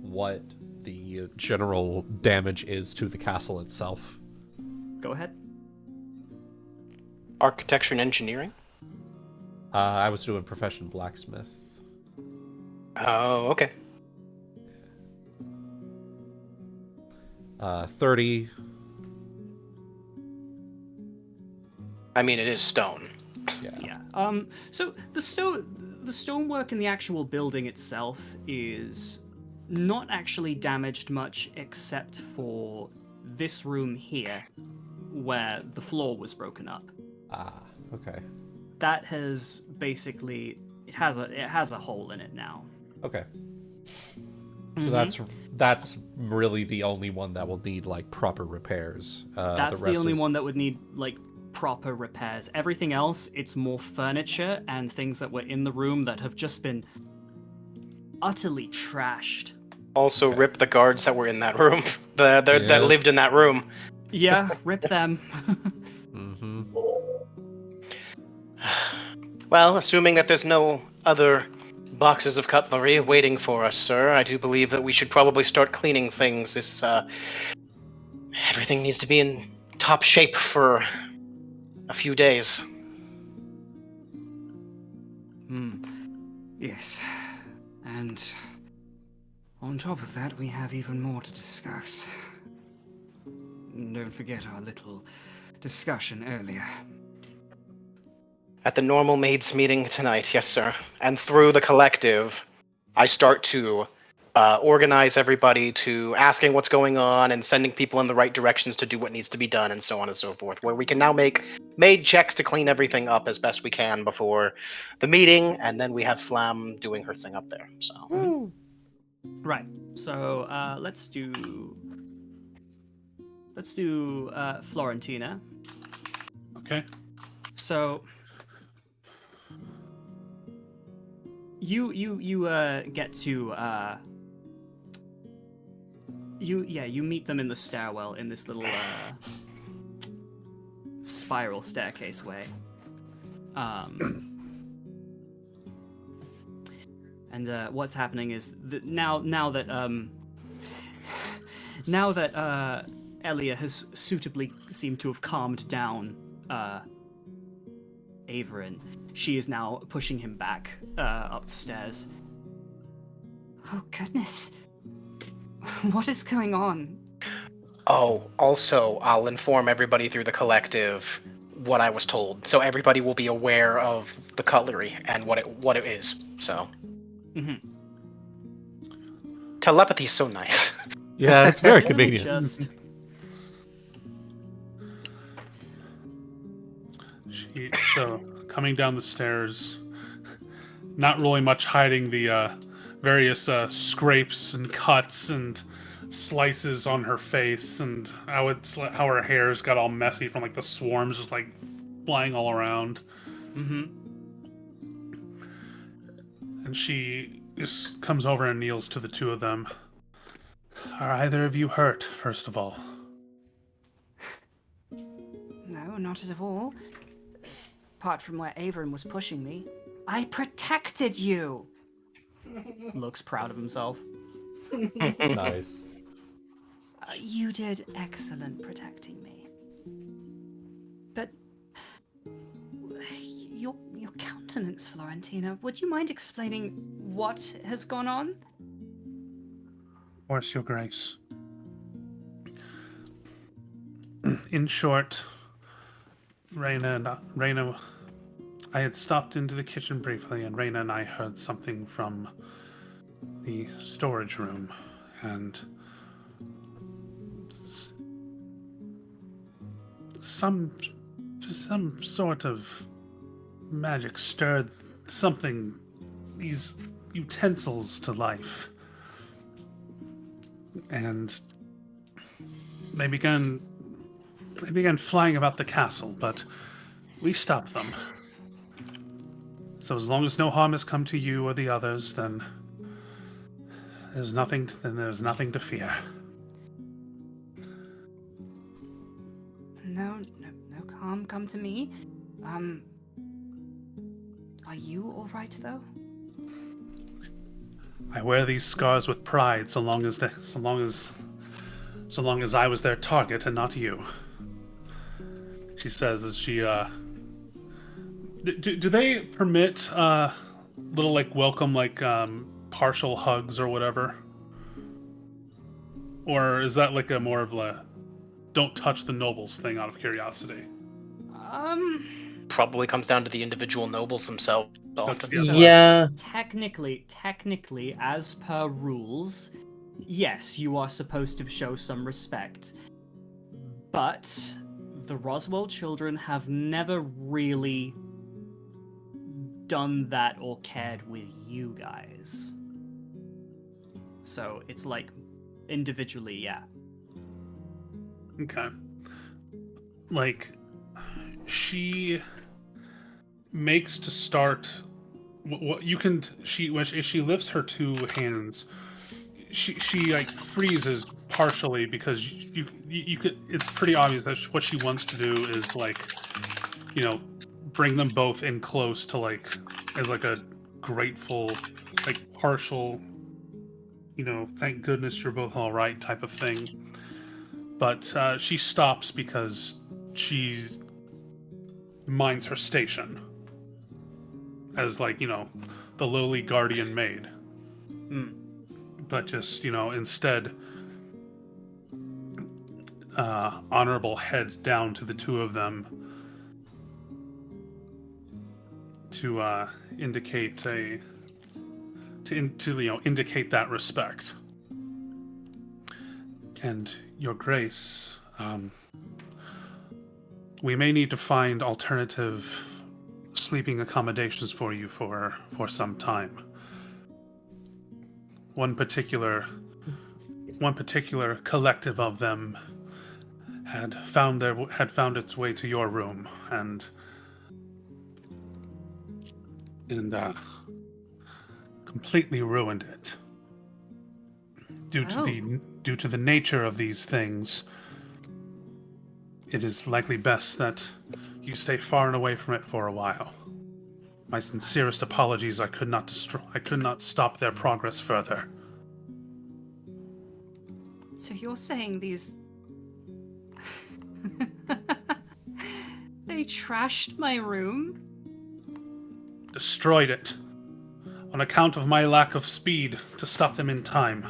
what the general damage is to the castle itself? Go ahead. Architecture and engineering? I was doing profession blacksmith. Oh, okay. 30. I mean, it is stone. Yeah. So the stonework in the actual building itself is not actually damaged much, except for this room here, where the floor was broken up. Ah, okay. That has basically it has a hole in it now. Okay. So that's really the only one that will need like proper repairs. That's the rest only is- one that would need like proper repairs. Everything else, it's more furniture and things that were in the room that have just been utterly trashed. Also, Okay. rip the guards that were in that room. That Yeah. lived in that room. Yeah, rip them. Mm-hmm. Well, assuming that there's no other boxes of cutlery waiting for us, sir, I do believe that we should probably start cleaning things. Everything needs to be in top shape for a few days. Yes. And on top of that, we have even more to discuss. Don't forget our little discussion earlier. At the normal Maids meeting tonight, yes, sir. And through the collective, I start to organize everybody to asking what's going on and sending people in the right directions to do what needs to be done and so on and so forth, where we can now make maid checks to clean everything up as best we can before the meeting, and then we have Flamme doing her thing up there. So Right. So let's do Florentina. Okay. So you get to you meet them in the stairwell in this little spiral staircase way. And what's happening is that now that Elia has suitably seemed to have calmed down Averin, she is now pushing him back up the stairs. Oh goodness. What is going on? Oh, also, I'll inform everybody through the collective what I was told, so everybody will be aware of the cutlery and what it is. So, telepathy's so nice. Yeah, it's very Let me convenient. just So coming down the stairs, not really much hiding the various scrapes and cuts and slices on her face, and how her hair's got all messy from like the swarms just like flying all around. Mm-hmm. And she just comes over and kneels to the two of them. Are either of you hurt, first of all? No, not at all. Apart from where Averin was pushing me. I protected you! Looks proud of himself. Nice. You did excellent protecting me. But your countenance, Florentina, would you mind explaining what has gone on? Of course, Your Grace. In short, Rena, I had stopped into the kitchen briefly, and Rena and I heard something from the storage room, and some sort of magic stirred these utensils to life, and they began flying about the castle, but we stopped them. So as long as no harm has come to you or the others, then there's nothing to fear. No harm come to me. Are you all right though? I wear these scars with pride, so long as I was their target and not you. She says as she do they permit little like welcome like partial hugs or whatever? Or is that like a more of a don't touch the nobles thing out of curiosity? Probably comes down to the individual nobles themselves. Yeah. Technically, as per rules, yes, you are supposed to show some respect. But the Roswald children have never really done that or cared with you guys. So it's like individually, yeah. Okay. Like, she makes to start. What you can if she lifts her two hands, she like freezes partially because you could. It's pretty obvious that what she wants to do is like, bring them both in close to like as like a grateful, like partial, thank goodness you're both all right type of thing. But she stops because she minds her station as like, the lowly guardian maid. But just, instead, honorable head down to the two of them to indicate indicate that respect. And Your Grace, we may need to find alternative sleeping accommodations for you for some time. One particular collective of them had found its way to your room and completely ruined it. Due to the nature of these things, it is likely best that you stay far and away from it for a while. My sincerest apologies. I could not stop their progress further. So you're saying these they trashed my room? Destroyed it. On account of my lack of speed to stop them in time.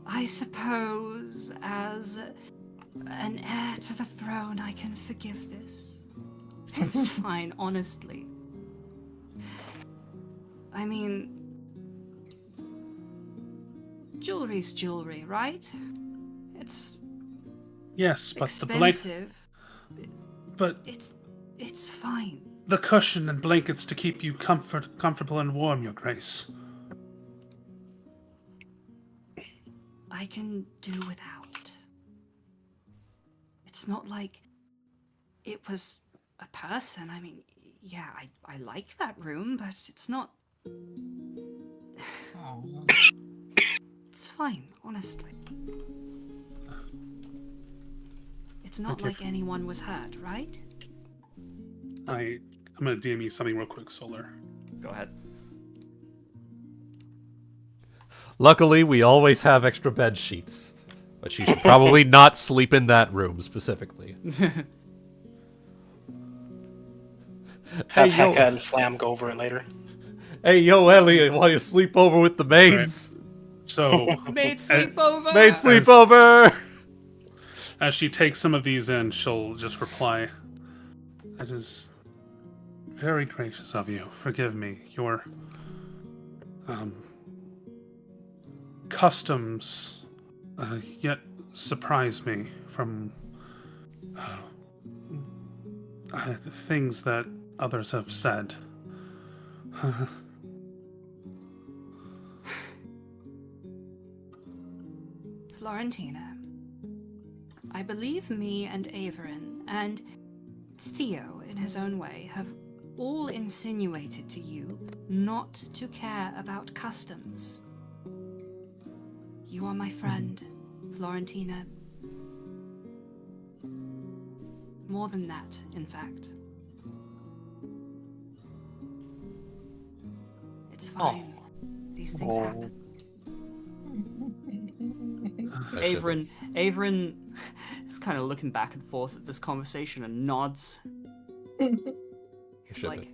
I suppose, as an heir to the throne, I can forgive this. It's fine, honestly. I mean, jewelry's jewelry, right? It's Yes, but the blanket. expensive. But It's fine. the cushion and blankets to keep you comfortable and warm, Your Grace. I can do without. It's not like it was a person. I mean, yeah, I like that room, but it's not. It's fine, honestly. It's not Okay. like anyone was hurt, right? I'm gonna DM you something real quick, Solar. Go ahead. Luckily, we always have extra bed sheets. But she should probably not sleep in that room specifically. Have Hey, yo. Hecka and Flamme go over it later. Hey, yo, Elliot, want you to sleep over with the maids? So, Maid sleepover. Maid sleepover! as she takes some of these in, she'll just reply, "That is very gracious of you. Forgive me. Your customs yet surprise me from the things that others have said." Florentina, I believe me and Averin and Theo, in his own way, have all insinuated to you not to care about customs. You are my friend, Florentina. More than that, in fact. It's fine. These things happen. Averin is kind of looking back and forth at this conversation and nods. He's like,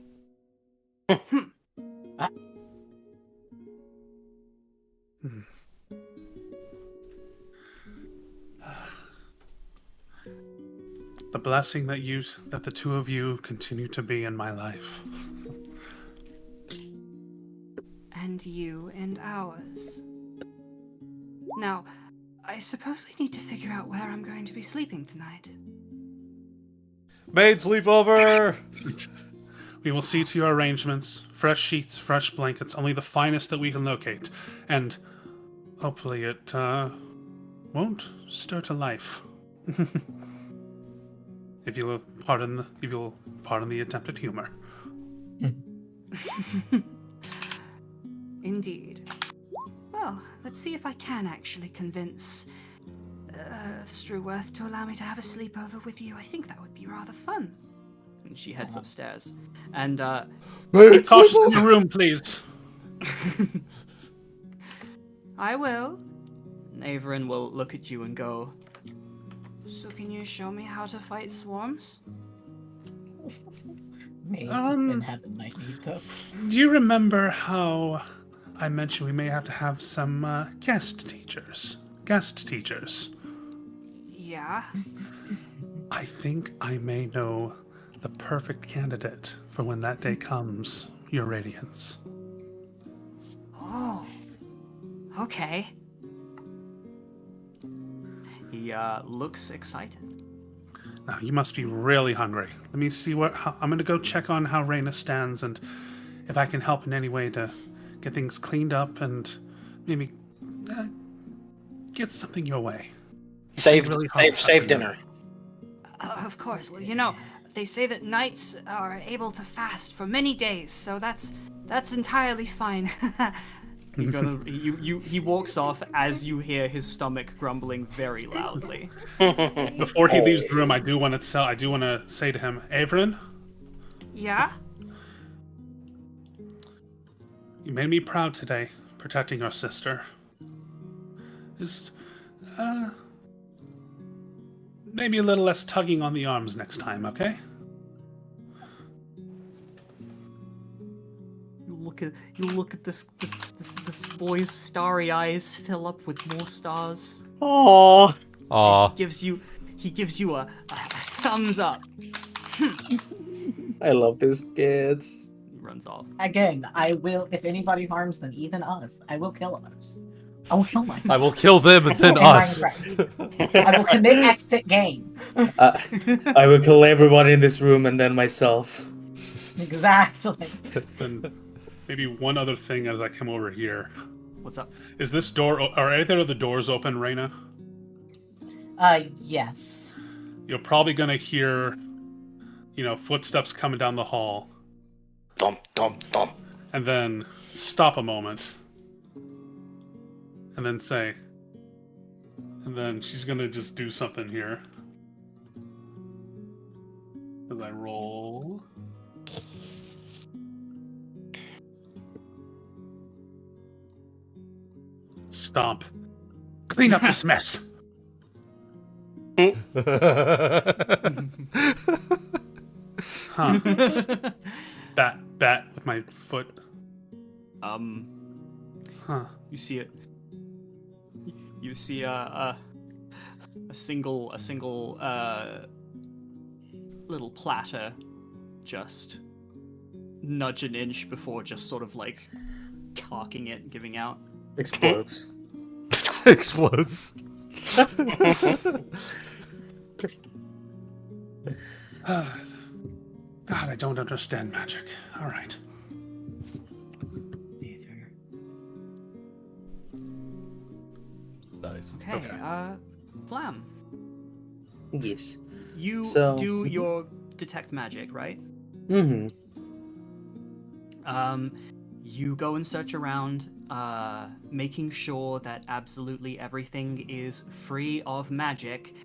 The blessing that the two of you continue to be in my life. and you and ours. Now, I suppose I need to figure out where I'm going to be sleeping tonight. Maid sleepover! We will see to your arrangements. Fresh sheets, fresh blankets, only the finest that we can locate. And hopefully it won't stir to life. If you'll pardon the attempted humor. Indeed. Well, let's see if I can actually convince Struworth to allow me to have a sleepover with you. I think that would be rather fun. And she heads upstairs. And, Be cautious in your room, please. I will. And Averin will look at you and go, "So can you show me how to fight swarms?" Me in heaven might need to. Do you remember how I mentioned we may have to have some guest teachers? Yeah. I think I may know the perfect candidate for when that day comes, Your Radiance. Oh. Okay. He looks excited. Now, you must be really hungry. Let me see I'm going to go check on how Rena stands and if I can help in any way to get things cleaned up and maybe get something your way. Save hot dinner. Of course. Well, you know, they say that knights are able to fast for many days, so that's entirely fine. He walks off as you hear his stomach grumbling very loudly. Before he leaves the room, I do want to say to him, Averin, Yeah? you made me proud today, protecting your sister. Just, maybe a little less tugging on the arms next time, okay? You look at this boy's starry eyes fill up with more stars. Aww. Aw. He gives you a thumbs up. I love these kids. He runs off. Again, I will, if anybody harms them, even us, I will kill us. I will kill myself. I will kill them and then In us. Minecraft. I will commit exit game. I will kill everyone in this room and then myself. Exactly. Then maybe one other thing as I come over here. What's up? Is this door, are either of the doors open, Rena? Yes. You're probably gonna hear, footsteps coming down the hall. Thump, thump, thump. And then stop a moment. And then say. And then she's gonna just do something here. As I roll. Stomp. Clean up this mess. Huh. Bat with my foot. Huh. You see it. You see a single little platter just nudge an inch before just sort of like cocking it and giving out. Explodes. Explodes. God, I don't understand magic. All right. Nice. Okay, Flamme. Yes. You So- do your detect magic, right? Mm-hmm. You go and search around, making sure that absolutely everything is free of magic.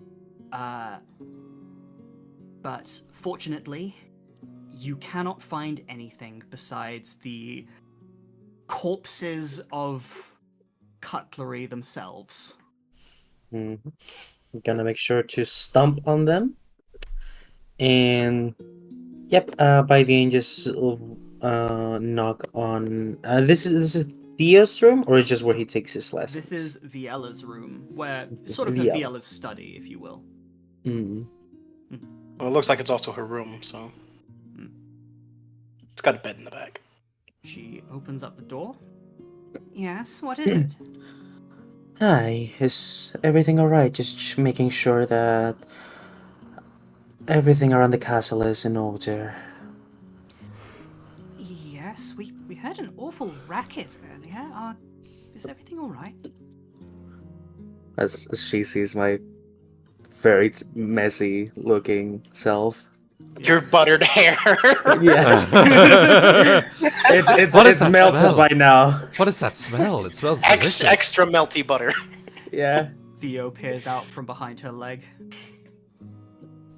But fortunately, you cannot find anything besides the corpses of cutlery themselves. Mm-hmm. I'm gonna make sure to stomp on them. And yep, by the end just knock on this is Theo's room, or is just where he takes his lessons? This is Viela's room, where sort of Viela. Viela's study, if you will. Mm. Well, it looks like it's also her room, so. It's got a bed in the back. She opens up the door. Yes, what is it? Hi, is everything alright? Just making sure that everything around the castle is in order. Yes, we heard an awful racket earlier. Is everything all right? As she sees my very messy looking self. Your buttered hair. Yeah. it's What is it's that melted smell? by now. What is that smell? It smells delicious. Extra melty butter. Yeah. Theo peers out from behind her leg.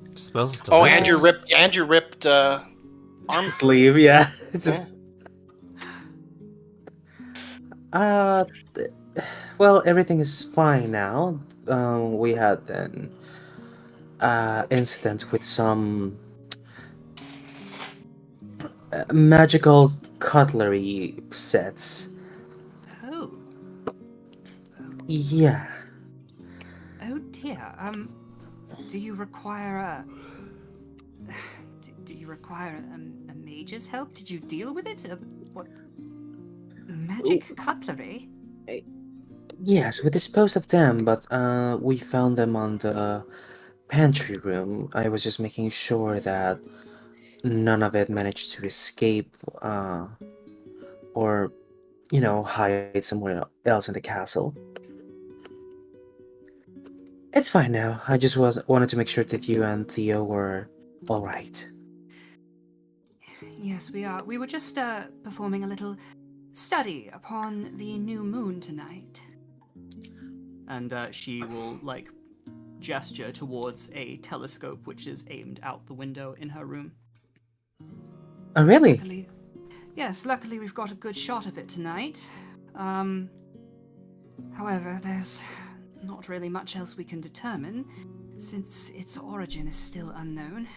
It smells delicious. Oh, and your ripped arm Sleeve, yeah. It's just well, everything is fine now. We had an incident with some magical cutlery sets. Oh. Yeah. Oh dear. Do you require a mage's help? Did you deal with it? What? Magic cutlery? Yes, we disposed of them, but we found them on the pantry room. I was just making sure that none of it managed to escape, or, hide somewhere else in the castle. It's fine now. I just wanted to make sure that you and Theo were all right. Yes, we are. We were just performing a little study upon the new moon tonight. And she will gesture towards a telescope which is aimed out the window in her room. Oh, really? Luckily we've got a good shot of it tonight. However, there's not really much else we can determine, since its origin is still unknown.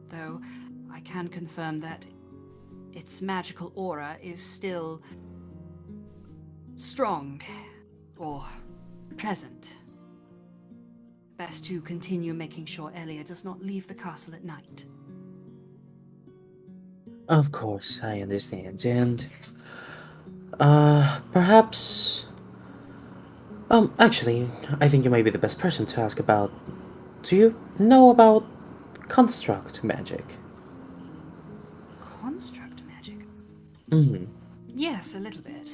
Though, I can confirm that its magical aura is still strong, or present. Best to continue making sure Elia does not leave the castle at night. Of course, I understand. And, perhaps Actually, I think you may be the best person to ask about. Do you know about construct magic? Construct magic? Hmm. Yes, a little bit.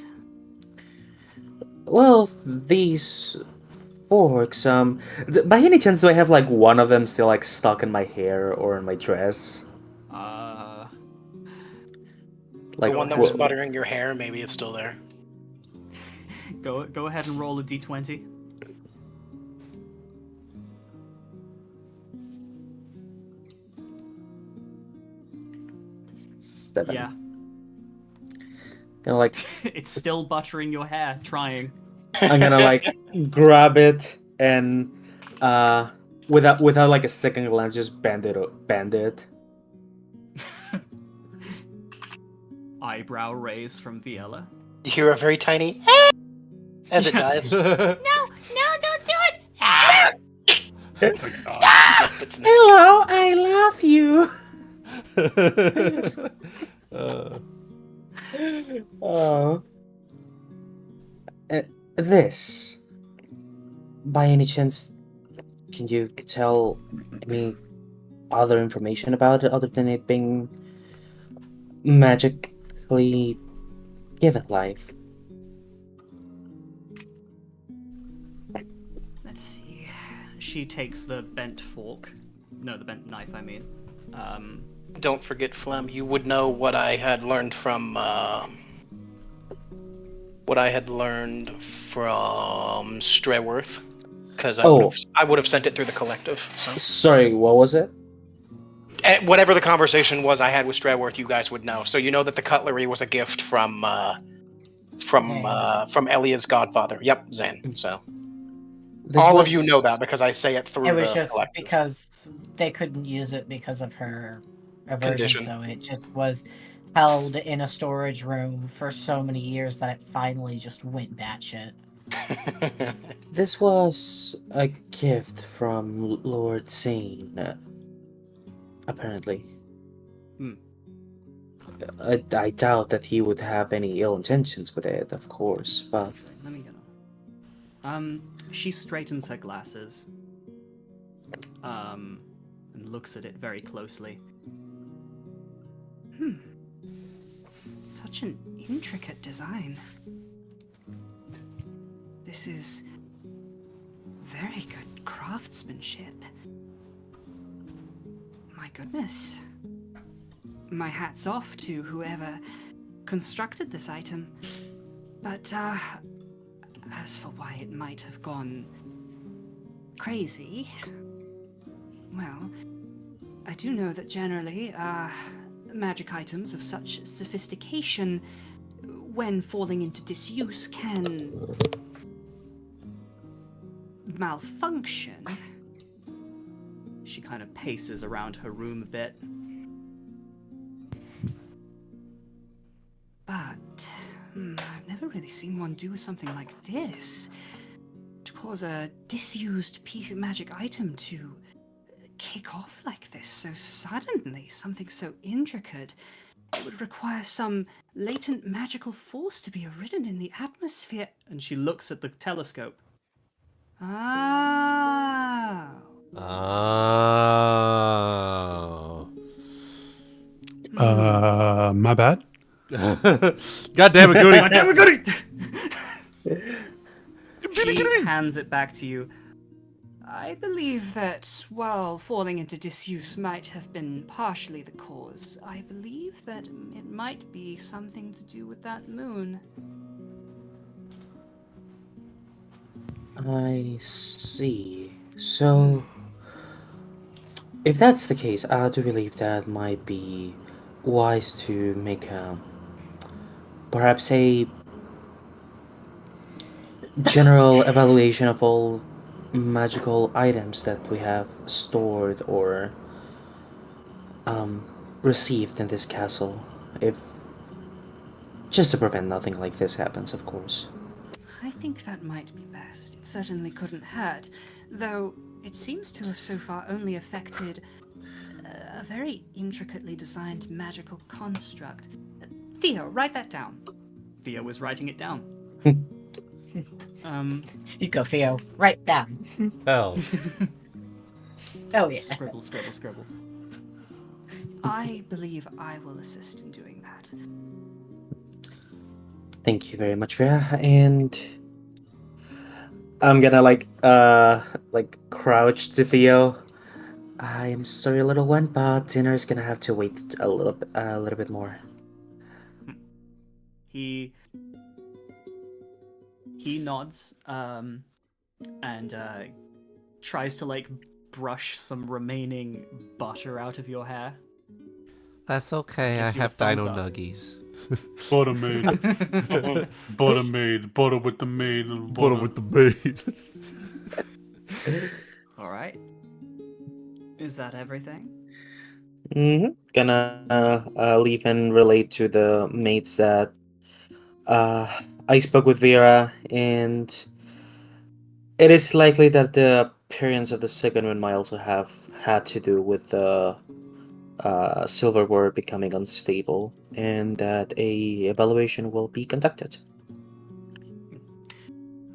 Well, these forks, by any chance do I have like one of them still like stuck in my hair or in my dress? The Like, one that was buttering your hair, maybe it's still there. Go ahead and roll a d20. Seven. Yeah. Gonna like, It's still buttering your hair, trying. I'm gonna like grab it and without like a second glance, just bend it. Eyebrow raise from Viella. You hear a very tiny as it dies. No, don't do it! Hello, I love you. Oh. This, by any chance, can you tell any other information about it other than it being magically given life? Let's see. She takes the bent fork. No, the bent knife, I mean. Don't forget, Flamme, you would know what I had learned from Strayworth, because I would have sent it through the collective. So Sorry, what was it? whatever the conversation was I had with Strayworth, you guys would know. So you know that the cutlery was a gift from Elia's godfather. Yep, Zan. So of you know that because I say it through It was the just collective. because they couldn't use it because of her aversion, Condition. so it just was held in a storage room for so many years that it finally just went batshit. This was a gift from Lord Zane, apparently. I doubt that he would have any ill intentions with it, of course, but... Let me get on. She straightens her glasses. And looks at it very closely. Such an intricate design. This is very good craftsmanship. My goodness. My hat's off to whoever constructed this item. But, as for why it might have gone crazy, well, I do know that generally, magic items of such sophistication, when falling into disuse, can malfunction. She kind of paces around her room a bit. But I've never really seen one do something like this. To cause a disused piece of magic item to kick off like this so suddenly, something so intricate. It would require some latent magical force to be ridden in the atmosphere. And she looks at the telescope. Oh. Oh. My bad. God damn it, Guti! God damn it, Guti! She hands it back to you. I believe that, while falling into disuse might have been partially the cause, I believe that it might be something to do with that moon. I see. So, if that's the case, I do believe that might be wise to make perhaps a general evaluation of all magical items that we have stored or received in this castle, if just to prevent nothing like this happens, of course. I think that might be best. It certainly couldn't hurt, though it seems to have so far only affected a very intricately designed magical construct. Theo, write that down. Theo was writing it down. You go, Theo. Right down. Hell. Oh yeah. Scribble, scribble, scribble. I believe I will assist in doing that. Thank you very much, Rhea. And I'm gonna like crouch to Theo. I am sorry, little one, but dinner is gonna have to wait a little bit more. He nods, and tries to like brush some remaining butter out of your hair. That's okay. Gives I you a have thumbs dino up. nuggies. Butter maid. Butter maid. Butter with the maid. And butter. Butter with the bait. All right. Is that everything? Gonna leave and relate to the mates that I spoke with Vera, and it is likely that the appearance of the second one might also have had to do with the silverware becoming unstable, and that a evaluation will be conducted.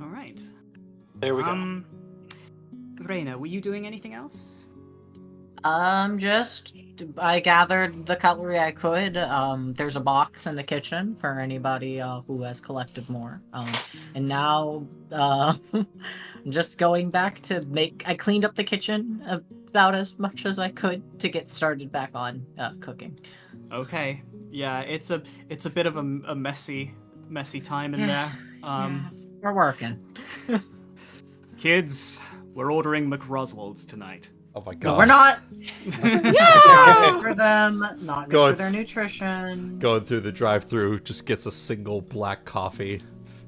All right. There we go. Rena, were you doing anything else? I gathered the cutlery I could. There's a box in the kitchen for anybody who has collected more. And now, I'm just going back to I cleaned up the kitchen about as much as I could to get started back on cooking. Okay. Yeah, it's a bit of a messy time in there. We're working. Kids, we're ordering Roswald's tonight. Oh my god. No, we're not. Not for them. Not good for their nutrition. Going through the drive-thru, just gets a single black coffee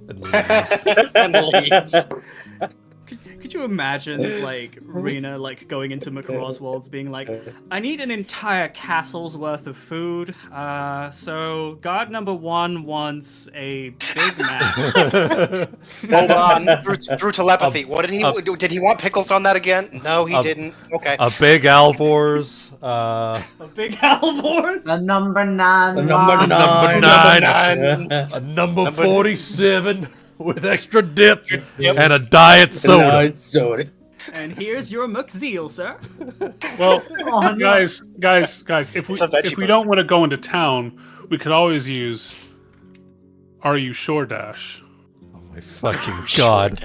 and leaves. And leaves. Could you imagine, like, Rena, like, going into Roswald's being like, I need an entire castle's worth of food, so guard number 1 wants a Big Mac. Hold on, through telepathy. Did he want pickles on that again? No, he didn't. Okay. A big Alvors. A Big Alvors? The number 9. The number nine. Number 9. A number 47 with extra dip Yep. and a diet soda. And here's your McZeal, sir. Well, Oh, no. guys, if It's a veggie we burger. don't want to go into town, we could always use Are You Sure Dash. Oh my fucking god.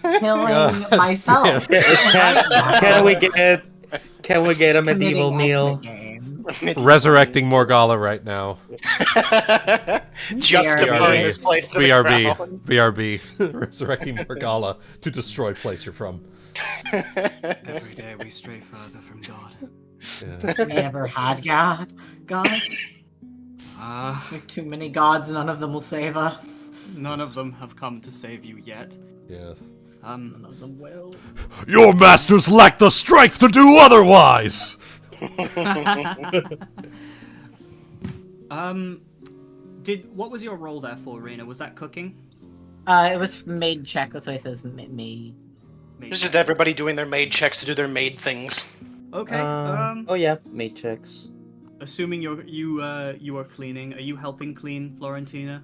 Killing myself. Can we get a medieval Committing meal? exit game. Resurrecting Morgalla right now. Just to BRB. burn this place to the ground. BRB. Resurrecting Morgalla to destroy place you're from. Every day we stray further from God. Yeah. We ever had God? God? We have too many gods, none of them will save us. None of them have come to save you yet. Yes. None of them will. Your masters lack the strength to do otherwise! What was your role there for, Rena? Was that cooking? It was maid check, that's why it says maid. It's just everybody doing their maid checks to do their maid things. Okay. Oh yeah, mate checks. Assuming you are cleaning, are you helping clean Florentina?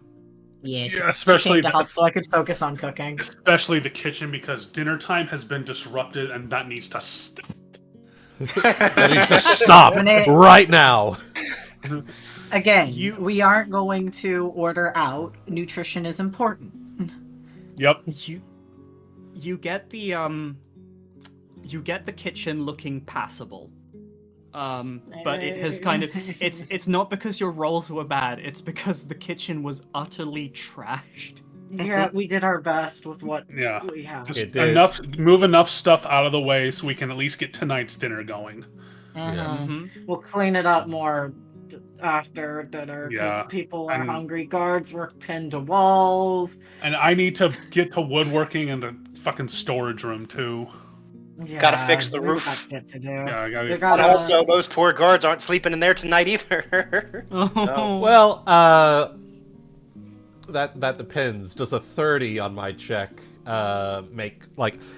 Yeah, she especially came to help so I could focus on cooking. Especially the kitchen, because dinner time has been disrupted, and that needs to stop. That needs to stop right now. Again, we aren't going to order out. Nutrition is important. Yep. You get the kitchen looking passable. But it has kind of it's not because your rolls were bad, it's because the kitchen was utterly trashed. Yeah, we did our best with what Yeah. we have. Just move enough stuff out of the way so we can at least get tonight's dinner going. We'll clean it up more after dinner because Yeah, people are and- hungry. Guards were pinned to walls. And I need to get to woodworking in the fucking storage room too. Yeah, Gotta fix the we roof. got shit to do. Yeah, I We gotta. gotta- And also, those poor guards aren't sleeping in there tonight either. So, Well, that depends. Does a 30 on my check make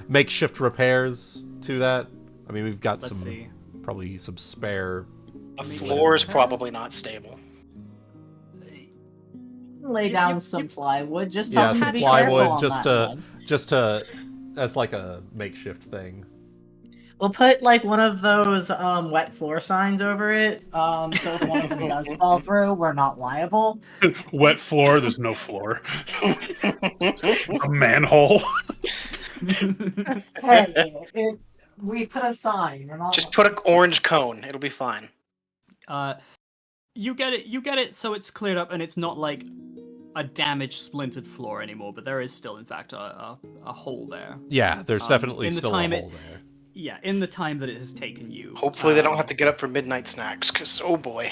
makeshift repairs to that? I mean, we've got Let's see. probably some spare. the floor is probably not stable. lay down some plywood. Just Yeah, tell me some to be careful plywood, on just that one. as like a makeshift thing. We'll put like one of those wet floor signs over it. So if one of them does fall through, we're not liable. Wet floor. There's no floor. A manhole. Hey, we put a sign. We're not. Just put an orange cone. It'll be fine. You get it. So it's cleared up, and it's not like a damaged, splintered floor anymore. But there is still, in fact, a hole there. Yeah, there's definitely in the still a time hole there. Yeah, in the time that it has taken you. Hopefully they don't have to get up for midnight snacks, because, oh boy.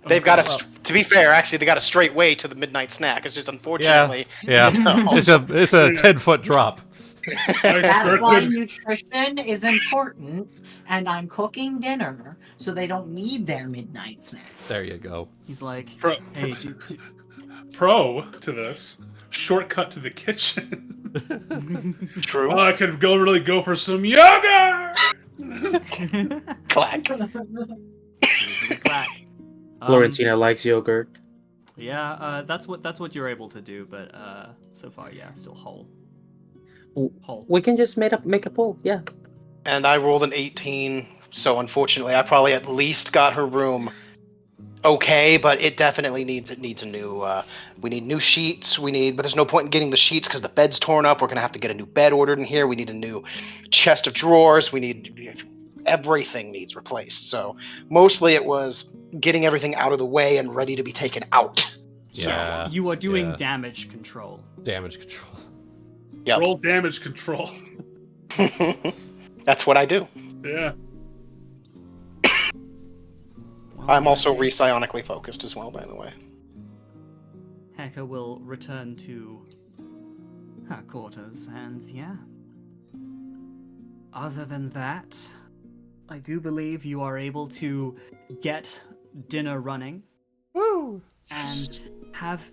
They've got to be fair, actually, they got a straight way to the midnight snack. It's just unfortunately... Yeah. It's a 10-foot drop. That's why nutrition is important, and I'm cooking dinner, so they don't need their midnight snack. There you go. He's like, Hey, pro to this, shortcut to the kitchen. True. I could really go for some yoga. Clack. Florentina likes yogurt. Yeah, that's what you're able to do, but so far, yeah, still whole. Whole. We can just make a pool, yeah. And I rolled an 18, so unfortunately I probably at least got her room okay, but it definitely needs a new, we need new sheets, but there's no point in getting the sheets because the bed's torn up. We're going to have to get a new bed ordered in here. We need a new chest of drawers. Everything needs replaced. So mostly it was getting everything out of the way and ready to be taken out. Yeah. You are doing damage control. Damage control. Yep. Roll damage control. That's what I do. Yeah. I'm also re-psionically focused as well, by the way. Heka will return to her quarters, and yeah. Other than that, I do believe you are able to get dinner running. Woo! And have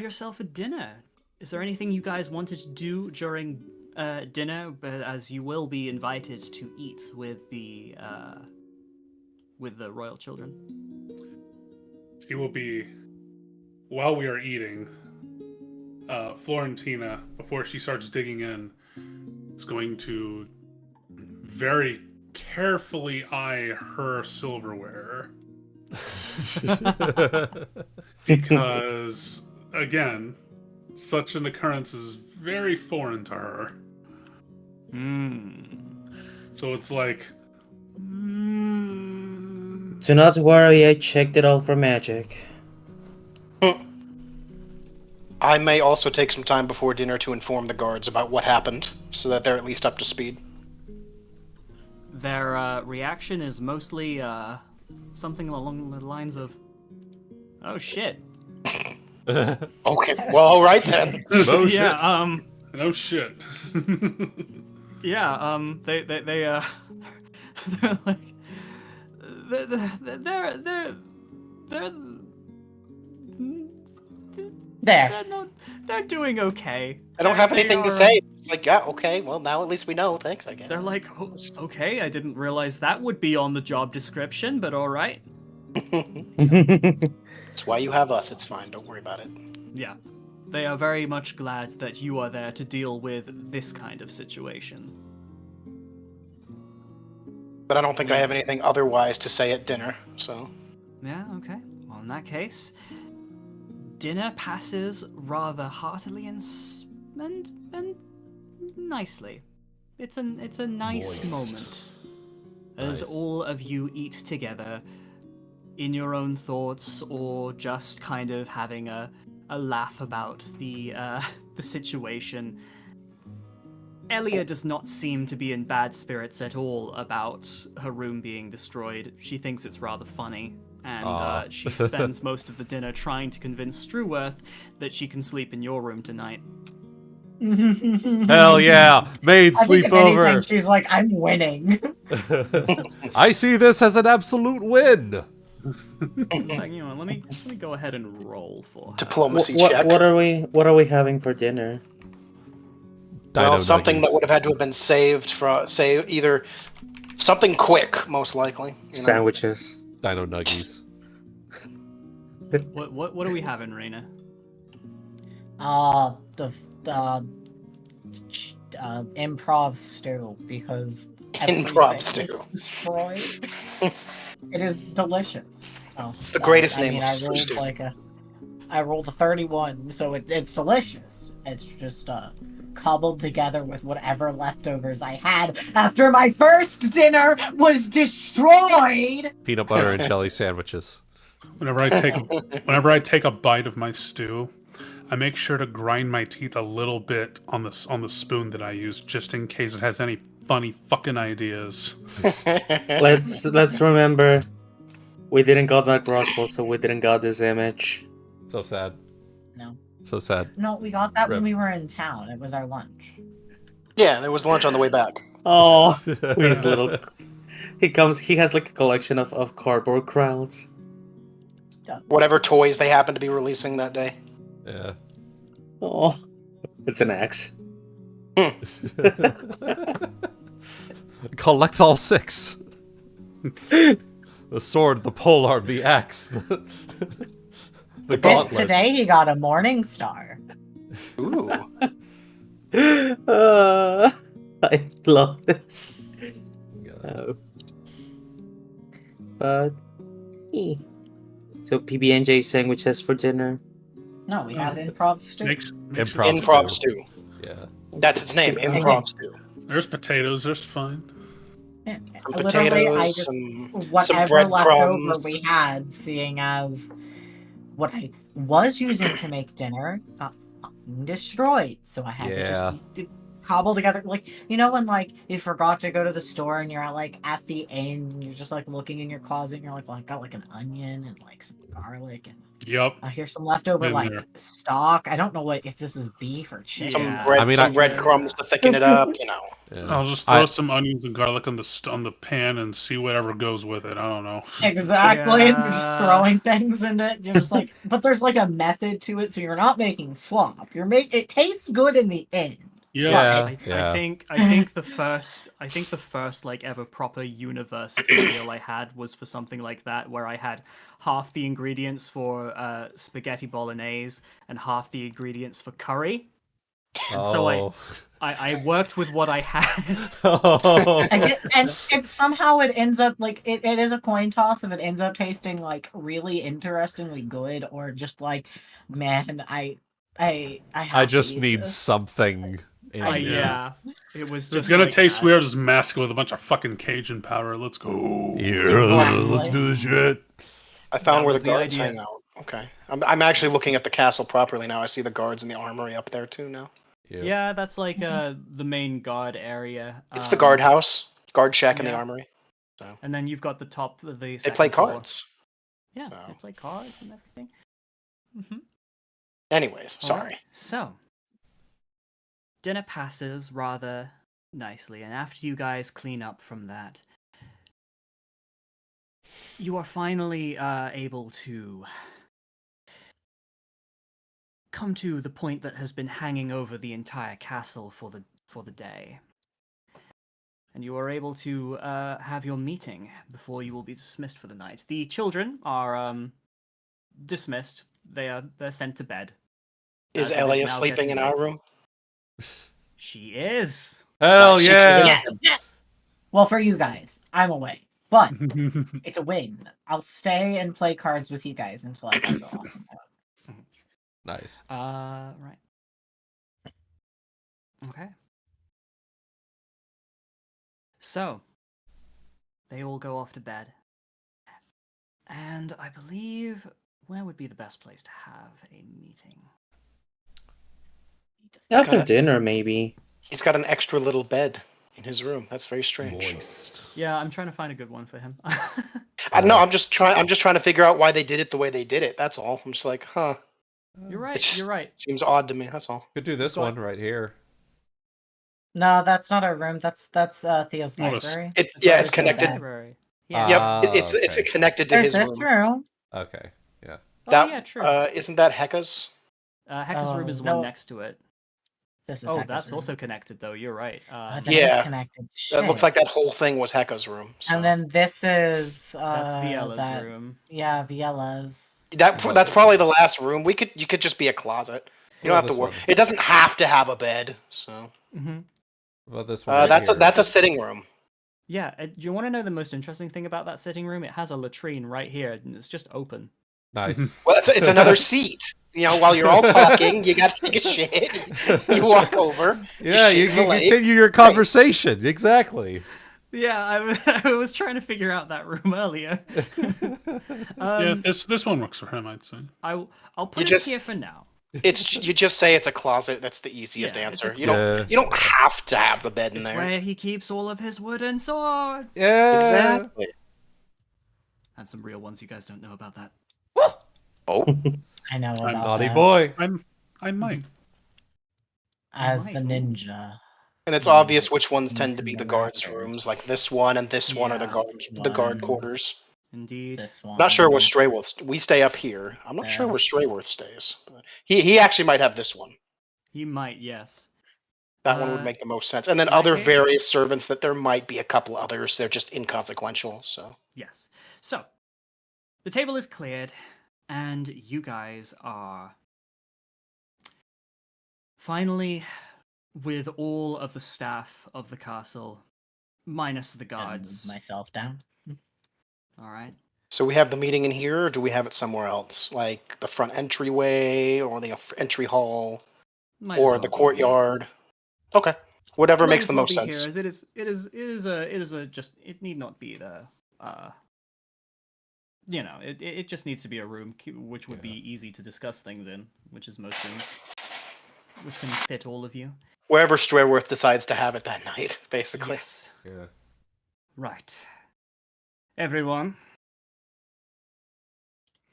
yourself a dinner. Is there anything you guys wanted to do during dinner? As you will be invited to eat with the royal children. She will be, while we are eating, Florentina, before she starts digging in, is going to very carefully eye her silverware. Because, again, such an occurrence is very foreign to her. So it's like... Do not worry, I checked it all for magic. I may also take some time before dinner to inform the guards about what happened, so that they're at least up to speed. Their reaction is mostly something along the lines of, "Oh shit." Okay, well, all right then. No shit. Yeah. No shit. Yeah. They're like. They're doing okay. I don't have anything to say. It's like, yeah, okay, well, now at least we know. Thanks, I guess. They're like, oh, okay, I didn't realize that would be on the job description, but all right. That's why you have us. It's fine. Don't worry about it. Yeah. They are very much glad that you are there to deal with this kind of situation. But I don't think I have anything otherwise to say at dinner, so... Yeah, okay. Well, in that case, dinner passes rather heartily and nicely. It's a nice moment as all of you eat together in your own thoughts, or just kind of having a laugh about the situation. Elia does not seem to be in bad spirits at all about her room being destroyed. She thinks it's rather funny, and she spends most of the dinner trying to convince Struworth that she can sleep in your room tonight. Hell yeah! Maid I think if sleepover! anything, she's like, I'm winning. I see this as an absolute win! Like, you know, let me go ahead and roll for her. Diplomacy check. What are we having for dinner? Well, Dino something nuggies. that would have had to have been saved for, say, either something quick, most likely. You know? Sandwiches. Dino nuggies. What do we have in Rena? The improv stew because Improv everything is stew. destroyed. It is delicious. Oh, It's the greatest I name mean, of I stew. rolled a 31, so it's delicious. It's just cobbled together with whatever leftovers I had after my first dinner was destroyed. Peanut butter and jelly sandwiches. Whenever I take a bite of my stew, I make sure to grind my teeth a little bit on the spoon that I use, just in case it has any funny fucking ideas. Let's remember, we didn't got that Roswald, so we didn't got this image. So sad. No. So sad. No, we got that Rip. when we were in town. It was our lunch. Yeah, there was lunch on the way back. Oh, his little. He has like a collection of cardboard crowns. Whatever toys they happened to be releasing that day. Yeah. Oh, it's an axe. Collect all 6. The sword, the polearm, the axe, the gauntlet. Today he got a morning star. Ooh. I love this. But so PB&J sandwiches for dinner. No, we had improv stew. Improv stew. Yeah. That's its name, improv stew. There's potatoes. There's fine. Yeah, Some literally, potatoes, I just some whatever leftover breadcrumbs. we had, seeing as what I was using to make dinner got fucking destroyed, so I had to just cobble together. Like, you know when like you forgot to go to the store and you're at the end and you're just like looking in your closet and you're like, well, I got like an onion and like some garlic and Yep. here's some leftover Been like there. stock. I don't know if this is beef or chicken. Some breadcrumbs to thicken it up, you know. Yeah. I'll just throw some onions and garlic on the pan and see whatever goes with it. I don't know. Exactly, and you're just throwing things in it. You're just like, but there's like a method to it, so you're not making slop. It tastes good in the end. Yeah. I think the first like ever proper university meal I had was for something like that, where I had half the ingredients for spaghetti bolognese and half the ingredients for curry. And so I worked with what I had. And somehow it ends up like it is a coin toss if it ends up tasting like really interestingly good or just like, man, I just need something. Yeah, it was. It's gonna taste weird. Just mask it with a bunch of fucking Cajun powder. Let's go. Yeah, let's do this shit. I found where the guards hang out. Okay, I'm actually looking at the castle properly now. I see the guards in the armory up there too now. Yeah, that's like the main guard area. It's the guard house, guard shack in the armory. So. And then you've got the top of the. They play cards. Yeah, they play cards and everything. Mm-hmm. Anyways, sorry. Right. So, dinner passes rather nicely, and after you guys clean up from that, you are finally able to come to the point that has been hanging over the entire castle for the day. And you are able to have your meeting before you will be dismissed for the night. The children are dismissed. They're sent to bed. Is Ellia sleeping in our room? She is. Hell yeah! Well, for you guys, I'm away, but it's a win. I'll stay and play cards with you guys until I go off. Nice. Right. Okay. So, they all go off to bed. And I believe, where would be the best place to have a meeting? After dinner, maybe. He's got an extra little bed in his room. That's very strange. Moist. Yeah, I'm trying to find a good one for him. I know. I'm just trying to figure out why they did it the way they did it. That's all. I'm just like, huh. You're right. You're right. Seems odd to me. That's all. Could do this one right here. No, that's not our room. That's Theo's library. It's connected. Library. Yeah. Yep. It's connected to There's his this room. room. Okay. Yeah. Yeah, true. Isn't that Heka's? Heka's room is the one next to it. This is that's also connected though. You're right. Yeah. Connected. That looks like that whole thing was Heka's room. So. And then this is that's Viela's room. Yeah, Viela's. That's probably the last room. You could just be a closet. You don't have to worry. It doesn't have to have a bed. So. Mm-hmm. Well, this one. That's a sitting room. Yeah, do you want to know the most interesting thing about that sitting room? It has a latrine right here, and it's just open. Nice. Well, it's another seat. While you're all talking, you gotta take a shit. You walk over. Yeah, you continue your conversation. Right. Exactly. Yeah, I was trying to figure out that room earlier. Yeah, this one works for him, I'd say. I'll put it here for now. You just say it's a closet. That's the easiest answer. You don't have to have the bed in there. It's where he keeps all of his wooden swords. Yeah, exactly. And some real ones. You guys don't know about that. Oh, I know about I'm naughty that. boy. I might. As the ninja. And it's obvious which ones tend to be the guards' rooms. Like this one and this one are the guard quarters. Indeed. This one. Not sure where Strayworth. We stay up here. I'm not sure where Strayworth stays. But he actually might have this one. He might, yes. That one would make the most sense. And then other various servants that there might be a couple others. They're just inconsequential. So yes. So the table is cleared, and you guys are finally with all of the staff of the castle, minus the guards. Move myself down. All right. So we have the meeting in here, or do we have it somewhere else, like the front entryway, or the entry hall, or the courtyard? Okay, whatever makes the most sense. Here, as it need not be the it just needs to be a room which would be easy to discuss things in, which is most rooms, which can fit all of you. Wherever Strayworth decides to have it that night, basically. Yes. Yeah. Right. Everyone,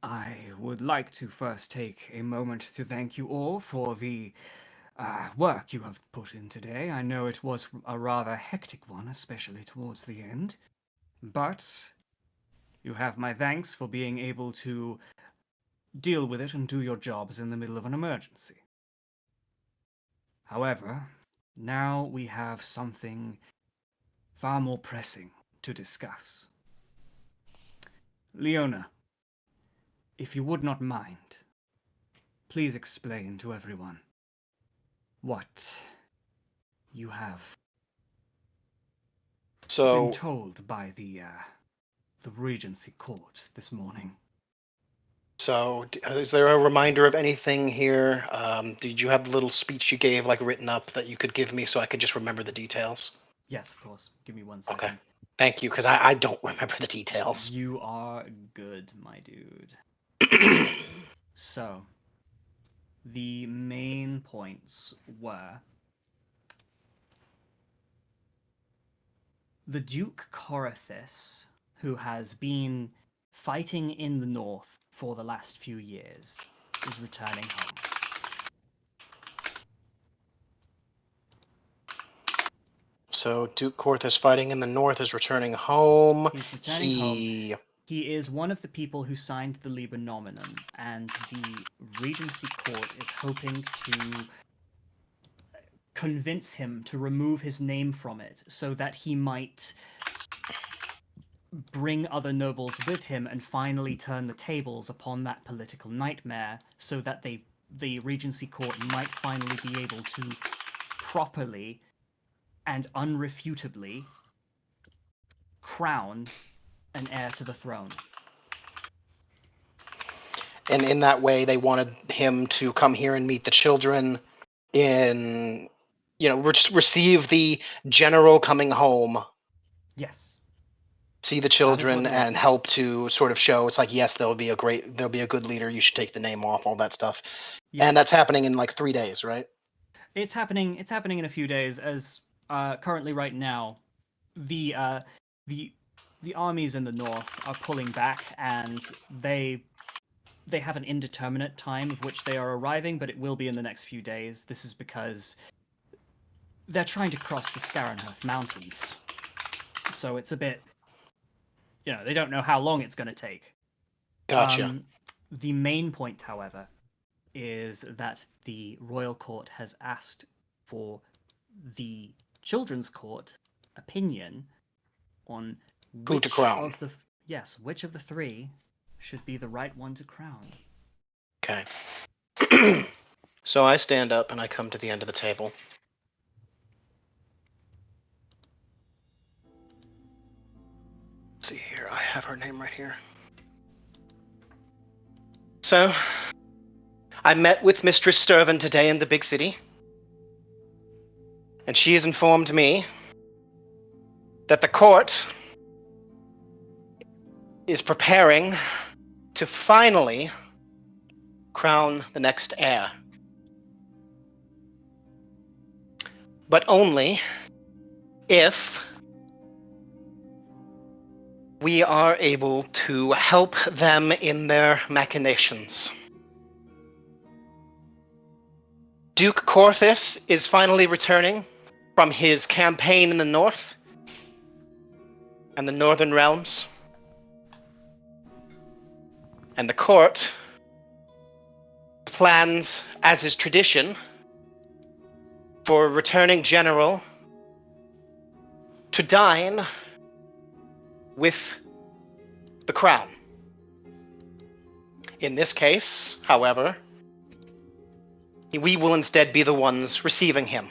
I would like to first take a moment to thank you all for the work you have put in today. I know it was a rather hectic one, especially towards the end, but you have my thanks for being able to deal with it and do your jobs in the middle of an emergency. However, now we have something far more pressing to discuss. Leona, if you would not mind, please explain to everyone what you have been told by the Regency Court this morning. So, is there a reminder of anything here? Did you have the little speech you gave, like, written up that you could give me so I could just remember the details? Yes, of course. Give me 1 second. Okay. Thank you, because I don't remember the details. You are good, my dude. So, the main points were the Duke Corythus, who has been fighting in the north for the last few years, is returning home. So Duke Corythus fighting in the north is returning home. He's returning home. He is one of the people who signed the Liber Nominum, and the Regency Court is hoping to convince him to remove his name from it so that he might bring other nobles with him and finally turn the tables upon that political nightmare so that the Regency Court might finally be able to properly and unrefutably crown an heir to the throne. And in that way, they wanted him to come here and meet the children in, receive the general coming home. Yes. See the children and help to sort of show it's like, yes, there'll be a good leader. You should take the name off, all that stuff. Yes. And that's happening in like 3 days, right? It's happening in a few days, as currently right now, the armies in the north are pulling back, and they have an indeterminate time of which they are arriving, but it will be in the next few days. This is because they're trying to cross the Scaranhurf Mountains. So it's a bit, they don't know how long it's going to take. Gotcha. The main point, however, is that the Royal Court has asked for the Children's Court opinion on which of the three should be the right one to crown. Okay. So I stand up and I come to the end of the table. Let's see here, I have her name right here. So, I met with Mistress Sturven today in the big city, and she has informed me that the court is preparing to finally crown the next heir. But only if we are able to help them in their machinations. Duke Corthus is finally returning from his campaign in the north and the northern realms. And the court plans, as is tradition, for a returning general to dine with the crown. In this case, however, we will instead be the ones receiving him.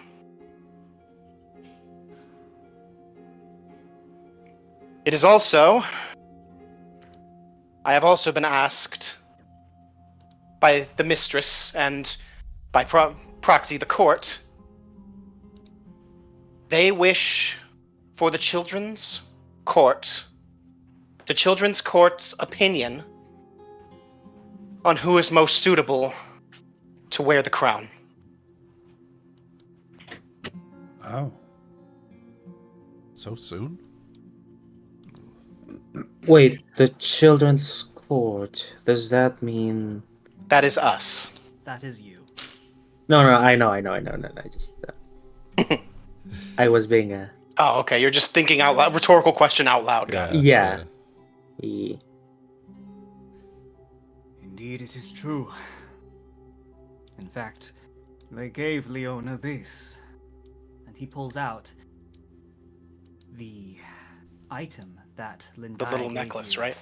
It is also, I have also been asked by the mistress and by proxy the court. They wish for the children's court's opinion on who is most suitable to wear the crown. Oh. So soon? Wait, the children's court. Does that mean? That is us. That is you. No, I know. I just. I was being a. Oh, okay. You're just thinking out loud. Rhetorical question out loud. Yeah. Indeed, it is true. In fact, they gave Leona this. And he pulls out the item that Lindai The little gave necklace, you. right?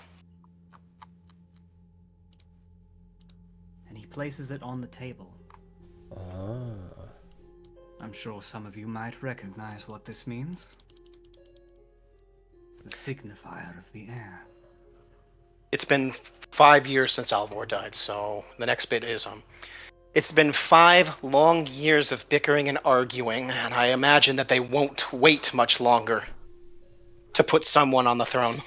And he places it on the table. I'm sure some of you might recognize what this means. The signifier of the air. It's been 5 years since Alvor died, so the next bit is it's been 5 long years of bickering and arguing, and I imagine that they won't wait much longer to put someone on the throne.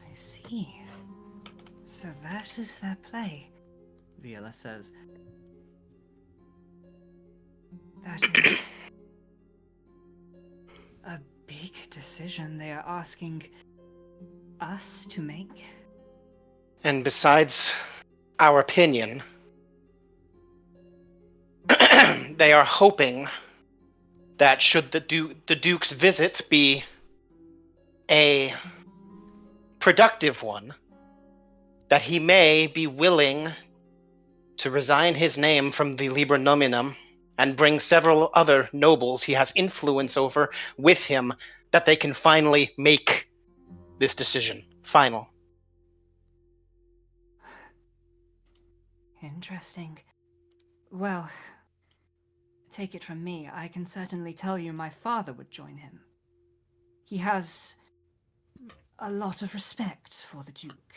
I see. So that is their play, Viola says. That is a big decision they are asking us to make. And besides our opinion, they are hoping that should the Duke's visit be a productive one, that he may be willing to resign his name from the Liber Nominum and bring several other nobles he has influence over with him, that they can finally make this decision final. Interesting. Well, take it from me, I can certainly tell you my father would join him. He has a lot of respect for the Duke.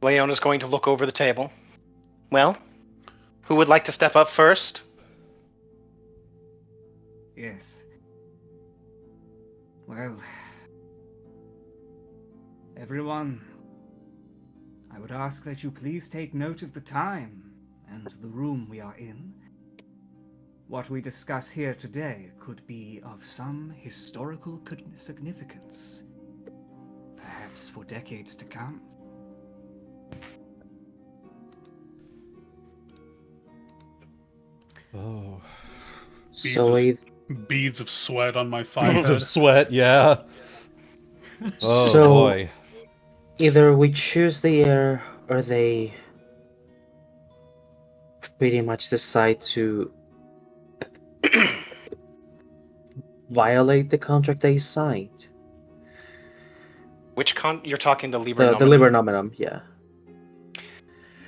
Leona's going to look over the table. Well, who would like to step up first? Yes. Well, everyone, I would ask that you please take note of the time and the room we are in. What we discuss here today could be of some historical significance, perhaps for decades to come. Oh. Beads of sweat on my Beads forehead. of sweat, yeah. Oh So- boy. Either we choose the heir or they pretty much decide to violate the contract they signed. Which you're talking the Liber The Nominum? Liber Nominum, yeah.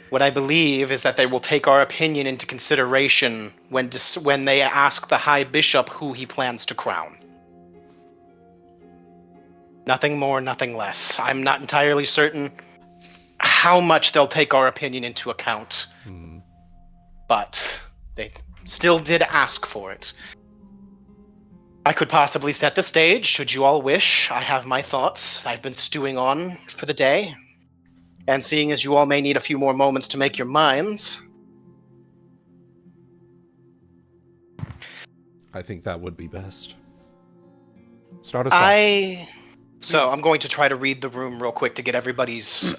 What I believe is that they will take our opinion into consideration when they ask the High Bishop who he plans to crown. Nothing more, nothing less. I'm not entirely certain how much they'll take our opinion into account, but they still did ask for it. I could possibly set the stage, should you all wish. I have my thoughts. I've been stewing on for the day. And seeing as you all may need a few more moments to make your minds... I think that would be best. Start us off. So I'm going to try to read the room real quick to get everybody's...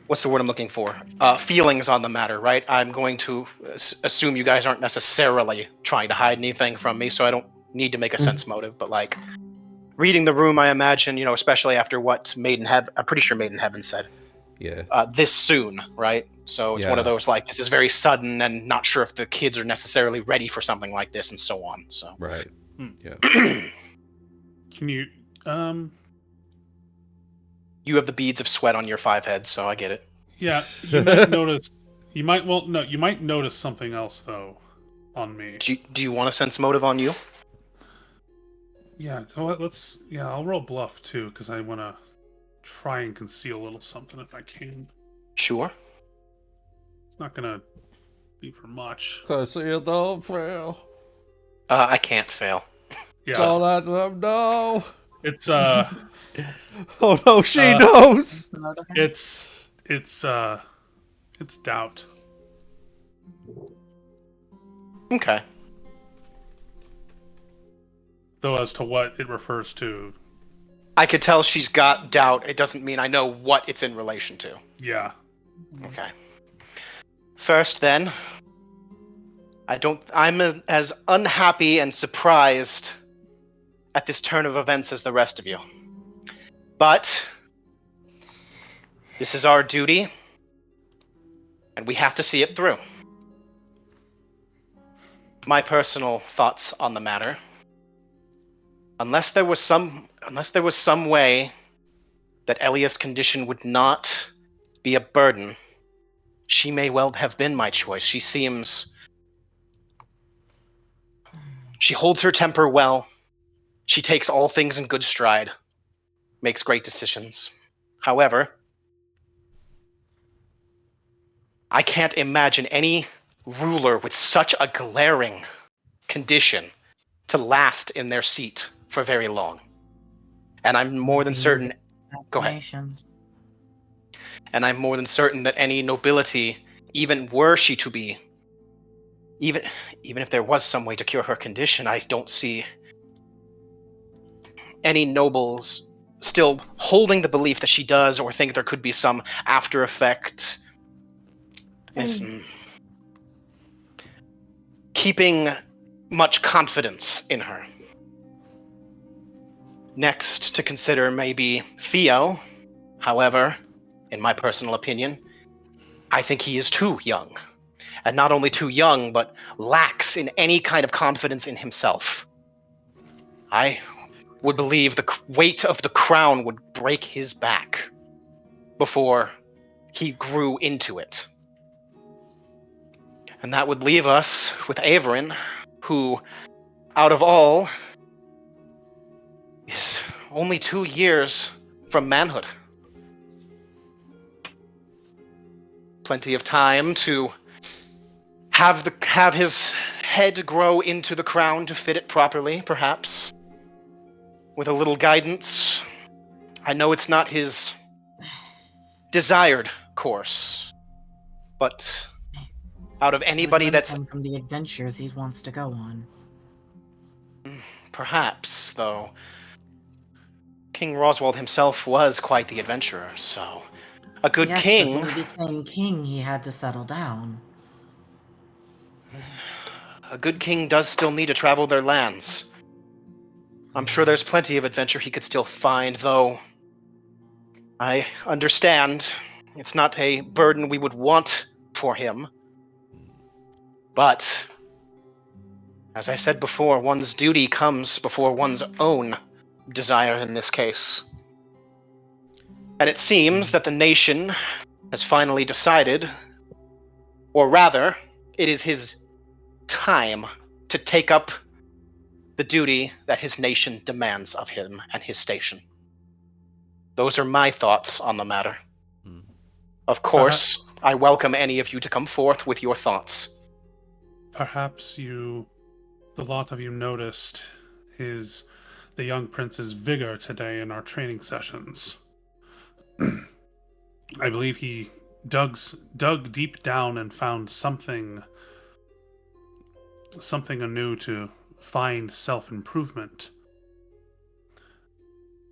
what's the word I'm looking for? Feelings on the matter, right? I'm going to assume you guys aren't necessarily trying to hide anything from me, so I don't need to make a sense motive, but like... Reading the room, I imagine, especially after what I'm pretty sure Maiden Heaven said. Yeah. This soon, right? So it's one of those, like, this is very sudden and not sure if the kids are necessarily ready for something like this and so on, so. Right. Yeah. Can you, You have the beads of sweat on your 5 heads, so I get it. Yeah, you might notice, you might notice something else, though, on me. Do you want a sense motive on you? Yeah, I'll roll bluff too, because I want to try and conceal a little something if I can. Sure. It's not gonna be for much. Cause you don't fail. I can't fail. Yeah. So let them know. It's Oh no, she knows. it's doubt. Okay. Though as to what it refers to. I could tell she's got doubt. It doesn't mean I know what it's in relation to. Yeah. Okay. First, then, I'm as unhappy and surprised at this turn of events as the rest of you. But this is our duty, and we have to see it through. My personal thoughts on the matter. Unless there was some way that Elia's condition would not be a burden, she may well have been my choice. She holds her temper well. She takes all things in good stride, makes great decisions. However, I can't imagine any ruler with such a glaring condition to last in their seat for very long. And I'm more than certain... Go ahead. And I'm more than certain that any nobility, even were she to be... Even if there was some way to cure her condition, I don't see any nobles still holding the belief that she does, or think there could be some after effect. Keeping much confidence in her. Next to consider maybe Theo. However, in my personal opinion, I think he is too young. And not only too young, but lacks in any kind of confidence in himself. I would believe the weight of the crown would break his back before he grew into it. And that would leave us with Averin, who, out of all, is only 2 years from manhood. Plenty of time to have his head grow into the crown to fit it properly, perhaps. With a little guidance. I know it's not his desired course, but out of anybody that's... from the adventures he wants to go on. Perhaps, though. King Roswald himself was quite the adventurer, so... A good king... But when he became king, he had to settle down. A good king does still need to travel their lands. I'm sure there's plenty of adventure he could still find, though... I understand it's not a burden we would want for him, but as I said before, one's duty comes before one's own desire in this case. And it seems that the nation has finally decided, or rather, it is his time to take up the duty that his nation demands of him and his station. Those are my thoughts on the matter. Of course, I welcome any of you to come forth with your thoughts. Perhaps the lot of you noticed the young prince's vigor today in our training sessions. I believe he dug deep down and found something anew to find self-improvement.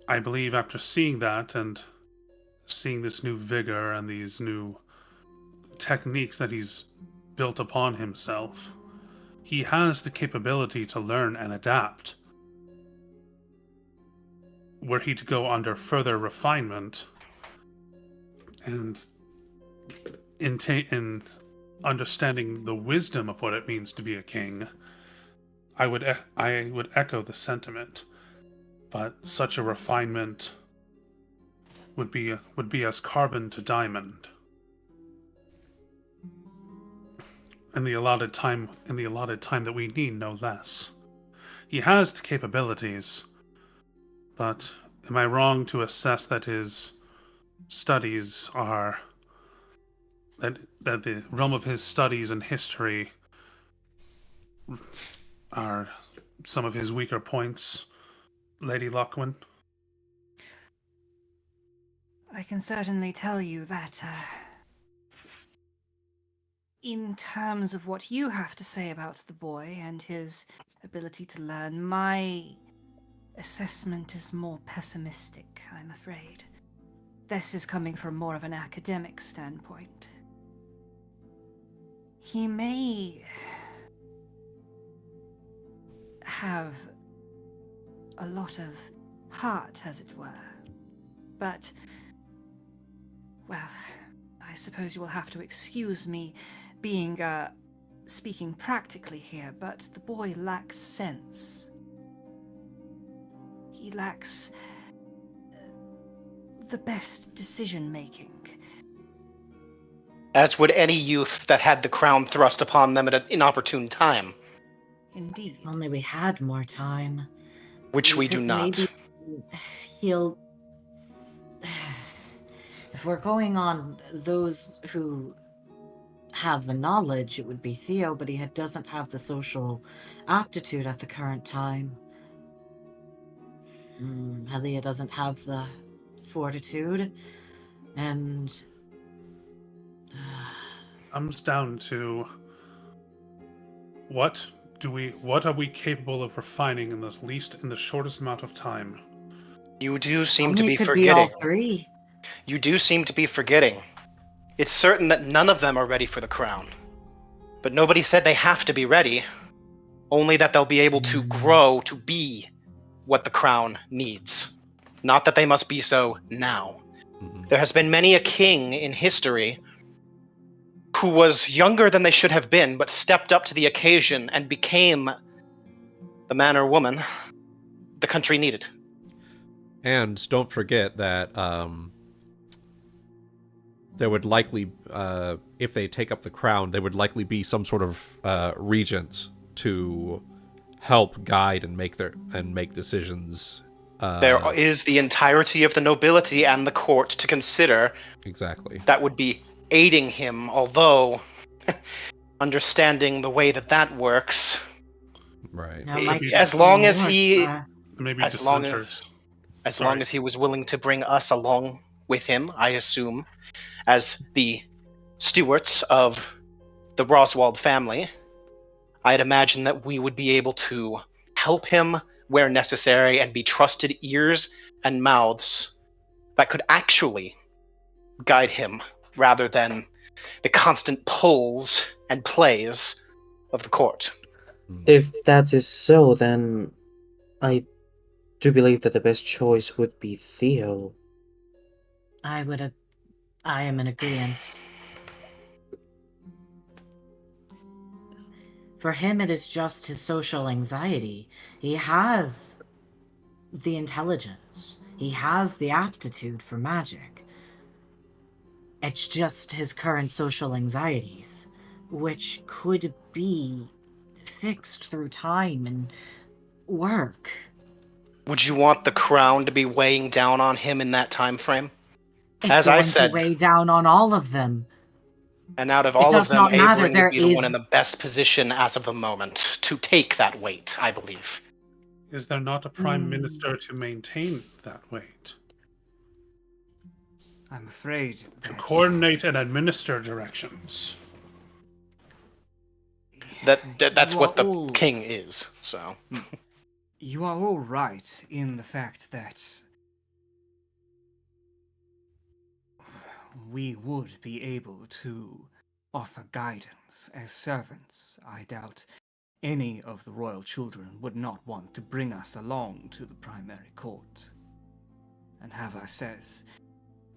I believe after seeing that and seeing this new vigor and these new techniques that he's built upon himself, he has the capability to learn and adapt. Were he to go under further refinement and in understanding the wisdom of what it means to be a king, I would echo the sentiment. But such a refinement would be as carbon to diamond. In the allotted time that we need, no less. He has the capabilities, but am I wrong to assess that his studies are that the realm of his studies and history are some of his weaker points, Lady Lochwin? I can certainly tell you that, in terms of what you have to say about the boy and his ability to learn, my assessment is more pessimistic, I'm afraid. This is coming from more of an academic standpoint. He may have a lot of heart, as it were, but, well, I suppose you will have to excuse me being, speaking practically here, but the boy lacks sense. He lacks the best decision-making. As would any youth that had the crown thrust upon them at an inopportune time. Indeed. Only we had more time. Which we do not. Maybe he'll... If we're going on those who have the knowledge, it would be Theo, but he doesn't have the social aptitude at the current time. Helia doesn't have the fortitude, and... Comes down to what are we capable of refining in the shortest amount of time? You do seem to be it could forgetting. be all three. You do seem to be forgetting. It's certain that none of them are ready for the crown. But nobody said they have to be ready. Only that they'll be able to grow to be what the crown needs. Not that they must be so now. There has been many a king in history who was younger than they should have been, but stepped up to the occasion and became the man or woman the country needed. And don't forget that there would likely, if they take up the crown, there would likely be some sort of regent to help guide and make decisions. There is the entirety of the nobility and the court to consider. Exactly. That would be aiding him, although understanding the way that works. Right. As long as he, Maybe as long dissenters. long as he was willing to bring us along with him, I assume, as the stewards of the Roswald family, I'd imagine that we would be able to help him where necessary and be trusted ears and mouths that could actually guide him rather than the constant pulls and plays of the court. If that is so, then I do believe that the best choice would be Theo. I am in agreement. For him, it is just his social anxiety. He has the intelligence. He has the aptitude for magic. It's just his current social anxieties, which could be fixed through time and work. Would you want the crown to be weighing down on him in that time frame? It's As I going to said, weigh down on all of them. and out of It all of does them, not matter. Averin would There be the one is in the best position as of the moment to take that weight, I believe. Is there not a prime minister to maintain that weight? I'm afraid To that coordinate and administer directions. That's you what are the all- king is, so. You are all right in the fact that we would be able to offer guidance as servants. I doubt any of the royal children would not want to bring us along to the primary court and have us as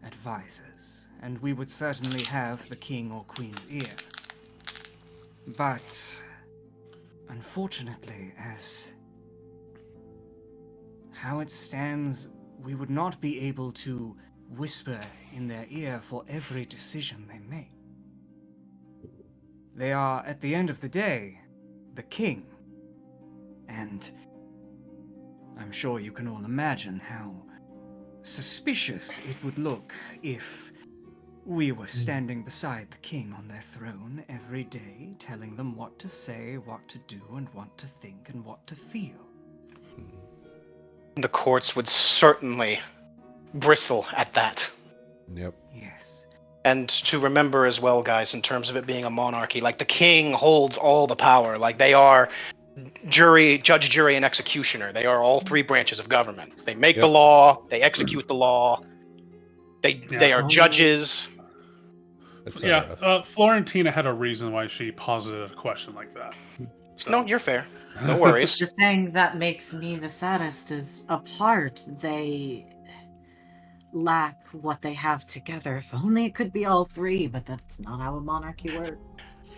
advisors, and we would certainly have the king or queen's ear. But unfortunately, as how it stands, we would not be able to whisper in their ear for every decision they make. They are, at the end of the day, the king. And I'm sure you can all imagine how suspicious it would look if we were standing beside the king on their throne every day, telling them what to say, what to do, and what to think, and what to feel. The courts would certainly bristle at that. Yep. Yes. And to remember as well, guys, in terms of it being a monarchy, like the king holds all the power. Like they are judge, jury, and executioner. They are all three branches of government. They make the Yep. law, they execute the law, they are judges. Yeah, Florentina had a reason why she posited a question like that. So. No, you're fair. No worries. The thing that makes me the saddest is, apart, they lack what they have together. If only it could be all three, but that's not how a monarchy works.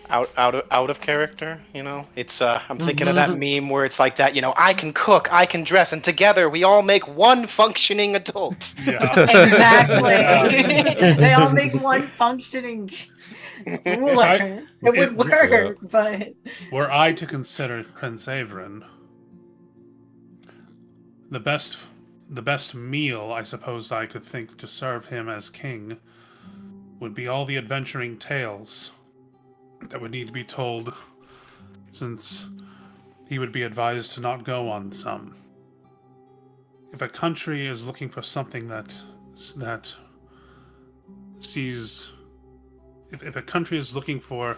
Out of character, you know. It's I'm thinking of that meme where it's like that, you know, I can cook, I can dress, and together we all make one functioning adult. Yeah. Exactly. They all make one functioning ruler. It would work, but were I to consider Prince Averin, the best meal I suppose I could think to serve him as king would be all the adventuring tales that would need to be told, since he would be advised to not go on some. If a country is looking for something that sees, if a country is looking for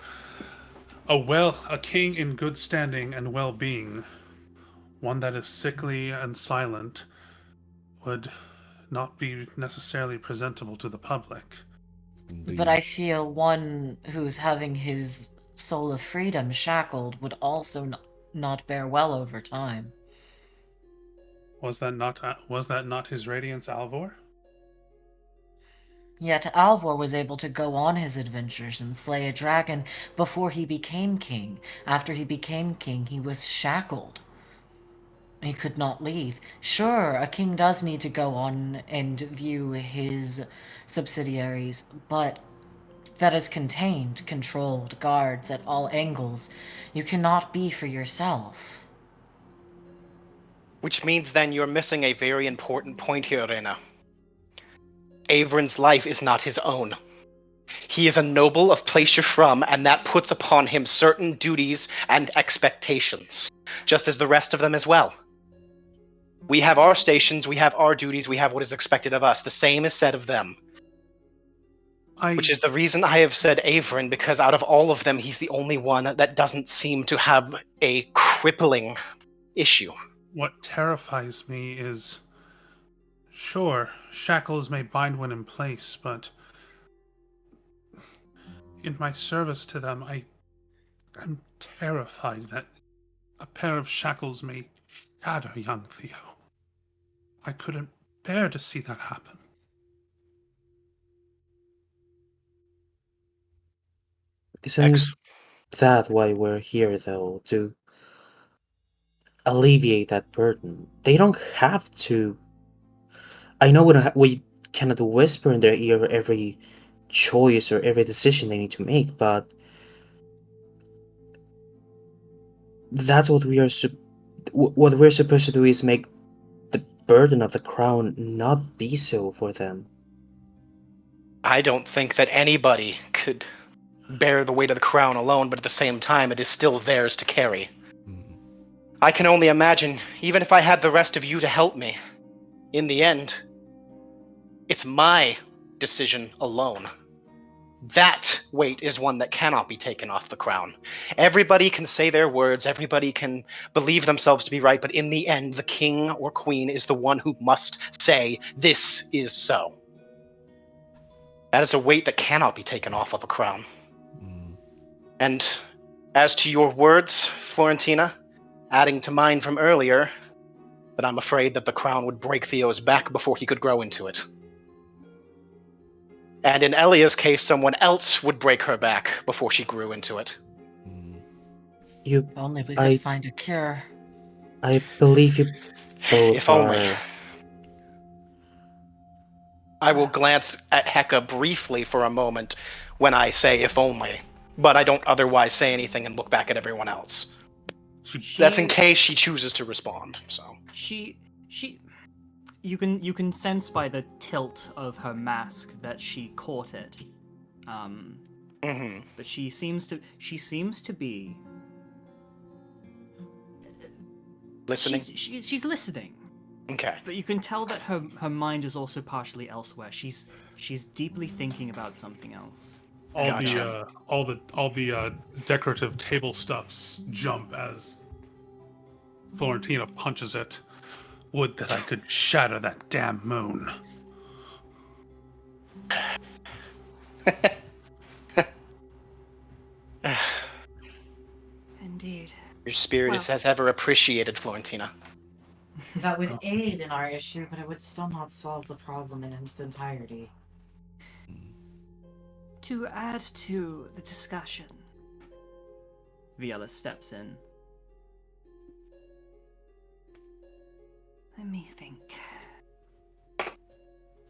a king in good standing and well-being, one that is sickly and silent would not be necessarily presentable to the public. But I feel one who's having his soul of freedom shackled would also not bear well over time. Was that not his Radiance Alvor? Yet Alvor was able to go on his adventures and slay a dragon before he became king. After he became king, he was shackled. He could not leave. Sure, a king does need to go on and view his subsidiaries, but that is contained, controlled, guards at all angles. You cannot be for yourself. Which means then you're missing a very important point here, Rena. Averin's life is not his own. He is a noble of place you're from, and that puts upon him certain duties and expectations, just as the rest of them as well. We have our stations, we have our duties, we have what is expected of us. The same is said of them. Which is the reason I have said Averin, because out of all of them, he's the only one that doesn't seem to have a crippling issue. What terrifies me is, sure, shackles may bind one in place, but in my service to them, I'm terrified that a pair of shackles may shatter young Theo. I couldn't bear to see that happen. Isn't X. that why we're here, though? To alleviate that burden. They don't have to. I know we cannot whisper in their ear every choice or every decision they need to make, but that's what what we're supposed to do is make the burden of the crown not be so for them. I don't think that anybody could bear the weight of the crown alone, but at the same time, it is still theirs to carry. I can only imagine, even if I had the rest of you to help me, in the end, it's my decision alone. That weight is one that cannot be taken off the crown. Everybody can say their words, everybody can believe themselves to be right, but in the end, the king or queen is the one who must say, this is so. That is a weight that cannot be taken off of a crown. And as to your words, Florentina, adding to mine from earlier, that I'm afraid that the crown would break Theo's back before he could grow into it. And in Elia's case, someone else would break her back before she grew into it. You, Only we I- could find a cure. I believe you both If only. are. I will glance at Heka briefly for a moment when I say if only, but I don't otherwise say anything and look back at everyone else. That's in case she chooses to respond. So She you can sense by the tilt of her mask that she caught it. But she seems to be listening. She's listening. Okay. But you can tell that her mind is also partially elsewhere. She's deeply thinking about something else. Gotcha. All the decorative table stuffs jump as Florentina punches it. Would that I could shatter that damn moon. Indeed. Your spirit is as ever appreciated, Florentina. That would aid in our issue, but it would still not solve the problem in its entirety. To add to the discussion, Viella steps in. Let me think.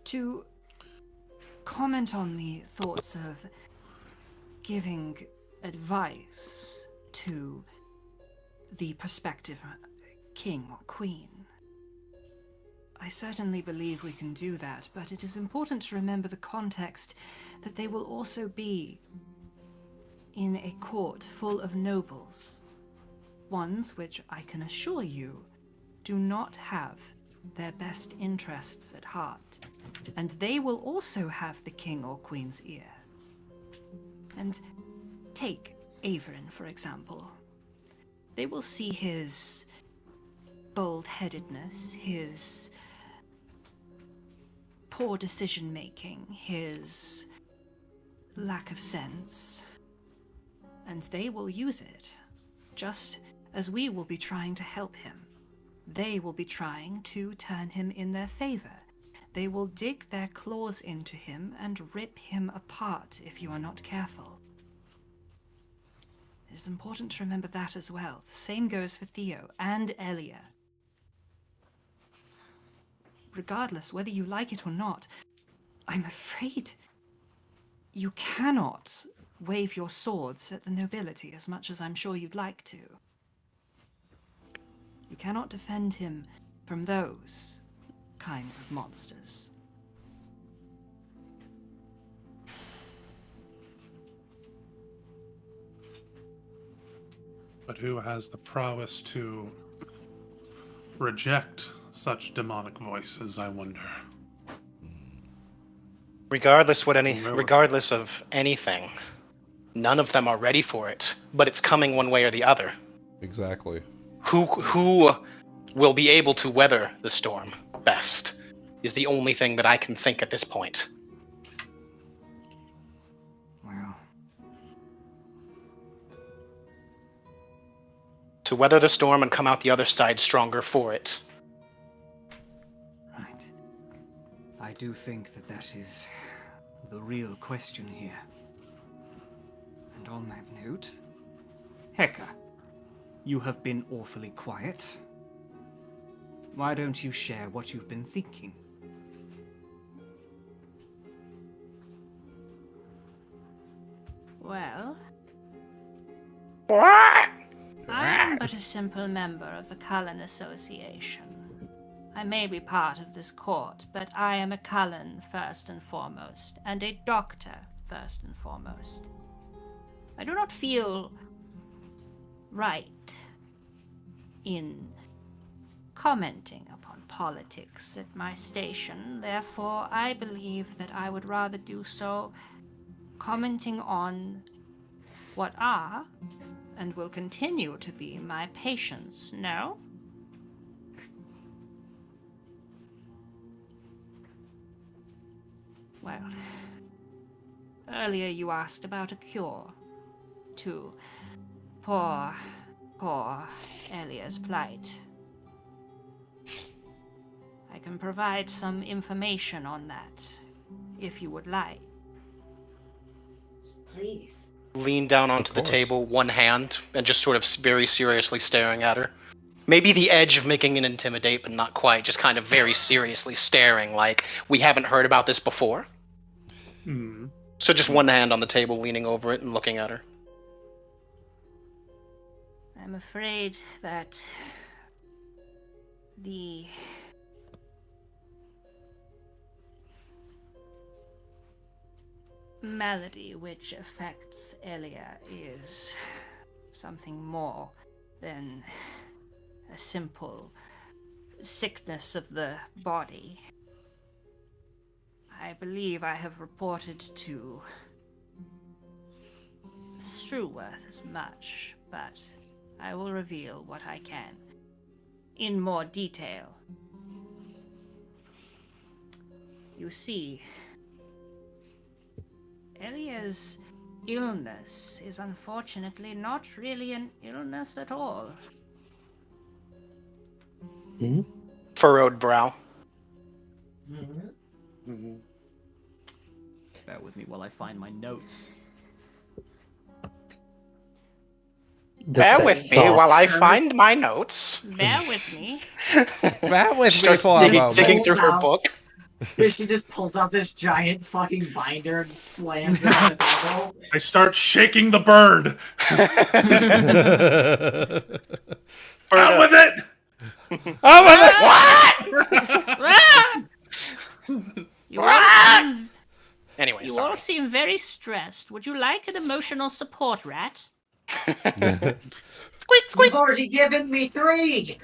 To comment on the thoughts of giving advice to the prospective king or queen. I certainly believe we can do that, but it is important to remember the context that they will also be in a court full of nobles. Ones which I can assure you do not have their best interests at heart, and they will also have the king or queen's ear. And take Averin, for example. They will see his bold-headedness, his poor decision-making, his lack of sense, and they will use it, just as we will be trying to help him. They will be trying to turn him in their favor. They will dig their claws into him and rip him apart if you are not careful. It is important to remember that as well. The same goes for Theo and Elia. Regardless, whether you like it or not, I'm afraid you cannot wave your swords at the nobility as much as I'm sure you'd like to. You cannot defend him from those kinds of monsters. But who has the prowess to reject such demonic voices, I wonder? Regardless of anything, none of them are ready for it, but it's coming one way or the other. Exactly. Who will be able to weather the storm best is the only thing that I can think at this point. Well, To weather the storm and come out the other side stronger for it. right. I do think that is the real question here. And on that note, Heka, you have been awfully quiet. Why don't you share what you've been thinking? Well, I am but a simple member of the Cullen Association. I may be part of this court, but I am a Cullen first and foremost, and a doctor first and foremost. I do not feel right in commenting upon politics at my station. Therefore, I believe that I would rather do so commenting on what are and will continue to be my patients. No? Well, earlier you asked about a cure to poor Elia's plight. I can provide some information on that, if you would like. Please. Lean down onto the course. table, one hand, and just sort of very seriously staring at her. Maybe the edge of making an intimidate, but not quite. Just kind of very seriously staring, like we haven't heard about this before. Hmm. So just one hand on the table, leaning over it and looking at her. I'm afraid that the malady which affects Elia is something more than a simple sickness of the body. I believe I have reported to Struworth as much, but I will reveal what I can in more detail. You see, Elia's illness is unfortunately not really an illness at all. Furrowed brow. Bear with me while I find my notes. Bear with me while I find my notes. Bear with me. That was She starts before digging through her book. She just pulls out this giant fucking binder and slams it on the table. I start shaking the bird. Out with it! Oh my You all seem, Anyway, you sorry. all seem very stressed. Would you like an emotional support rat? Squeak, squeak. You've already given me 3!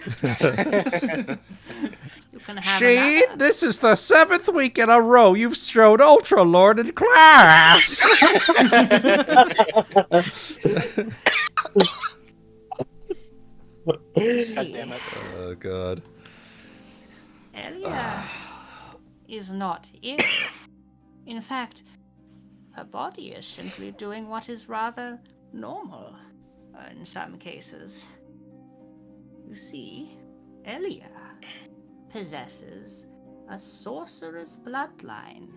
You can have Sheen, another. this is the 7th week in a row you've strode Ultra Lord in class. God damn it. Oh god. Elia is not ill. In fact, her body is simply doing what is rather normal in some cases. You see, Elia possesses a sorcerer's bloodline.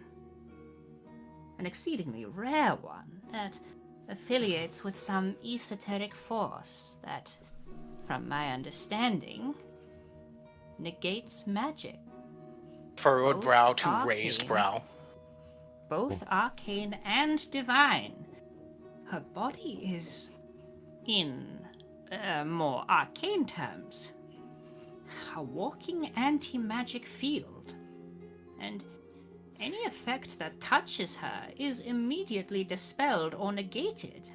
An exceedingly rare one that affiliates with some esoteric force that, from my understanding, negates magic. Furrowed Both brow to arcane. raised brow. Both arcane and divine. Her body is, in more arcane terms, a walking anti-magic field. And any effect that touches her is immediately dispelled or negated.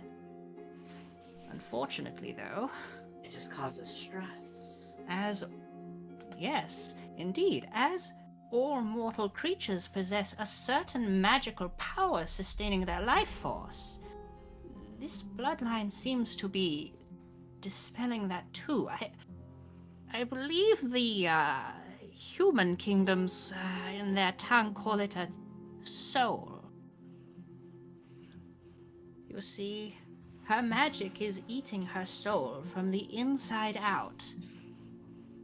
Unfortunately, though, It just causes stress. yes, indeed, as all mortal creatures possess a certain magical power sustaining their life force, this bloodline seems to be dispelling that too. I believe the human kingdoms in their tongue call it a soul. You see, her magic is eating her soul from the inside out,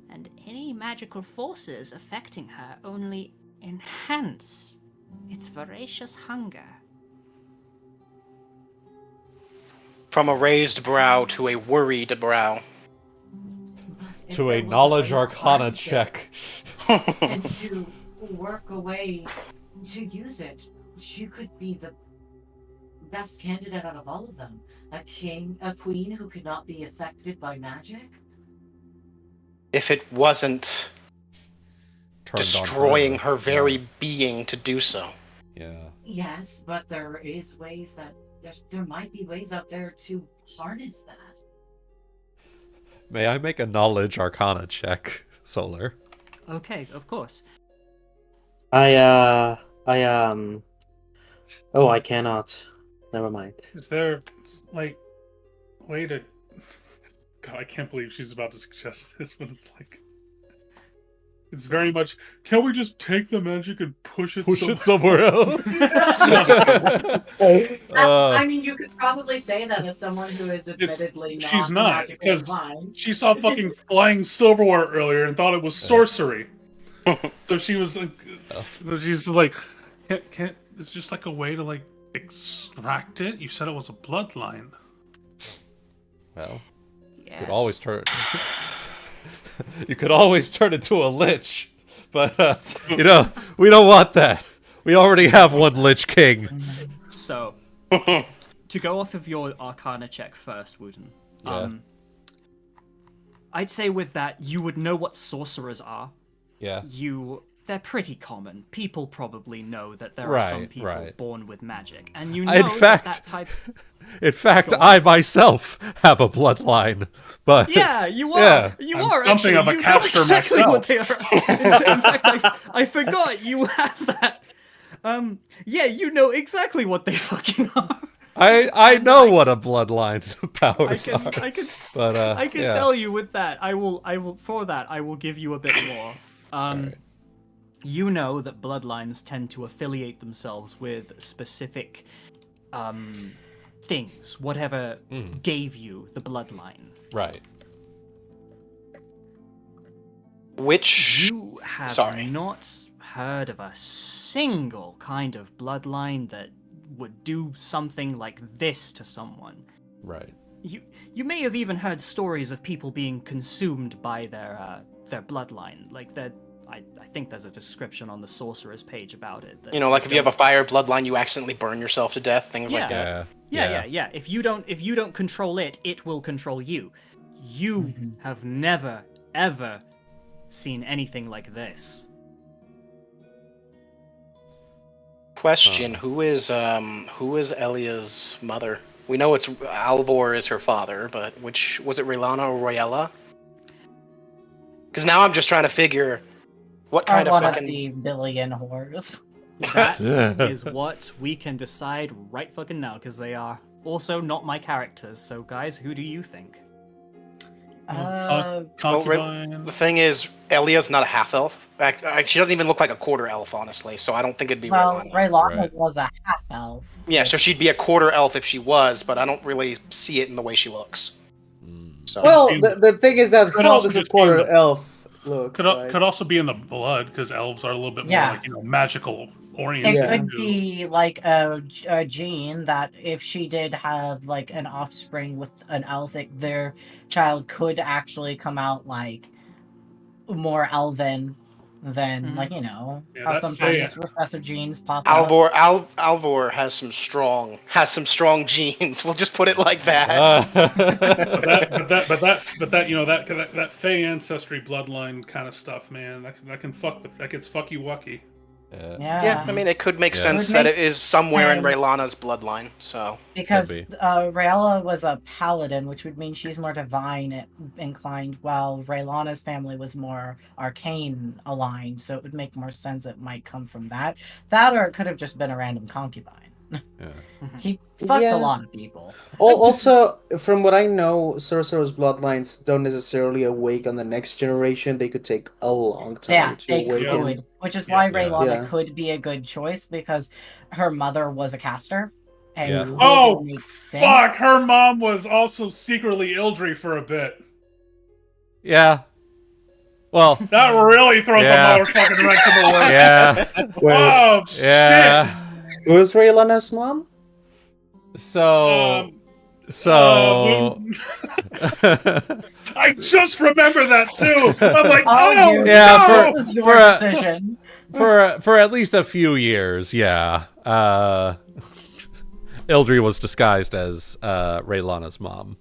and any magical forces affecting her only enhance its voracious hunger. From a raised brow to a worried brow. If To there a was knowledge real arcana hardship check. and to work a way to use it, she could be the best candidate out of all of them. A queen who could not be affected by magic. If it wasn't Turned on destroying her very Yeah. being to do so. Yeah. Yes, but there is ways that there might be ways out there to harness that. May I make a knowledge arcana check, Solar? Okay, of course. Oh, I cannot. Never mind. Is there, like, way to... God, I can't believe she's about to suggest this, but it's like... It's very much, can we just take the magic and push it somewhere else. I mean, you could probably say that as someone who is admittedly not she's not, magically because inclined. she saw fucking flying silverware earlier and thought it was sorcery. So she was like, can't, it's just like a way to, like, extract it? You said it was a bloodline. Well, you Yes. could always turn... You could always turn into a lich, but you know, we don't want that. We already have one Lich King. So, to go off of your Arcana check first, Wooten. Yeah. I'd say with that, you would know what sorcerers are. Yeah. They're pretty common. People probably know that there are some Right, people right. born with magic, and you know In fact, that type. In fact, Go on. I myself have a bloodline, but Yeah, you are. Yeah. You I'm are something actually. of a You know caster exactly myself. what they are. In fact, I forgot you have that. Yeah, you know exactly what they fucking are. I know what a bloodline powers are. I can But I can yeah. tell you with that. I will for that I will give you a bit more. Alright. You know that bloodlines tend to affiliate themselves with specific things, whatever gave you the bloodline. Right. Which You have Sorry. not heard of a single kind of bloodline that would do something like this to someone. Right. You may have even heard stories of people being consumed by their bloodline. Like that, I think there's a description on the sorcerer's page about it. That You know, like if you have a fire bloodline, you accidentally burn yourself to death, things like that. Yeah. If you don't control it, it will control you. You have never ever seen anything like this. Question: Who is Elia's mother? We know it's Alvor is her father, but which was it, Relana or Royella? Because now I'm just trying to figure what kind of one fucking. of the billion whores. That is what we can decide right fucking now, because they are also not my characters. So guys, who do you think? Concubine. The thing is, Elia's not a half elf. She doesn't even look like a quarter elf, honestly. So I don't think it'd be Well, Relana. Raylana Right. was a half elf. Yeah, so she'd be a quarter elf if she was, but I don't really see it in the way she looks. So Well, the thing is that Could how also does a just be in quarter the- elf look? Could also be in the blood, because elves are a little bit more Yeah. like, magical oriented. It Yeah. could be like a gene that if she did have like an offspring with an elf, their child could actually come out like more elven than like Yeah, how that sometimes Fey- recessive genes pop out. Alvor has some strong genes. We'll just put it like that. But that Fey ancestry bloodline kind of stuff, man, that can fuck with, that gets fucky wucky. Yeah, I mean, it could make Yeah. sense It would that make it is somewhere in sense. Raylana's bloodline. So Because Could be. Rayla was a paladin, which would mean she's more divine inclined, while Raylana's family was more arcane aligned. So it would make more sense it might come from that. That, or it could have just been a random concubine. He fucked Yeah. a lot of people. Also, from what I know, sorcerers' bloodlines don't necessarily awake on the next generation. They could take a long time Yeah, to they awaken. could. Which is why Yeah. Raylana Yeah. could be a good choice, because her mother was a caster. And Yeah. would Oh, make sense. Fuck, her mom was also secretly Ildry for a bit. Yeah. Well, That really throws Yeah. a motherfucking wrench in the works. yeah. Wait, Oh, shit. Yeah. who is Raylana's mom? So So. I just remember that too. I'm like, Oh, yeah, no! This was your decision. for at least a few years, yeah. Ildry was disguised as Raylana's mom.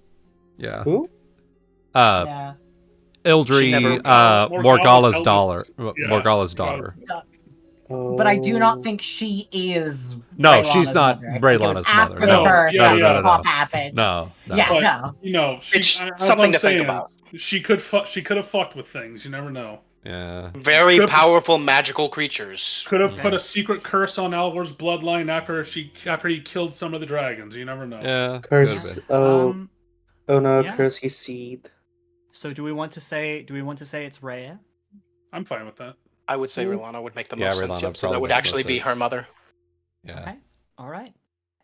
Yeah. Who? Yeah. Ildry, Morgala's daughter. Morgala's daughter. But I do not think she is. No, Raylana's she's not mother. I think it was Raylana's mother. after the No, birth yeah, that yeah, this no. swap happened. No. Yeah, But, no. you know, It's as something I'm to think saying, about. She could have fucked with things. You never know. Yeah. Very Could- powerful magical creatures. Could have put a secret curse on Alwar's bloodline after he killed some of the dragons. You never know. Yeah. Curse. Oh no, yeah. curse his seed. So do we want to say it's Rhea? I'm fine with that. I would say Raylana would make the Yeah, most sense. Raylana Yep, so that probably would makes actually most be sense. her mother. Yeah. Okay. All right.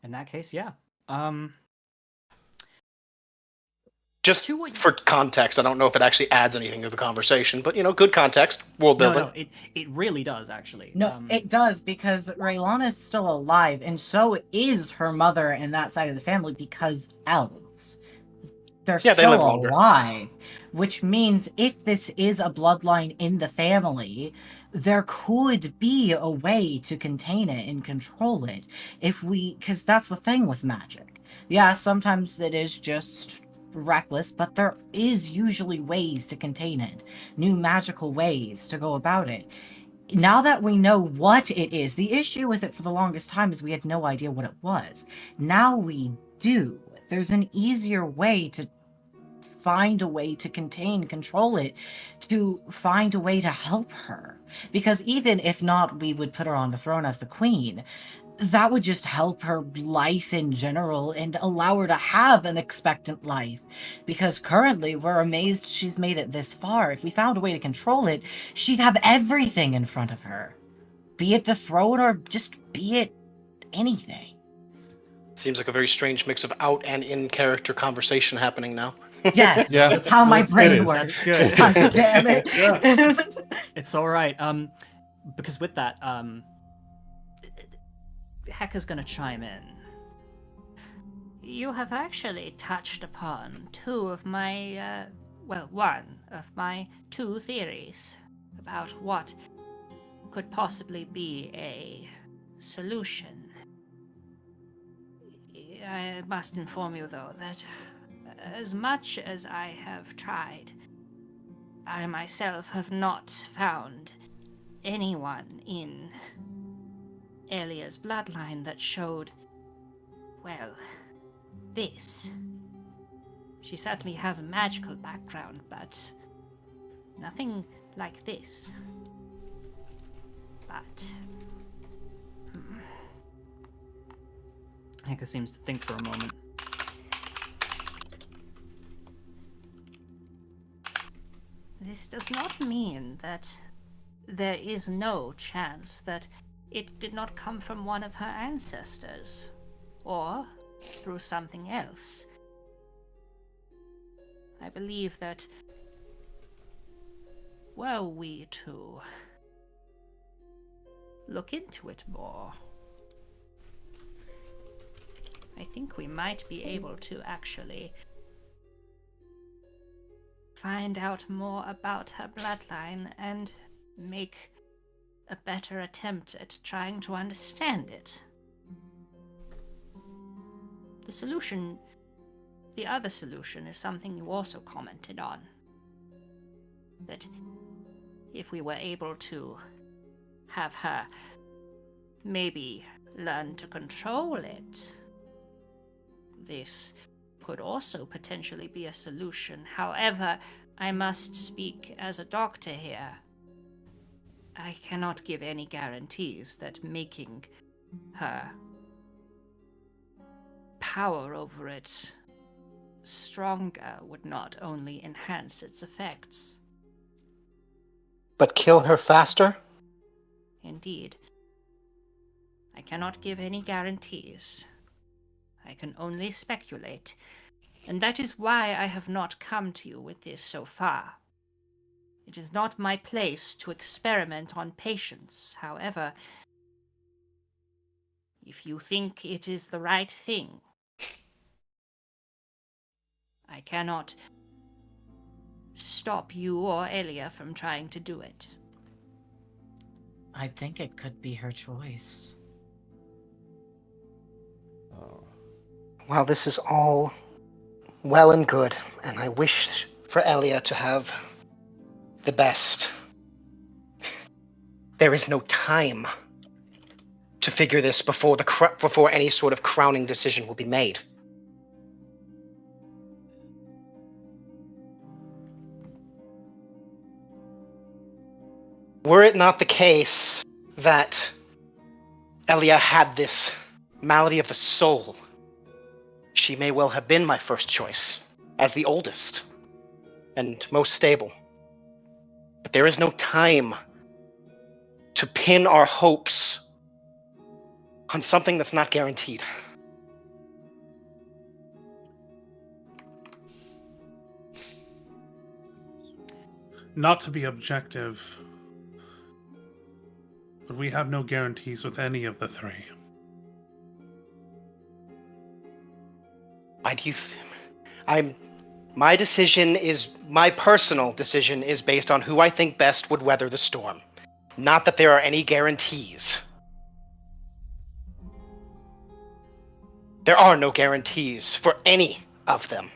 In that case, yeah. Just To what- for context, I don't know if it actually adds anything to the conversation, but good context, world building. No, it really does actually. No, it does, because Raylana is still alive, and so is her mother and that side of the family, because elves. They're Yeah, they still live longer. alive. Which means if this is a bloodline in the family, there could be a way to contain it and control it. Because that's the thing with magic. Yeah, sometimes it is just reckless, but there is usually ways to contain it. New magical ways to go about it. Now that we know what it is, the issue with it for the longest time is we had no idea what it was. Now we do. There's an easier way to find a way to control it, to find a way to help her. Because even if not, we would put her on the throne as the queen. That would just help her life in general and allow her to have an expectant life. Because currently, we're amazed she's made it this far. If we found a way to control it, she'd have everything in front of her. Be it the throne or just be it anything. Seems like a very strange mix of out and in character conversation happening now. Yes, Yeah, that's how my it brain is. works. That's good. God damn it. Yeah. It's all right. Because with that, Hecker's gonna chime in. You have actually touched upon one of my two theories about what could possibly be a solution. I must inform you, though, that as much as I have tried, I myself have not found anyone in Elia's bloodline that showed, well, this. She certainly has a magical background, but nothing like this. But Hecker seems to think for a moment. this does not mean that there is no chance that it did not come from one of her ancestors, or through something else. I believe that were we to look into it more, I think we might be able to actually find out more about her bloodline and make a better attempt at trying to understand it. The other solution is something you also commented on. That if we were able to have her maybe learn to control it, this could also potentially be a solution. However, I must speak as a doctor here. I cannot give any guarantees that making her power over it stronger would not only enhance its effects. But kill her faster? Indeed. I cannot give any guarantees. I can only speculate, and that is why I have not come to you with this so far. It is not my place to experiment on patients. However, if you think it is the right thing, I cannot stop you or Elia from trying to do it. I think it could be her choice. Oh. Well, this is all well and good, and I wish for Elia to have the best. There is no time to figure this before before any sort of crowning decision will be made. Were it not the case that Elia had this malady of the soul, she may well have been my first choice, as the oldest and most stable. But there is no time to pin our hopes on something that's not guaranteed. Not to be objective, but we have no guarantees with any of the three. Why do you my decision is, my personal decision is based on who I think best would weather the storm. Not that there are any guarantees. There are no guarantees for any of them.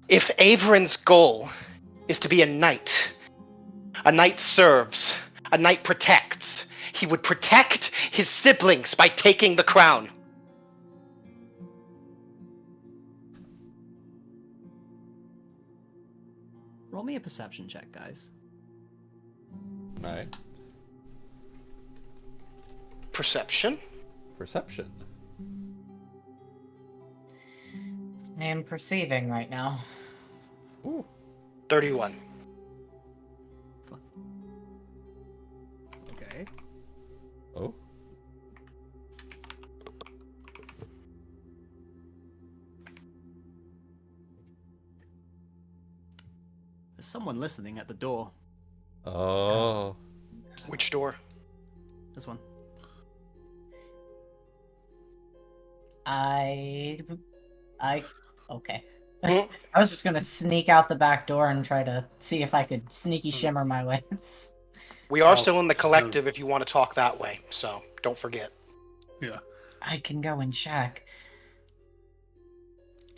If Averin's goal is to be a knight serves, a knight protects, he would protect his siblings by taking the crown. Roll me a perception check, guys. Alright. Perception? Perception. I am perceiving right now. Ooh. 31. Okay. Oh. There's someone listening at the door. Oh. Which door? This one. Okay. Hmm? I was just gonna sneak out the back door and try to see if I could sneaky shimmer my way. We are still in the collective if you want to talk that way, so don't forget. Yeah. I can go and check.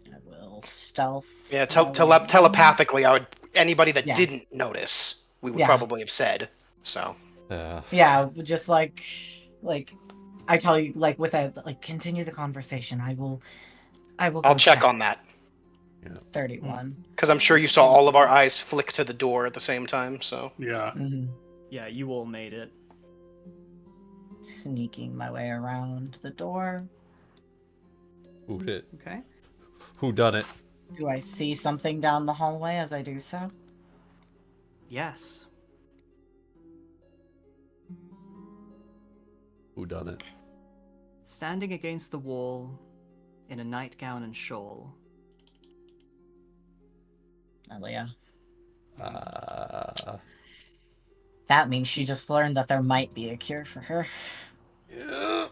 I will stealth. Yeah, my way. telepathically, anybody that Yeah. didn't notice, we would Yeah. probably have said. So Yeah. Yeah, just like I tell you, like continue the conversation. I will I'll go check on that, 31. because I'm sure you saw all of our eyes flick to the door at the same time. So Yeah. Mhm. Yeah, you all made it. Sneaking my way around the door. Who did? Okay. Who done it? Do I see something down the hallway as I do so? Yes. Who done it? Standing against the wall, in a nightgown and shawl. Elia. Uh. That means she just learned that there might be a cure for her. Yeah.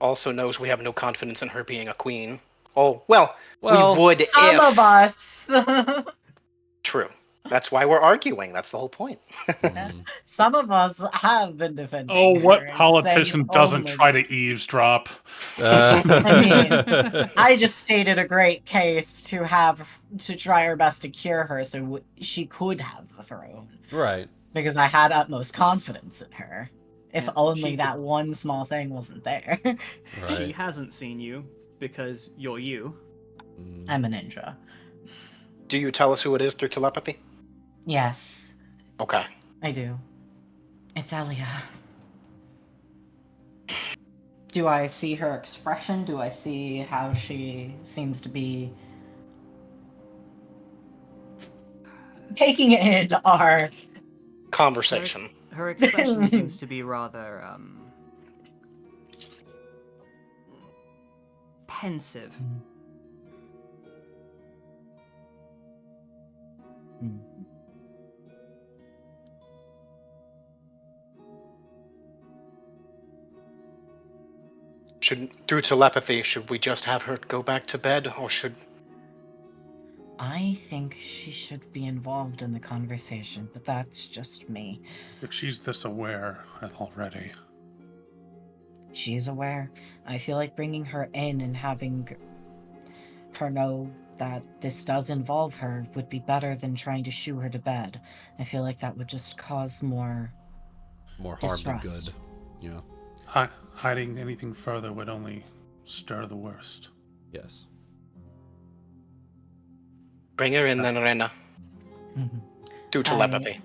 also knows we have no confidence in her being a queen. Oh well, Well, we would Some if of us. true. That's why we're arguing. That's the whole point. Some of us have been defending. Oh, what her and politician saying doesn't only- try to eavesdrop? I just stated a great case to try our best to cure her, so she could have the throne. Right. Because I had utmost confidence in her. If Yeah, only she- that one small thing wasn't there. She Right. hasn't seen you because you're you. Mm. I'm a ninja. Do you tell us who it is through telepathy? Yes, Okay. I do. It's Elia. Do I see her expression? Do I see how she seems to be taking it into our Conversation. Her expression seems to be rather, pensive. through telepathy, should we just have her go back to bed, or should... I think she should be involved in the conversation, but that's just me. If she's this aware already. She's aware. I feel like bringing her in and having her know that this does involve her would be better than trying to shoo her to bed. I feel like that would just cause more More harm distrust. than good. Yeah. Hiding anything further would only stir the worst. Yes. Bring her in then, Rena. Mhm. Through telepathy.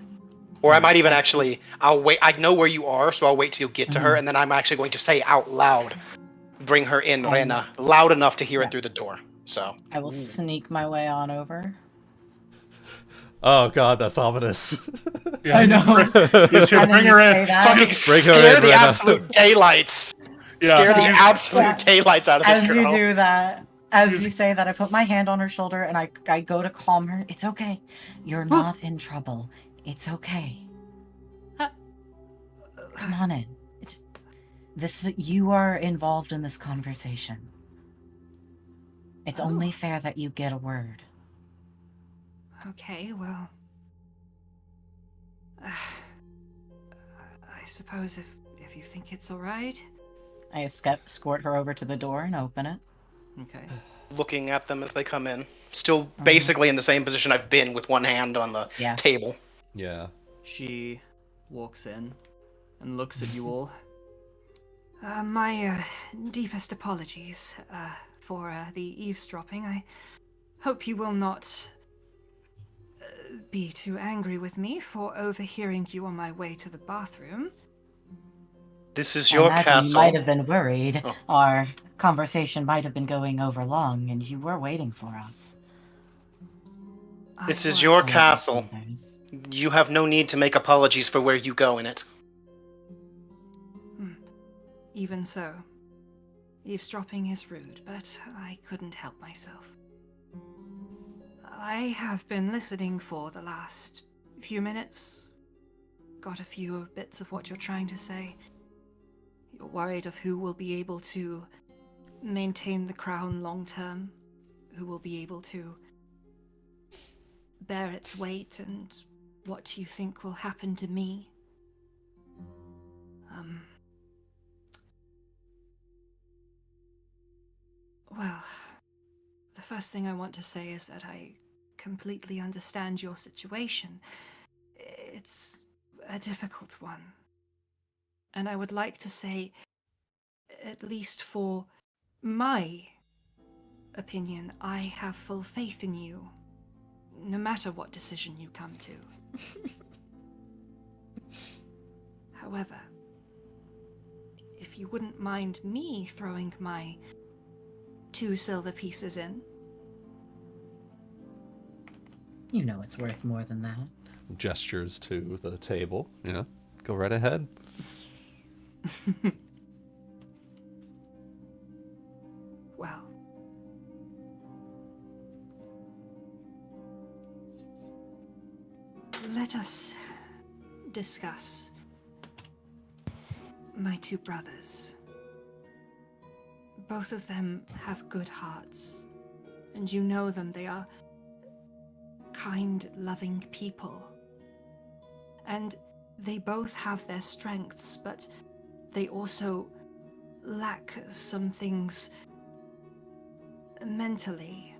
Or I might even actually... I'll wait. I know where you are, so I'll wait till you get to her, and then I'm actually going to say out loud, bring her in, Rena. Loud enough to hear it through the door. So... I will sneak my way on over. Oh god, that's ominous. Yeah, I know. You should And then bring you her say in. that. Fucking Bring her scare in, the Rena. absolute daylights. Yeah. Scare the Yeah. absolute daylights out of this As girl. you do that, as you say that, I put my hand on her shoulder and I go to calm her. It's okay. You're not in trouble. It's okay. Come on in. You are involved in this conversation. It's only fair that you get a word. Okay, well. I suppose if you think it's alright. I escort her over to the door and open it. Okay. Looking at them as they come in. Still basically in the same position I've been, with one hand on the table. Yeah. She walks in and looks at you all. My deepest apologies for the eavesdropping. I hope you will not be too angry with me for overhearing you on my way to the bathroom. This is I your imagine castle. you might have been worried. Oh. Our conversation might have been going over long, and you were waiting for us. This is I your was- castle. You have no need to make apologies for where you go in it. Even so, eavesdropping is rude, but I couldn't help myself. I have been listening for the last few minutes. Got a few bits of what you're trying to say. You're worried of who will be able to maintain the crown long term, who will be able to bear its weight, and what you think will happen to me. Well, the first thing I want to say is that I completely understand your situation. It's a difficult one. And I would like to say, at least for my opinion, I have full faith in you, no matter what decision you come to. However, if you wouldn't mind me throwing my 2 silver pieces in. You know it's worth more than that. Gestures to the table. Yeah. Go right ahead. Well. Let us discuss my 2 brothers. Both of them have good hearts, and you know them. They are kind, loving people. And they both have their strengths, but they also lack some things mentally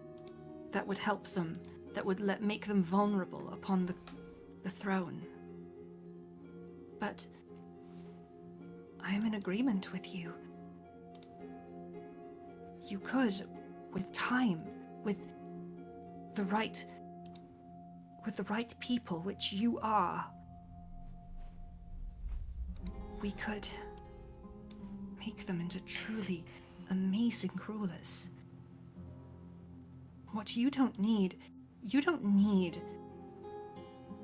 that would help them, that would make them vulnerable upon the throne. But I am in agreement with you. You could, with time, with the right people, which you are, we could make them into truly amazing rulers. What you don't need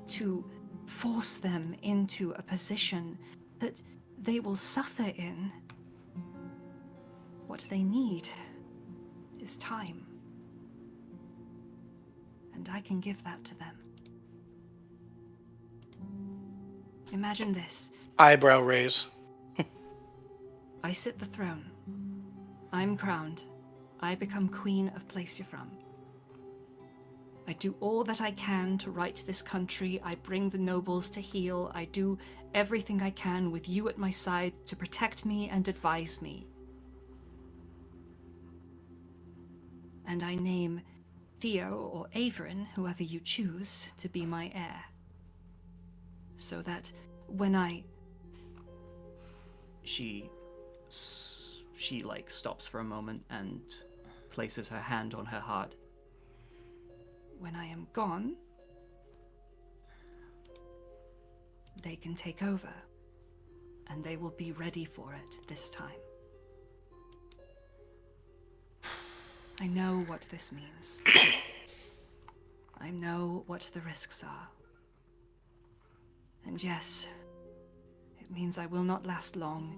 to force them into a position that they will suffer in. What they need is time. And I can give that to them. Imagine this. Eyebrow raise. I sit the throne. I'm crowned. I become Queen of Placefram. I do all that I can to right this country. I bring the nobles to heel. I do everything I can with you at my side to protect me and advise me. And I name Theo or Averin, whoever you choose, to be my heir. So that when She stops for a moment and places her hand on her heart. When I am gone, they can take over, and they will be ready for it this time. I know what this means. I know what the risks are. And yes, it means I will not last long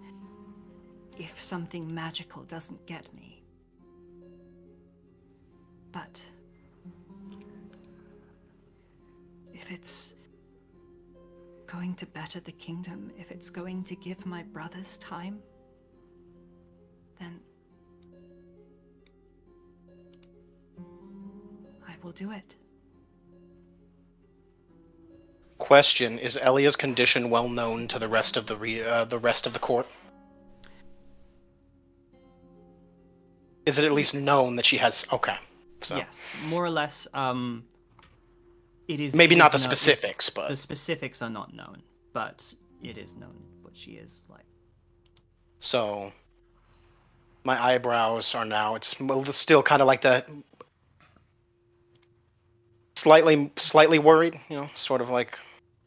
if something magical doesn't get me. But if it's going to better the kingdom, if it's going to give my brothers time, then I will do it. Question: is Elia's condition well known to the rest of the court? Is it at least known that she has? Okay, so yes, more or less. It is maybe it not is the specifics, but the specifics are not known. But it is known what she is like. So my eyebrows are now. It's still kind of like the slightly worried. Sort of like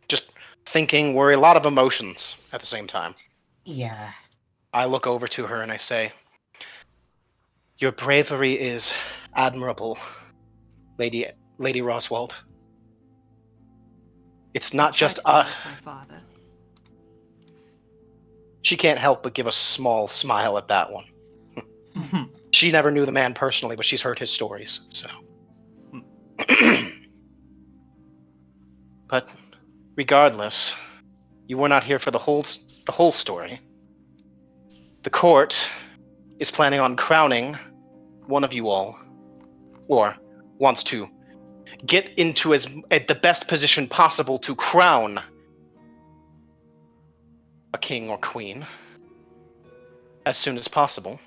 just thinking, worry, a lot of emotions at the same time. Yeah. I look over to her and I say, "Your bravery is admirable, Lady Roswald. It's not just my father." She can't help but give a small smile at that one. She never knew the man personally, but she's heard his stories, so. But regardless, you were not here for the whole story. The court is planning on crowning one of you all, or wants to get into at the best position possible to crown a king or queen as soon as possible.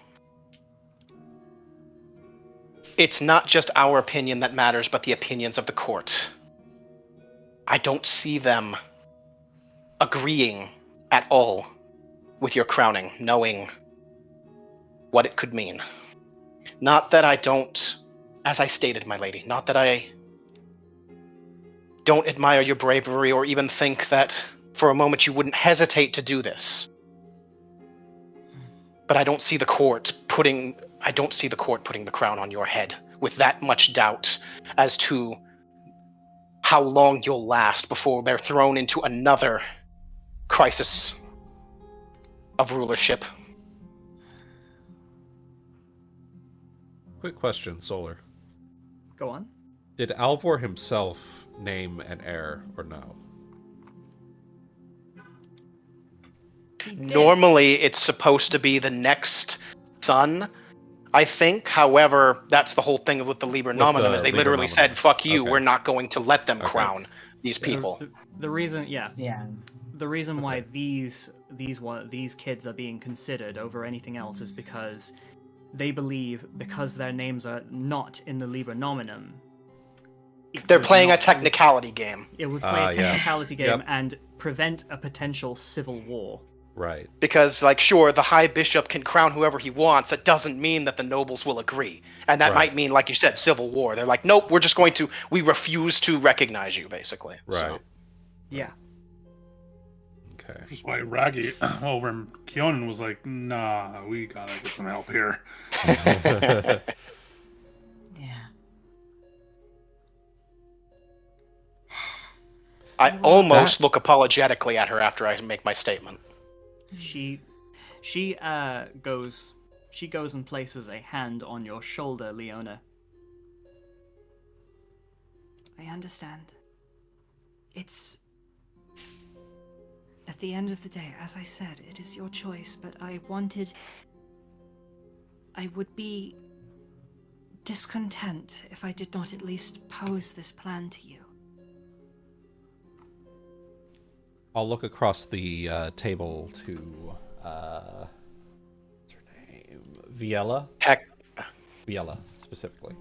It's not just our opinion that matters, but the opinions of the court. I don't see them agreeing at all with your crowning, knowing what it could mean. Not that I don't, as I stated, my lady, not that I don't admire your bravery or even think that for a moment you wouldn't hesitate to do this. But I don't see the court putting the crown on your head with that much doubt as to how long you'll last before they're thrown into another crisis of rulership. Quick question, Solar. Go on. Did Alvor himself name an heir or no? Normally, it's supposed to be the next son, I think. However, that's the whole thing with the Liber Nominum, is they Liber literally Nominum. said, fuck you, Okay. we're not going to let them Okay. crown these people. The reason, yeah. Yeah. The reason why these kids are being considered over anything else is because they believe, because their names are not in the Liber Nominum, They're playing a technicality game. It would play a technicality game Yep. and prevent a potential civil war. Right. Because, sure, the High Bishop can crown whoever he wants. That doesn't mean that the nobles will agree. And that might mean, like you said, civil war. They're like, nope, we refuse to recognize you, basically. Right. So. Yeah. Okay. Which is why Raggy over in Kyonin was like, nah, we gotta get some help here. Yeah. I almost look apologetically at her after I make my statement. She goes and places a hand on your shoulder, Leona. I understand. It's at the end of the day, as I said, it is your choice, but I wanted I would be discontent if I did not at least pose this plan to you. I'll look across the table to what's her name? Viella? Viella, specifically.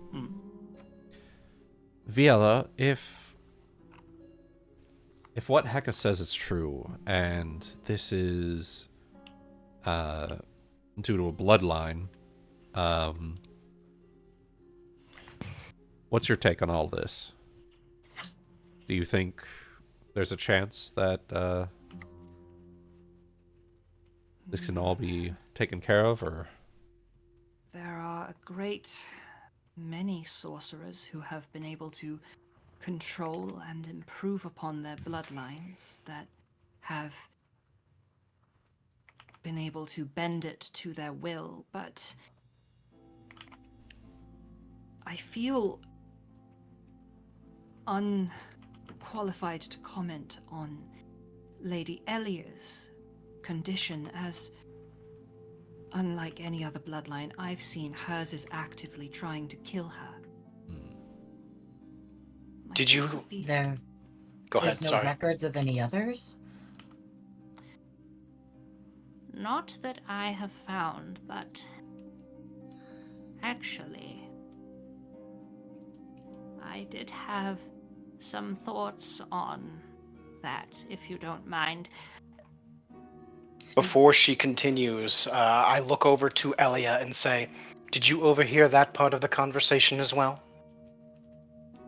Viella, if what Heka says is true, and this is due to a bloodline, what's your take on all this? Do you think there's a chance that this can all be taken care of, or? There are a great many sorcerers who have been able to control and improve upon their bloodlines, that have been able to bend it to their will, but I feel unqualified to comment on Lady Elia's condition, as unlike any other bloodline I've seen, hers is actively trying to kill her. Did you... There Go ahead, is no sorry. records of any others? Not that I have found, but actually, I did have some thoughts on that, if you don't mind. Before she continues, I look over to Elia and say, did you overhear that part of the conversation as well?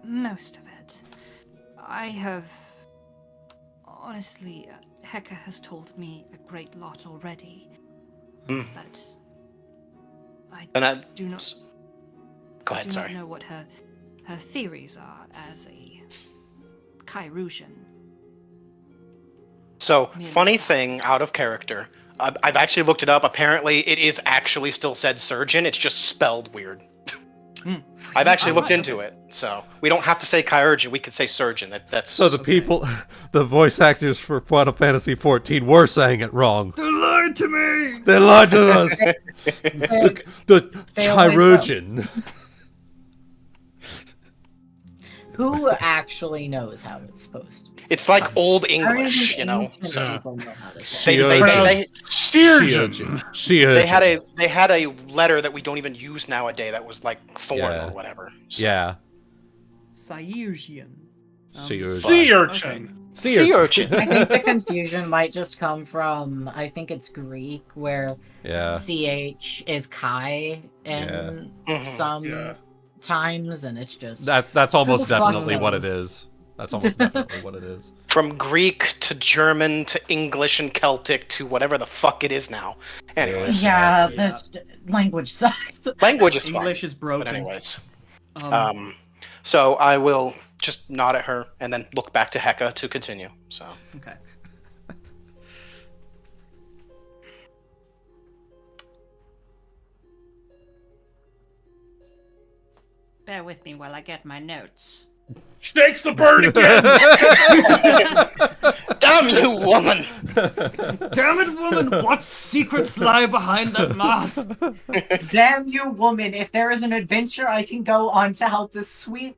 Most of it. I have... Honestly, Heka has told me a great lot already. But I do not... Go ahead, I do sorry. not know what her theories are as a Chirurgian. So, funny thing, out of character, I've actually looked it up. Apparently, it is actually still said surgeon. It's just spelled weird. I've actually looked into it, so we don't have to say chirurgeon. We could say surgeon. That's So the people, the voice actors for Final Fantasy XIV were saying it wrong. They lied to me! They lied to us! the chirurgeon. Who actually knows how it's supposed to be? It's like Old I don't English, think you know. ancient So people know how to say They- they had a letter that we don't even use nowadays that was like thorn or whatever. So. Yeah. Chirurgian. Sea urchin. Sea urchin. I think the confusion might just come from, I think it's Greek, where CH is Chi in some times, and it's just... That's almost Who the fuck definitely what it knows? is. That's almost definitely what it is. From Greek to German to English and Celtic to whatever the fuck it is now. Anyways. Yeah, this language sucks. Language is fine. English is broken. But anyways. So I will just nod at her and then look back to Heka to continue. So. Okay. Bear with me while I get my notes. Shakes the bird again! Damn you, woman! Damn it, woman! What secrets lie behind that mask? Damn you, woman! If there is an adventure I can go on to help this sweet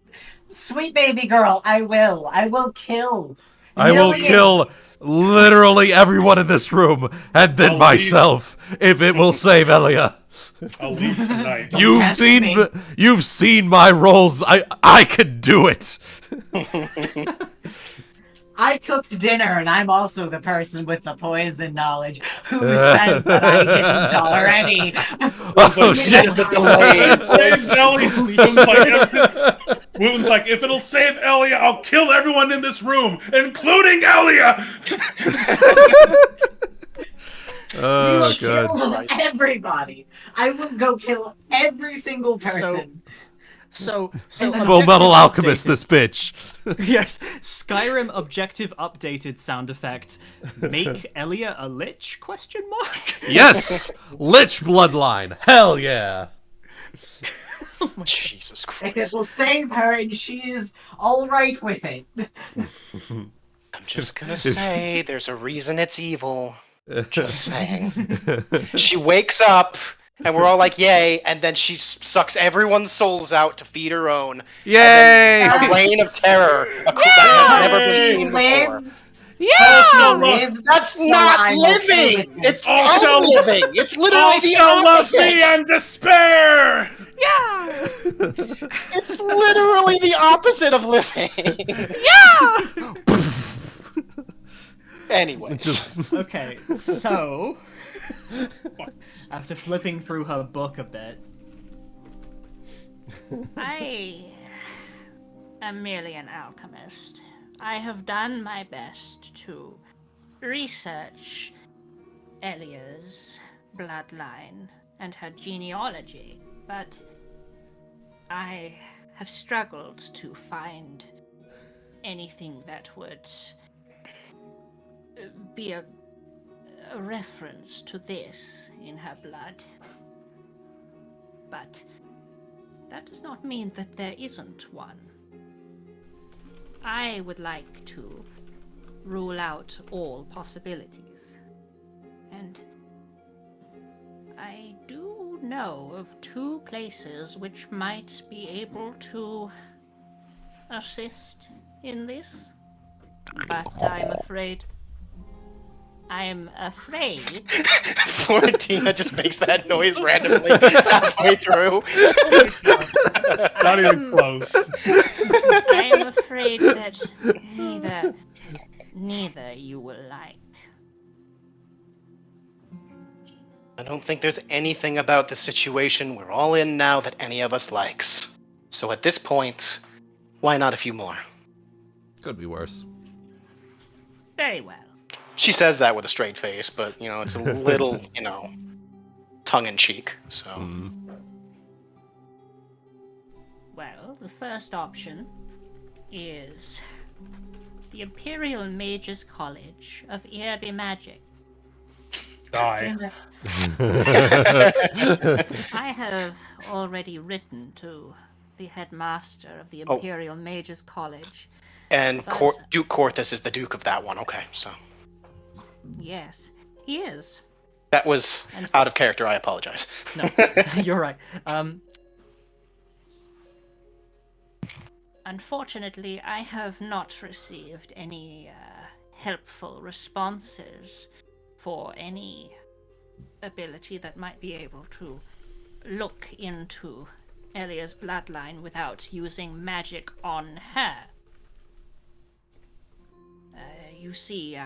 baby girl, I will. I will kill. I will kill literally everyone in this room, and then myself, if it will save Elia. I'll leave tonight. You've seen my roles. I can do it. I cooked dinner, and I'm also the person with the poison knowledge who says that I didn't already. Oh shit! Saves Ellie. Wuten's like, if it'll save Elia, I'll kill everyone in this room, including Elia. Oh Kill god! everybody. I will go kill every single person. So Full Metal Alchemist, this bitch. Yes, Skyrim objective updated sound effect. Make Elia a lich? Question mark. Yes, Lich bloodline. Hell yeah. Jesus Christ! If it will save her, and she is all right with it. I'm just gonna say, there's a reason it's evil. Just saying. She wakes up And we're all like, yay, and then she sucks everyone's souls out to feed her own. Yay! And then a reign of terror that has never been seen before. All shall love. Lives, That's so not I'm okay living! with it. It's All shall- unliving! It's literally All the shall love opposite! me and despair. It's literally the opposite of living! Anyway. Just Okay, so after flipping through her book a bit, I am merely an alchemist. I have done my best to research Elia's bloodline and her genealogy, but I have struggled to find anything that would be a reference to this in her blood. But that does not mean that there isn't one. I would like to rule out all possibilities. And I do know of 2 places which might be able to assist in this. But I'm afraid... Florentina just makes that noise randomly halfway through. Not even close. I am afraid that neither you will like. I don't think there's anything about the situation we're all in now that any of us likes. So at this point, why not a few more? could be worse. Very well. She says that with a straight face, but, it's a little, tongue-in-cheek, so... Well, the first option is the Imperial Mages College of Ebby Magic. Die. I have already written to the headmaster of the Imperial Mages College. And But- Duke Corthus is the Duke of that one, okay, so... Yes, he is. That was And- out of character, I apologize. no, you're right. Unfortunately, I have not received any helpful responses for any ability that might be able to look into Elia's bloodline without using magic on her. You see,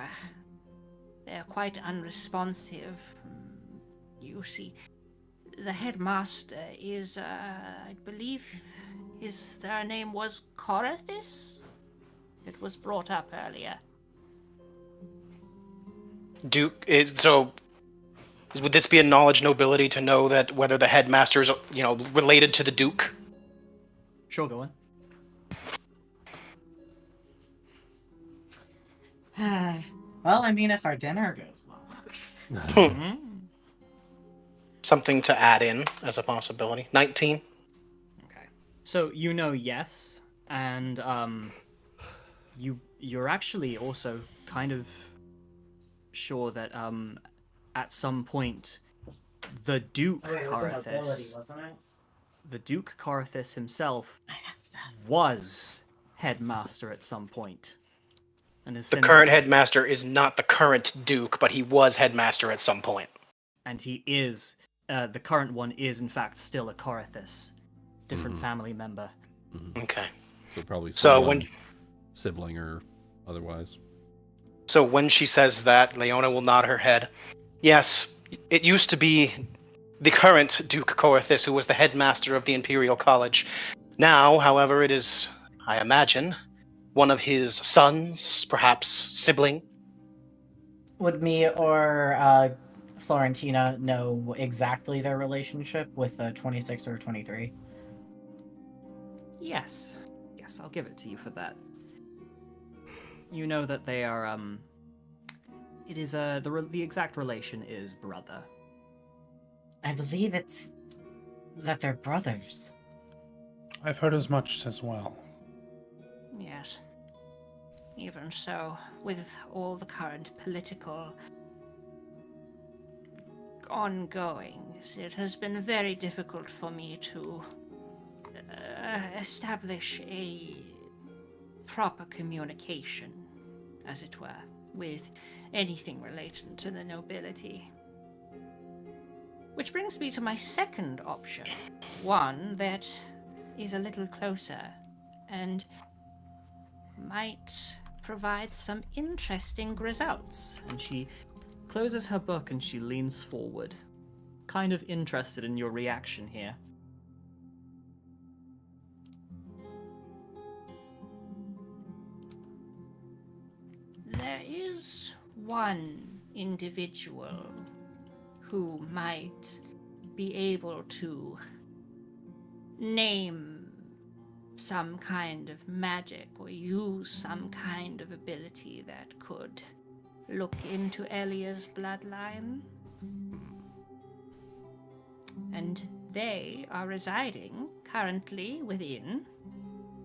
they're quite unresponsive. You see, the headmaster is, I believe, their name was Corathis? It was brought up earlier. Duke is would this be a knowledge nobility to know that whether the headmaster is, related to the Duke? Sure, go on. Well, I mean, if our dinner goes well. Something to add in as a possibility. 19. Okay. So yes, and you're actually also kind of sure that at some point the Duke Corathis, the Duke Corathis himself was headmaster at some point. And The current headmaster is not the current Duke, but he was headmaster at some point. And he is, the current one is in fact still a Corathis, different family member. Okay. So probably So someone, sibling or otherwise. So when she says that, Leona will nod her head. Yes, it used to be the current Duke Corathis who was the headmaster of the Imperial College. Now, however, it is, I imagine, one of his sons, perhaps sibling. Would me or Florentina know exactly their relationship with 26 or 23? Yes, I'll give it to you for that. You know that they are, it is, the exact relation is brother. I believe it's that they're brothers. I've heard as much as well. Yes. Even so, with all the current political ongoing. It has been very difficult for me to establish a proper communication, as it were, with anything related to the nobility. Which brings me to my second option, one that is a little closer and might provide some interesting results. And she closes her book and she leans forward, kind of interested in your reaction here. There is one individual who might be able to name some kind of magic or use some kind of ability that could look into Elia's bloodline. And they are residing currently within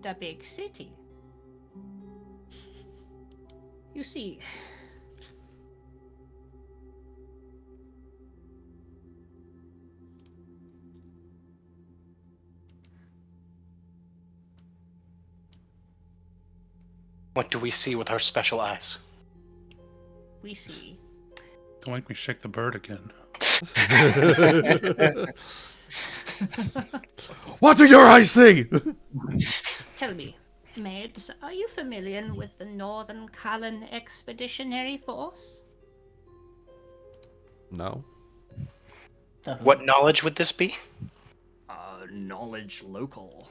the big city. You see, What do we see with our special eyes? we see Don't make me shake the bird again. What do your eyes see? Tell me, Maids, are you familiar with the Northern Cullen Expeditionary Force? No. What knowledge would this be? Knowledge local.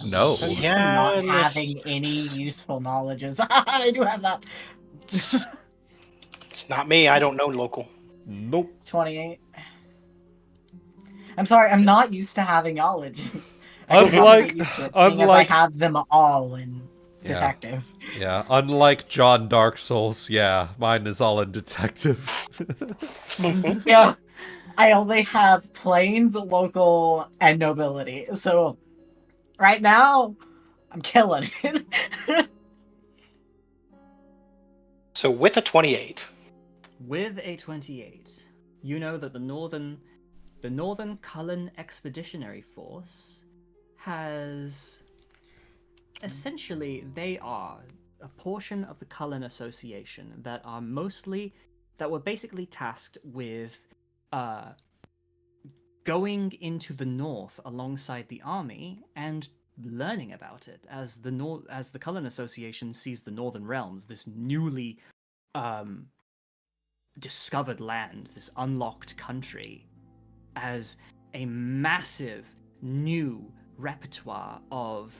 No. So used to Yeah, not let's- having any useful knowledges. I do have that. It's not me. I don't know local. Nope. 28. I'm sorry, I'm not used to having knowledges. I just Unlike- haven't been used to it, seeing as unlike- I have them all in Yeah. detective. Yeah, unlike John Dark Souls, yeah, mine is all in detective. Yeah. I only have plains, local, and nobility. So right now, I'm killing it. So with a 28, With a 28, you know that the Northern Cullen Expeditionary Force has essentially, they are a portion of the Cullen Association that were basically tasked with going into the north alongside the army and learning about it as the Cullen Association sees the Northern Realms, this newly discovered land, this unlocked country, as a massive new repertoire of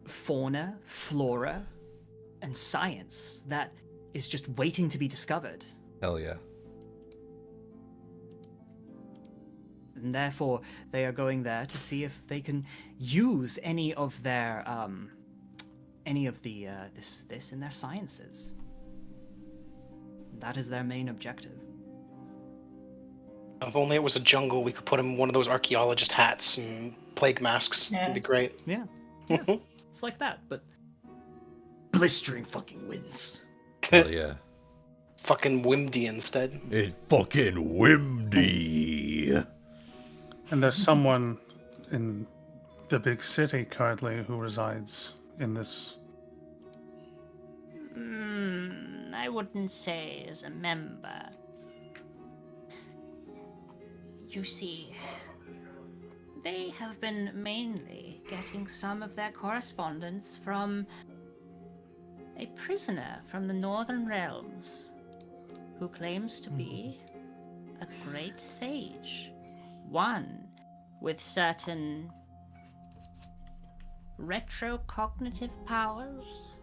fauna, flora, and science that is just waiting to be discovered. Hell yeah. And therefore, they are going there to see if they can use any of their this in their sciences. That is their main objective. if only it was a jungle, we could put him in one of those archaeologist hats and plague masks. Yeah. It'd be great. Yeah, it's like that, but blistering fucking winds. Hell yeah. Fucking Wimdy instead. It's fucking windy. And there's someone in the big city currently who resides in this. I wouldn't say as a member. You see, they have been mainly getting some of their correspondence from a prisoner from the Northern Realms who claims to be a great sage. One with certain retrocognitive powers.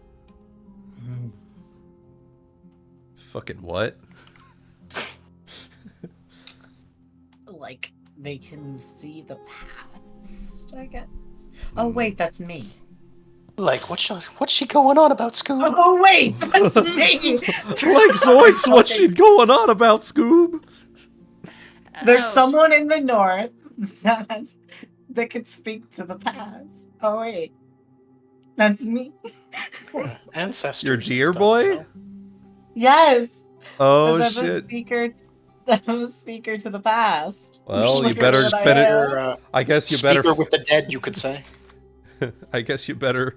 Fucking what? Like, they can see the past, I guess. Oh, wait, that's me. Like, what's she going on about, Scoob? Oh, wait, that's me! Like Zoinks, what's she going on about, Scoob? There's Oh, someone in the north that could speak to the past. Oh, wait. That's me. Ancestors. Your and deer stuff, boy? you know? Yes. Oh I'm shit. I'm a speaker to the past. Well, you Speaker better that I finish. am. I guess you better. Speaker with the dead, you could say. I guess you better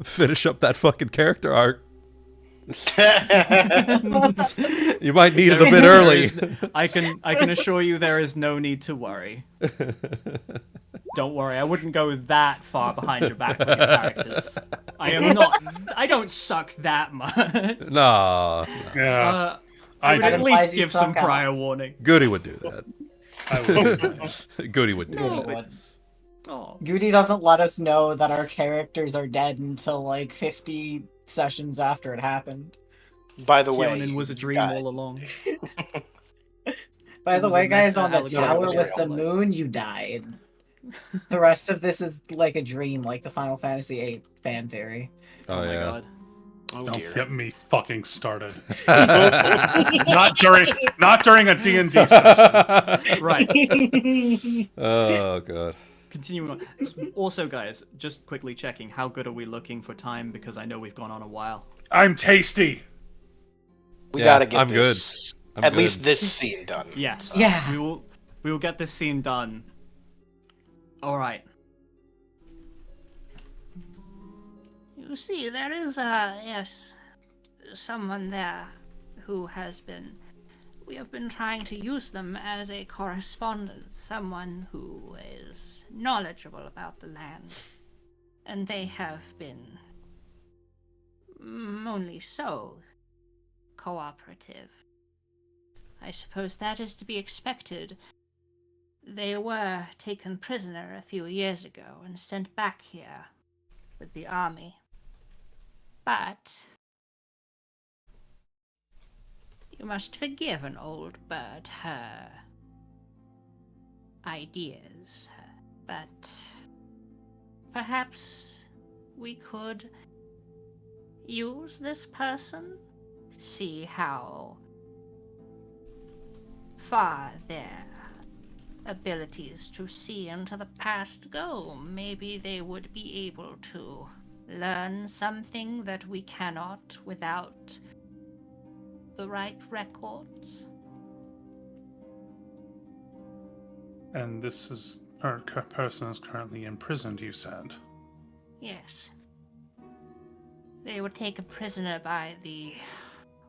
finish up that fucking character arc. You might need it a bit There early. I can assure you there is no need to worry. Don't worry, I wouldn't go that far behind your back with your characters. I don't suck that much. Nah, Yeah. I would I at do. least Implies you give some suck out. prior warning. Goody would do that. I would. Goody would do Goody that. would. Oh. Goody doesn't let us know that our characters are dead until like 50 sessions after it happened. By the way, Kyonin was a dream guy. all along. By the was way, a guys, meta on the allegory tower for with the real. moon, you died. The rest of this is like a dream, like the Final Fantasy VIII fan theory. Oh, my yeah. god. Oh Don't dear. get me fucking started. not during a D&D session. Right. Oh god. Continuing on. Also, guys, just quickly checking, how good are we looking for time? Because I know we've gone on a while. I'm tasty. We Yeah, gotta get I'm this, I'm at good. least this scene done. Yes. Yeah. We will get this scene done. All right. You see, there is, yes, someone there who has been. We have been trying to use them as a correspondent, someone who is knowledgeable about the land. And they have been. Only so. Cooperative. I suppose that is to be expected. They were taken prisoner a few years ago and sent back here with the army. But you must forgive an old bird her ideas, but perhaps we could use this person, see how far their abilities to see into the past go. Maybe they would be able to learn something that we cannot without the right records. And this is our person is currently imprisoned, you said. Yes. They were taken prisoner by the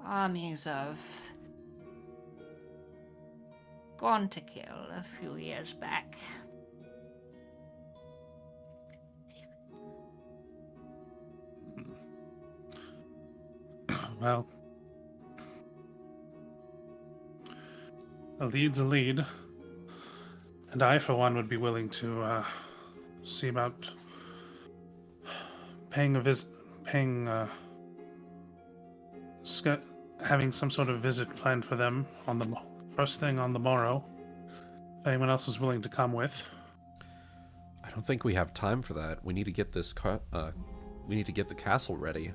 armies of Gontakill a few years back. Well, a lead's a lead, and I, for one, would be willing to see about having some sort of visit planned for them on the first thing on the morrow. If anyone else is willing to come with. I don't think we have time for that. We need to get this we need to get the castle ready.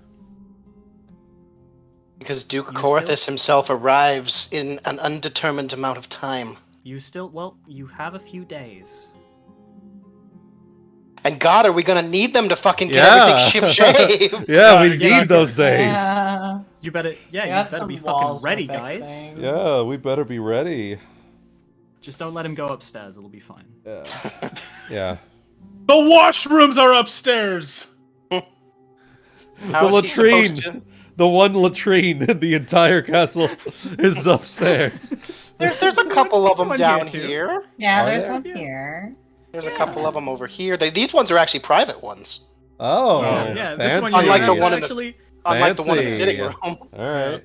Because Duke You Corthus himself arrives in an undetermined amount of time. You have a few days. And God, are we gonna need them to fucking get Yeah. everything ship-shape? Yeah, we Yeah, need those days. Yeah. You better, We you got better some be fucking walls we're ready, guys. fixing. Yeah, we better be ready. Just don't let him go upstairs. It'll be fine. Yeah. Yeah. The washrooms are upstairs! How The is he supposed latrine. to- The one latrine in the entire castle is upstairs. There's a couple of them one down here, too. here. Yeah, Are there's there? one here. There's a couple of them over here. These ones are actually private ones. Oh, Yeah, this fancy. one Unlike you the can one in the- actually. Unlike the one in the Fancy. sitting room. All right.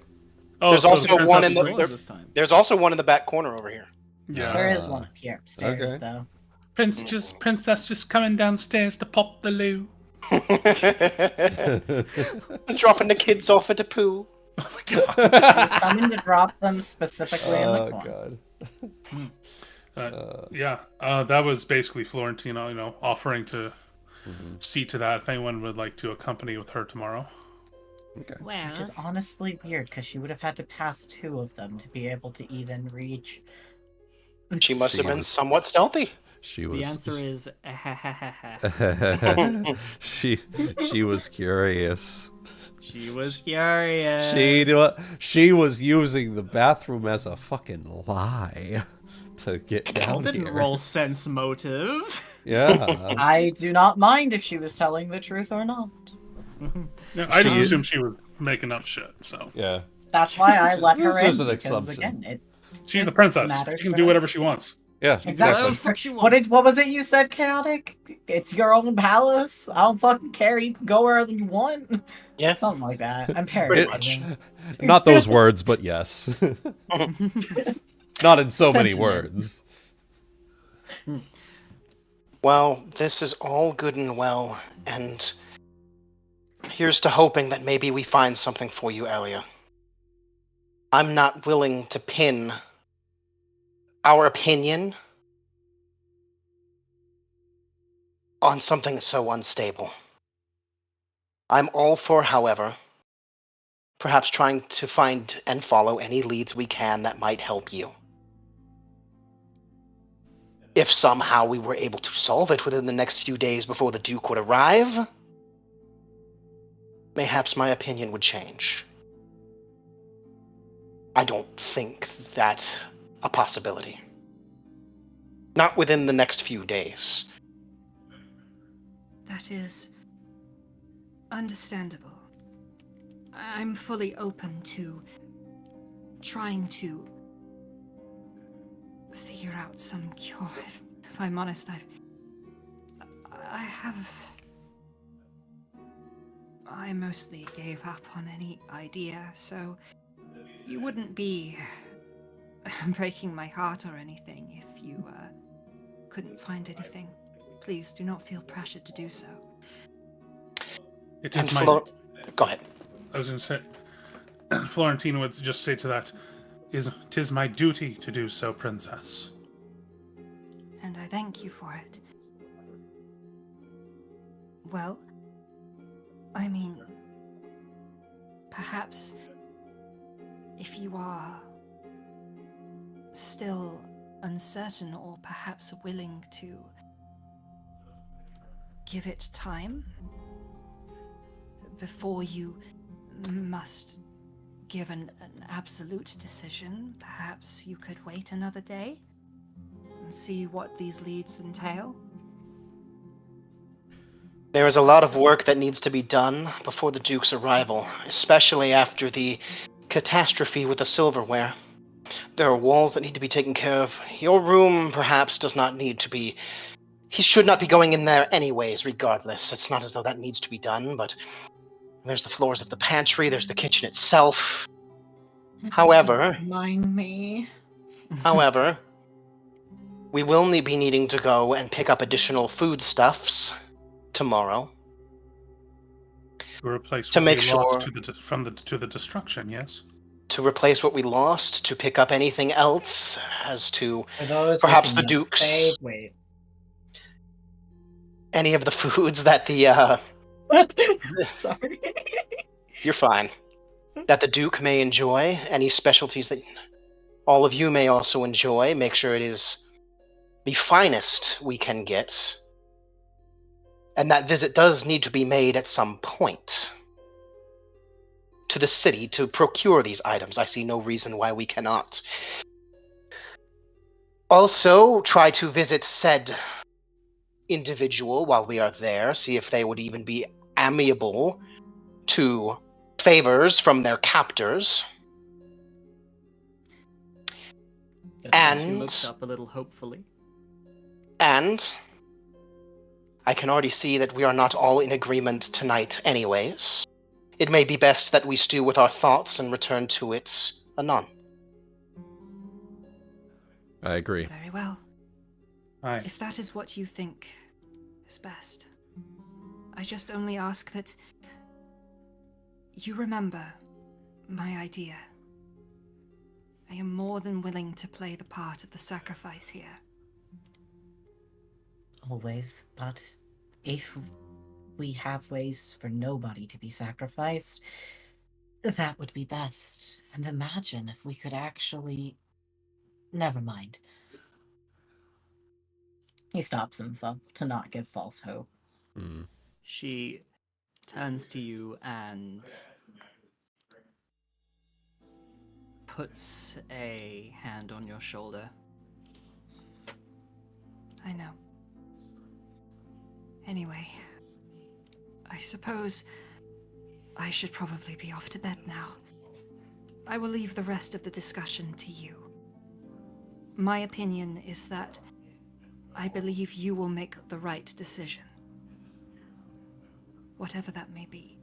Oh, There's so also the one in princess the- is- Doors this time. There's also one in the back corner over here. Yeah. There is one up here upstairs, okay. though. Princess just coming downstairs to pop the loo. Dropping the kids off at the pool. Oh my god. I was coming to drop them specifically in this Oh one. god. Yeah, that was basically Florentina, offering to see to that if anyone would like to accompany with her tomorrow. Okay. Well, Which is honestly weird, because she would have had to pass 2 of them to be able to even reach. She must have been Seems- somewhat stealthy. She was. The answer is she was curious. She was curious. She was using the bathroom as a fucking lie to get down Didn't here. roll sense motive. Yeah. I do not mind if she was telling the truth or not. No, I just She- assumed she was making up shit. So Yeah. That's why I let This her is in, an because, assumption. again, she's the princess. matters She can for do her. whatever she wants. Yeah, Exactly. exactly. Whatever the fuck she wants. What was it you said, Chaotic? It's your own palace. I don't fucking care. You can go wherever you want. Yeah. Something like that. I'm Pretty paraphrasing. Not those words, but yes. Not in so many Sentiment. words. Well, this is all good and well, and here's to hoping that maybe we find something for you, Elia. I'm not willing to pin our opinion on something so unstable. I'm all for, however, perhaps trying to find and follow any leads we can that might help you. If somehow we were able to solve it within the next few days before the Duke would arrive, mayhaps my opinion would change. I don't think that's a possibility. Not within the next few days. That is understandable. I'm fully open to trying to figure out some cure. If I'm honest, I mostly gave up on any idea, so you wouldn't be breaking my heart or anything if you couldn't find anything. Please do not feel pressured to do so. It And is my. Go ahead. I was going to say, Florentina would just say to that, "'Tis my duty to do so, princess." And I thank you for it. Well, I mean, perhaps if you are still uncertain or perhaps willing to give it time before you must give an absolute decision, perhaps you could wait another day and see what these leads entail. There is a lot of work that needs to be done before the Duke's arrival, especially after the catastrophe with the silverware. There are walls that need to be taken care of. Your room, perhaps, does not need to be... He should not be going in there anyways, regardless. It's not as though that needs to be done, but there's the floors of the pantry, there's the kitchen itself. However, Don't mind me. however, we will be needing to go and pick up additional foodstuffs tomorrow. To replace To what make we sure- lost to the destruction, yes? To replace what we lost, to pick up anything else, as to For those perhaps who the can Duke's... say, wait. any of the foods that the, Sorry. You're fine. That the Duke may enjoy, any specialties that all of you may also enjoy. Make sure it is the finest we can get. And that visit does need to be made at some point to the city to procure these items. I see no reason why we cannot. Also, try to visit said individual while we are there, see if they would even be amiable to favors from their captors. She And looks up a little hopefully. And I can already see that we are not all in agreement tonight anyways. It may be best that we stew with our thoughts and return to it anon. I agree. Very well. Aye. If that is what you think is best, I just only ask that you remember my idea. I am more than willing to play the part of the sacrifice here. Always, but if we have ways for nobody to be sacrificed, that would be best. And imagine if we could actually... Never mind. He stops himself to not give false hope. Mm. She turns to you and puts a hand on your shoulder. I know. Anyway, I suppose I should probably be off to bed now. I will leave the rest of the discussion to you. My opinion is that I believe you will make the right decision. Whatever that may be.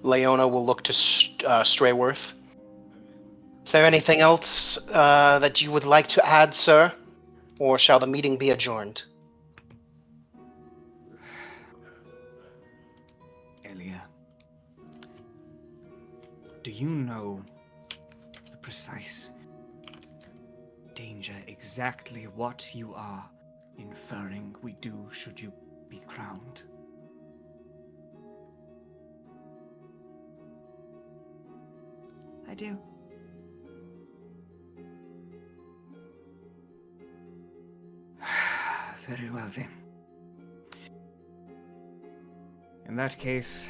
Leona will look to Strayworth. Is there anything else that you would like to add, sir? Or shall the meeting be adjourned? Elia, do you know the precise danger, exactly what you are inferring we do should you be crowned? I do. Very well then. In that case,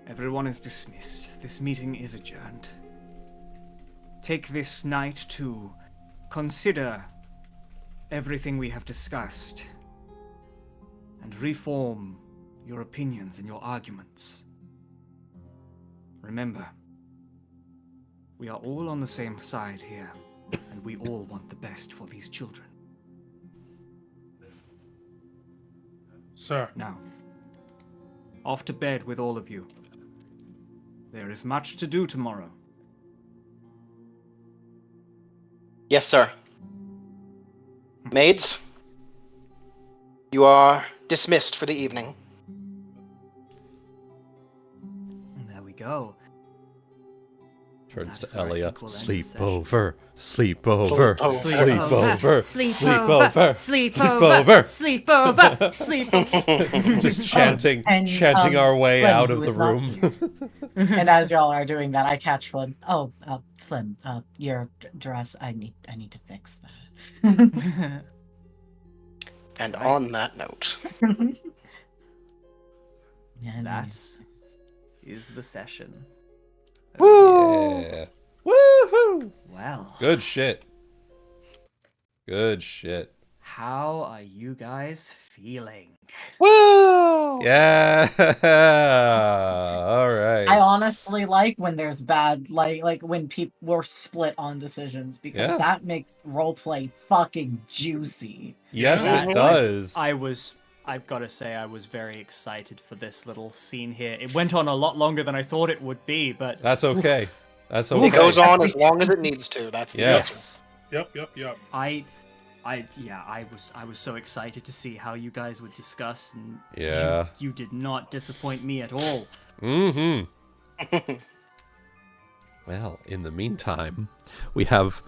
everyone is dismissed. This meeting is adjourned. Take this night to consider everything we have discussed and reform your opinions and your arguments. Remember, we are all on the same side here, and we all want the best for these children. Sir. Now, off to bed with all of you. There is much to do tomorrow. Yes, sir. Maids, you are dismissed for the evening. There we go. Turns That's to where I Elia. think we'll end the Sleepover. Sleepover. Sleepover. Sleepover. Sleepover. Sleepover. Sleepover. Just chanting our way Flynn, out who of the is not room. And as y'all are doing that, I catch Flynn. Oh, Flynn, your dress. I need to fix that. And on that note, That is the session. woo! Yeah. Woohoo! Well, Good shit. Good shit. how are you guys feeling? Woo! Yeah. All right. I honestly like when there's bad, like when people were split on decisions, because Yeah. that makes roleplay fucking juicy. Yes, That- it does. I've got to say, I was very excited for this little scene here. It went on a lot longer than I thought it would be, but That's okay. That's okay. It goes on as long as it needs to. That's the answer. Yes. Yep. I was so excited to see how you guys would discuss, and Yeah. you did not disappoint me at all. Mm-hmm. Well, in the meantime, we have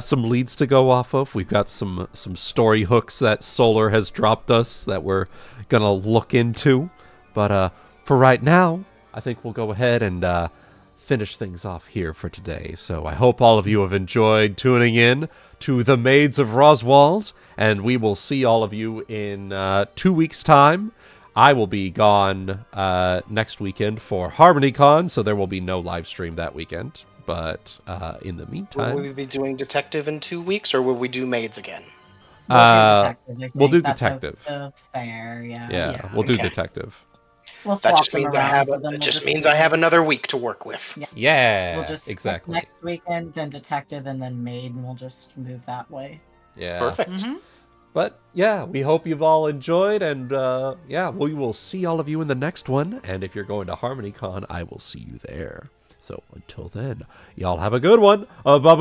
some leads to go off of. We've got some story hooks that Solar has dropped us that we're gonna look into. But for right now, I think we'll go ahead and finish things off here for today. So I hope all of you have enjoyed tuning in to the Maids of Roswald, and we will see all of you in 2 weeks' time. I will be gone next weekend for HarmonyCon, so there will be no live stream that weekend. But in the meantime, Will we be doing Detective in 2 weeks, or will we do Maids again? We'll do That's Detective. Fair, yeah. Yeah, we'll do Okay. Detective. We'll That swap just them means around. So then we'll just means I have another week to work with. Yeah, We'll just exactly. next weekend, then Detective, and then Maid, and we'll just move that way. Yeah. Perfect. But yeah, we hope you've all enjoyed, and yeah, we will see all of you in the next one. And if you're going to HarmonyCon, I will see you there. So until then, y'all have a good one. Bye-bye.